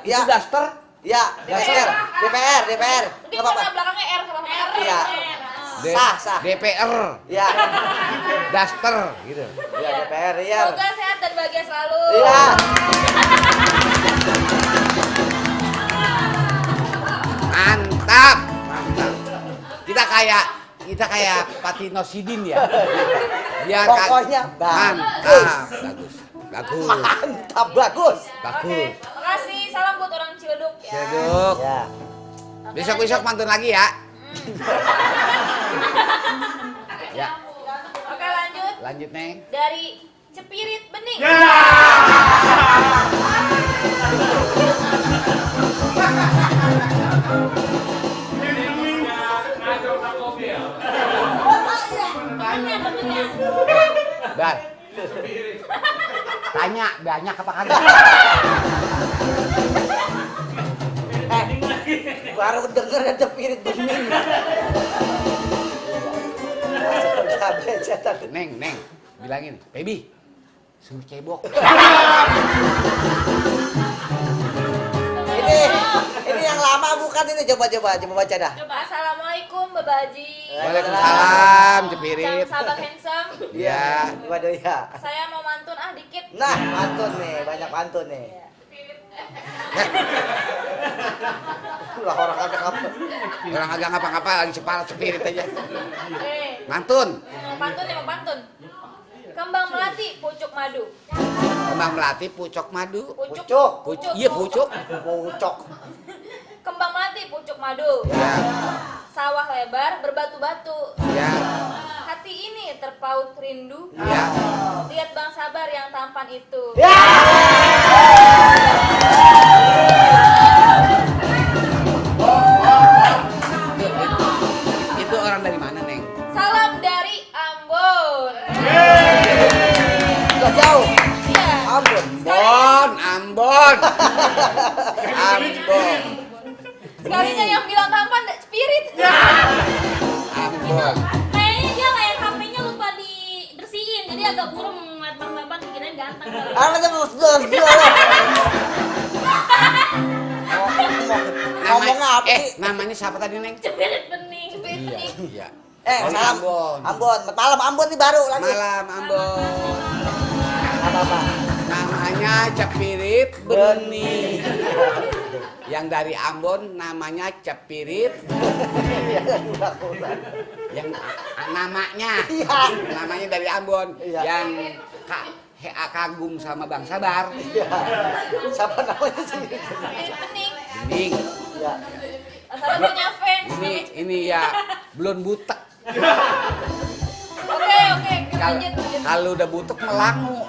Ya. Itu daster. Ya, daster. DPR. Mungkin Nggak apa-apa. karena belakangnya R sama R. Iya. Sah. DPR. Ya. Daster gitu. Ya, DPR, ya. Semoga sehat dan bahagia selalu. Iya. Mantap. Kita kayak Patino Sidin ya. Biar Pokoknya mantap. Bagus. Oke, makasih. Salam buat orang Ciledug ya. Ciledug. Ya. Besok mantun lagi ya. Ya. Oke, lanjut. Lanjut, Neng. Dari Cepirit Bening. Bar. Tanya banyak apa kagak? Baru denger ada Cepirit Bening. Neng, bilangin, baby, suruh cebok. Ini yang lama bukan ini, coba baca dah. Coba. Assalamualaikum Bapak Haji. Waalaikumsalam, Cepirit. Sahabat handsome. Iya. Waduh ya. Saya mau mantun dikit. Nah, pantun nih, banyak pantun nih. Lah orang Agak ngapa-ngapa lagi separat Cepirit aja. Pantun. Mantun. Mau pantun. Kembang melati pucuk madu. Kembang melati pucuk madu. Pucuk. Pucuk. Kembang melati pucuk madu. Ya. Sawah lebar berbatu-batu. Ya. Hati ini terpaut rindu. Ya. Lihat Bang Sabar yang tampan itu. Itu orang dari mana, Neng? Salam dari Ambon. Gak jauh. Iya. Ambon. Sekalinya yang bilang tampan Spirit. Ambon. Kayaknya dia layar HP-nya lupa dibersihin, jadi agak burung ngeliat Bang Sabar dikirain ganteng kali. Ngomongnya apa sih? Namanya siapa tadi, Neng? Cepirit Bening. Iya. Salam Ambon. Ambon. Malam Ambon nih baru lagi. Malam Ambon. Apa? Namanya Cepirit Bening. Yang dari Ambon namanya Cepirit. Yang namanya dari Ambon. Yang kagum sama Bang Sabar. Siapa namanya sih? Bening. Ya. Sabar punya fans. Ini ya belum butek. Oke, lanjut. Kalau udah butek melangu.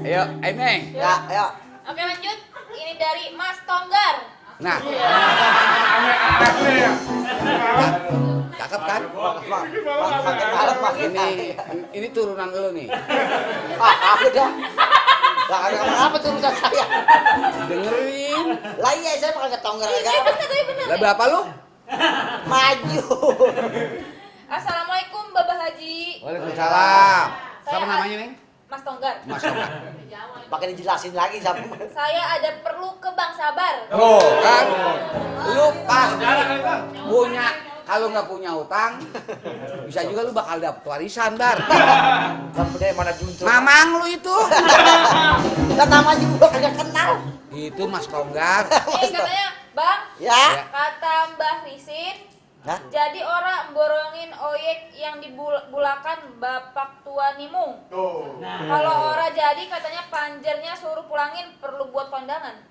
Ayo, Neng. Ya, ayo. Oke, lanjut. Ini dari Mas Tonggar. Nah. Cakep kan? Ini turunan lo nih. Aku dah. Apa turunan saya? Dengerin. Lah iya, saya pakai Tonggar aja. Bener. Lah berapa lu? Maju. Assalamualaikum Bapak Haji. Waalaikumsalam. Siapa namanya, Neng? Mas Tonggar. Mas Tonggar. Pakai dijelasin lagi sama. Saya ada perlu ke Bang Sabar. Oh, kan? Lu pasti punya, kalau nggak punya utang, bisa juga lu bakal dapet warisan, Bar. Dapetnya mana juntur? Mamang lu itu. Kan namanya juga kagak kenal. Itu Mas Tonggar. Katanya, Bang. Ya. Kata Mbah Risin. Hah? Jadi orang borongin oyek yang dibulakan bapak tua nimung. Kalau orang jadi katanya panjernya suruh pulangin perlu buat kondangan.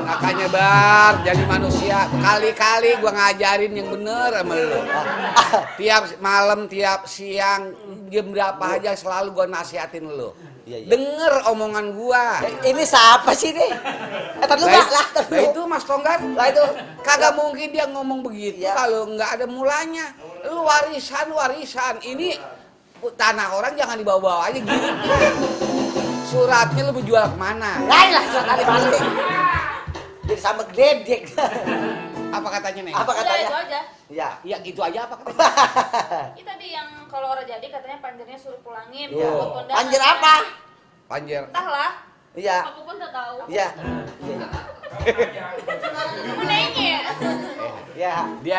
Makanya Bar, jadi manusia. Kali-kali gua ngajarin yang bener sama lu. Tiap malam, tiap siang, jam berapa aja selalu gua nasihatin lu. Iya, iya. Denger omongan gua. Ini siapa sih nih? Tar dulu, Lah, lah, tar lah dulu. itu Mas Tonggar. Lah itu. Kagak mungkin dia ngomong begitu Iya. kalau nggak ada mulanya. Lu warisan. Ini tanah orang jangan dibawa-bawa aja gini. Suratnya lu mau jual kemana? Lain lah surat dari balik. Jadi sama gledek. Apa katanya Neng? Apa Udah katanya? itu aja. Iya. Ya itu aja apa katanya? Ini tadi yang kalau orang jadi katanya panjernya suruh pulangin. Iya. Buat kondangan. Panjer apa? Panjer. Entahlah. Iya. Aku pun tak tahu. Iya. Gunanya. Iya. Dia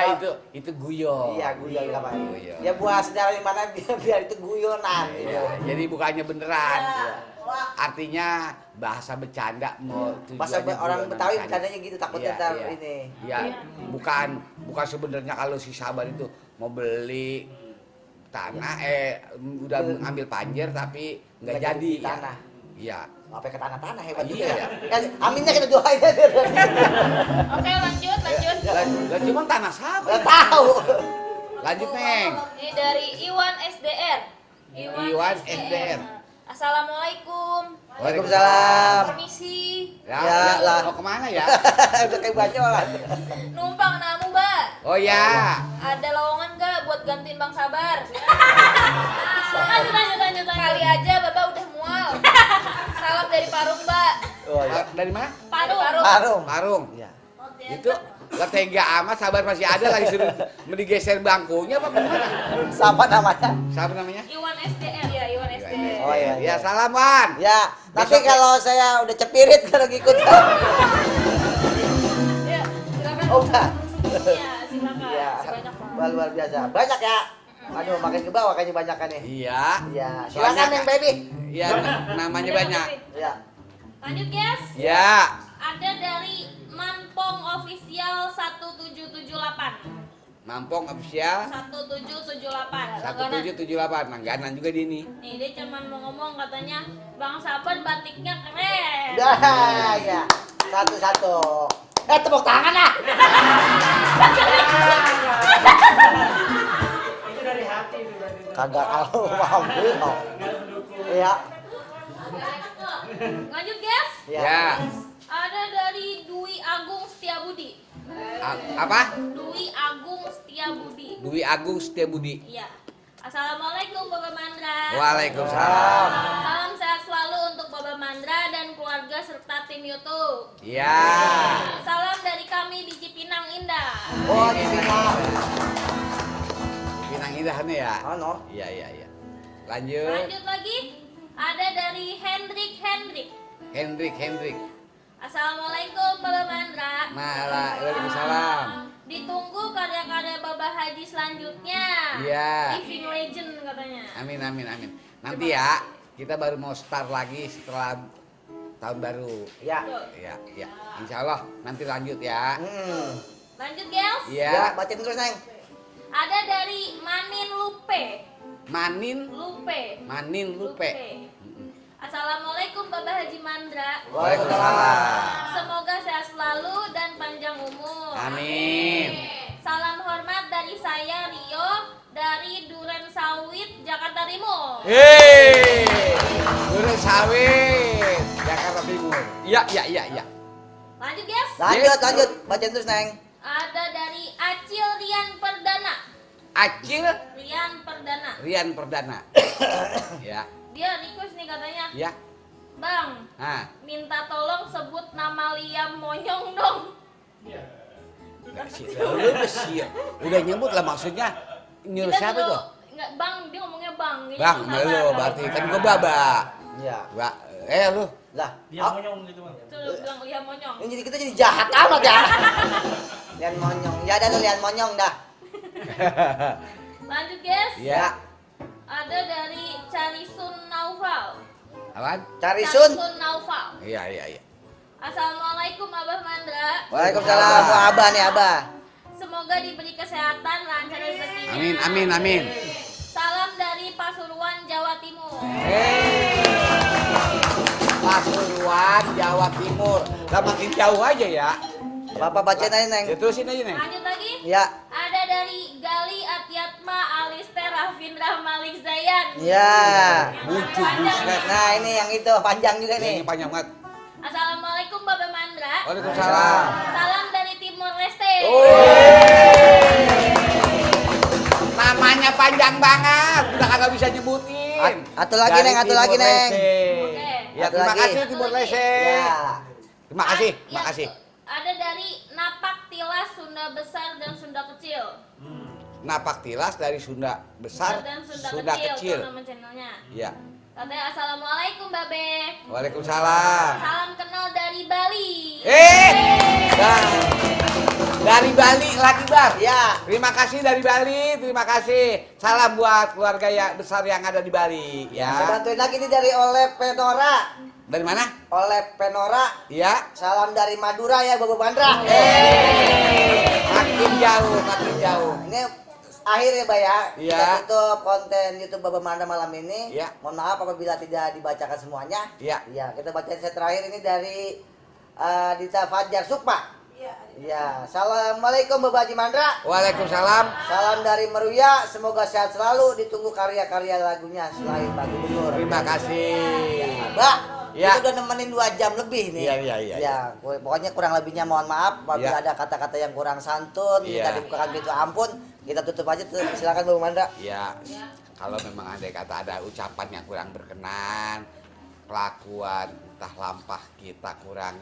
itu guyon. Iya, guyon apa? Guyon. Ya buat sejarah di mana biar itu guyonan. Iya, jadi bukannya beneran. Iya. Artinya bahasa bercanda mau Bahasa tujuannya orang guyonan Betawi bercanda. bercandanya gitu takutnya Iya, ntar iya. ini. Ya, bukan sebenarnya kalau si Sabar itu mau beli tanah udah ngambil panjer tapi nggak Nggak jadi jadi tanah. Iya. Apa ke tanah-tanah hebat Iya. juga ya. Kan aminnya kita doain aja. Oke, lanjut. Lah cuman tanah Sabar. Enggak tahu. Lanjut Neng. Ini dari Iwan SDR. Iwan SDR. Assalamualaikum. Waalaikumsalam. Permisi. Ya, lah. mau kemana ya? Udah kayak banyolan. Numpang namu, Mbak. Oh ya. Ada lowongan nggak buat gantiin Bang Sabar? Lanjut. Kali aja Bapak udah mual. Salam dari Parung, Mbak. Oh iya. Dari mana? Parung. Parung. Iya. Itu lah tega amat Sabar masih ada lagi suruh digeser bangkunya apa gimana? Siapa namanya? Siapa namanya? Iwan SDR. Iya, Iwan SDR. Oh iya. Ya salam Wan. Ya, nanti Besok- kalau saya udah cepirit kalau ngikut. Ya, silakan. Oh, udah. Iya, silakan. Iya. Sebanyak Bang. Luar biasa. Banyak ya. Aduh, makin ke bawah kayaknya banyak kan nih. Iya. Iya, Soalnya silakan Neng Baby. Iya, namanya banyak. Iya. Lanjut, guys. Ya. Ada dari Mampong Official 1778. Mampong official 1778. 1778 langganan juga di ini. Nih, dia cuman mau ngomong katanya, Bang Sabar batiknya keren. Dah, ya. Satu-satu. Tepuk tangan lah. Itu dari hati itu berarti. Kagak alhamdulillah. Iya. Lanjut, guys. Ya. Ada dari Dwi Agung Setiabudi. Apa? Dwi Agung Setiabudi. Dwi Agung Setiabudi. Iya. Assalamualaikum Bapak Mandra. Waalaikumsalam. Salam sehat selalu untuk Bapak Mandra dan keluarga serta tim YouTube. Ya. Salam dari kami di Cipinang Indah. Oh, di Pinang. Pinang Indah nih ya. Oh, no. Iya. Lanjut. Lanjut lagi. Ada dari Hendrik. Hendrik. Assalamualaikum Bapak Mandra. Waalaikumsalam. Ditunggu karya-karya Bapak Haji selanjutnya. Iya. Living Legend katanya. Amin. Nanti ya, kita baru mau start lagi setelah tahun baru. Ya. Ya. Insya Allah nanti lanjut ya. Lanjut, guys. Iya. Ya, bacain terus, Neng. Ada dari Manin Lupe. Manin Lupe. Assalamualaikum Bapak Haji Mandra. Waalaikumsalam. Semoga sehat selalu dan panjang umur. Amin. Salam hormat dari saya Rio dari Duren Sawit, Jakarta Timur. Duren Sawit, Jakarta Timur. Iya. Lanjut, guys. Lanjut. Bacain terus, Neng. Ada dari Acil Rian Perdana. Acil Rian Perdana. Ya. Dia request nih katanya, Ya. Bang, minta tolong sebut nama Liam Monyong dong. Udah nyebut lah maksudnya. Nyuruh Kita siapa dulu- tuh? Enggak, Bang, dia ngomongnya Bang. Ini Bang, Sabar. lu berarti kan gua baba. Iya. Lu. Lah, Dia monyong gitu, Bang. Tuh, lu bilang Liam Monyong. ini jadi kita jadi jahat amat ya. Lian monyong. Ya dah tuh Lian monyong dah. Lanjut, guys. Ya. Ada dari Carisun Naufal. Apaan? Carisun. Naufal. Iya. Assalamualaikum Abah Mandra. Waalaikumsalam. Wah, Abah nih, Abah. Semoga diberi kesehatan, lancar rezekinya. Amin. Salam dari Pasuruan, Jawa Timur. Pasuruan, Jawa Timur. Lah makin jauh aja ya. Bapak bacain aja, Neng. Ya terusin aja nih. Lanjut lagi. Ya. Ada dari Gali Atiatma Alister Rafindra Malik Zayan. Ya. Lucu Panjang. buset. Nah ini yang itu panjang juga nih. Ini panjang banget. Assalamualaikum Baba Mandra. Waalaikumsalam. Salam dari Timor Leste. Namanya panjang banget, udah kagak bisa nyebutin. Atu lagi, Dari Neng, atu Timor lagi, Neng. Leste. Oke. Ya, Atu terima lagi. kasih Timor Leste. Ya. Terima kasih, Ya, terima kasih. Ada dari Napak Tilas Sunda Besar dan Sunda Kecil. Napak tilas dari Sunda besar, Dan Sunda kecil. Itu nama channelnya. Iya. Katanya Assalamualaikum Babe. Waalaikumsalam. Salam kenal dari Bali. Nah, dari Bali lagi Bar. Ya. Terima kasih dari Bali, terima kasih. Salam buat keluarga yang besar yang ada di Bali. Saya Ya. bantuin lagi nih dari Oleh Penora. Dari mana? Oleh Penora. Ya. Salam dari Madura ya Bapak Bandra. Makin jauh, makin jauh. Ini akhir ya Mbak ya. Iya. Kita tutup konten YouTube Bapak Bandra malam ini. Iya. Mohon maaf apabila tidak dibacakan semuanya. Iya. Iya, kita bacain set terakhir ini dari Dita Fajar Sukma. Iya. Assalamualaikum Bapak Haji Mandra. Waalaikumsalam. Salam dari Meruya, semoga sehat selalu, ditunggu karya-karya lagunya selain Pak Gubernur. Terima kasih. Mbak, Ya. kita udah nemenin 2 jam lebih nih. Iya. Ya, pokoknya kurang lebihnya mohon maaf apabila Ya. ada kata-kata yang kurang santun, Iya. kita dibukakan pintu ampun, kita tutup aja. Silakan Bapak Mandra. Ya, kalau memang andai kata ada ucapan yang kurang berkenan, kelakuan entah lampah kita kurang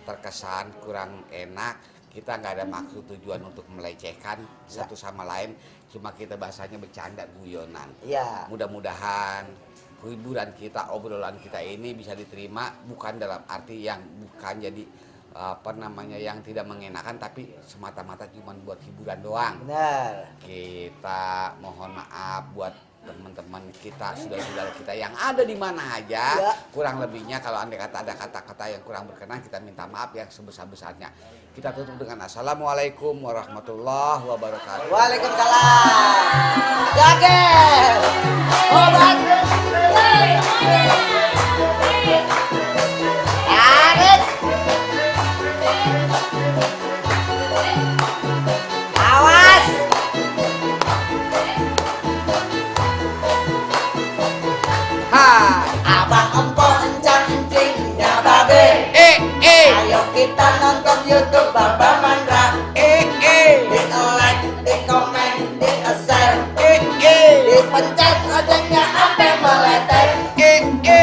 terkesan, kurang enak, kita nggak ada maksud tujuan untuk melecehkan satu sama lain, cuma kita bahasanya bercanda guyonan. Iya. Mudah-mudahan hiburan kita, obrolan kita ini bisa diterima bukan dalam arti yang bukan jadi yang tidak mengenakan, tapi semata-mata cuma buat hiburan doang. Benar. Kita mohon maaf buat teman-teman kita, saudara-saudara kita yang ada di mana aja. Ya. Kurang lebihnya kalau andai kata ada kata-kata yang kurang berkenan, kita minta maaf yang sebesar-besarnya. Kita tutup dengan Assalamualaikum warahmatullahi wabarakatuh. Waalaikumsalam. Jager. Obat. Tarik. Awas. Hai. Abang empok encang-encingnya babe. Ayo kita nonton YouTube Bapak Mandra. Di like, di komen, di share, dipencet loncengnya sampai meletek.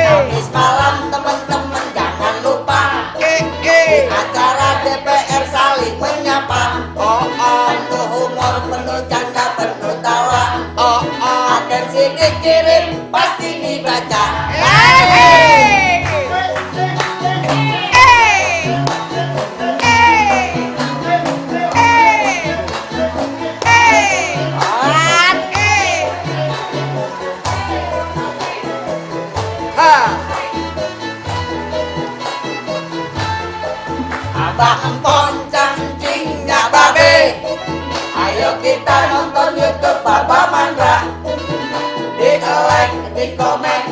Habis malam teman-teman jangan lupa di acara DPR saling menyapa. Penuh humor, penuh canda, penuh tawa. Atensi dikirim pasti dibaca. Abang poncang cingnya babe. Ayo kita nonton YouTube Bapak Mandra. Di like, di komen,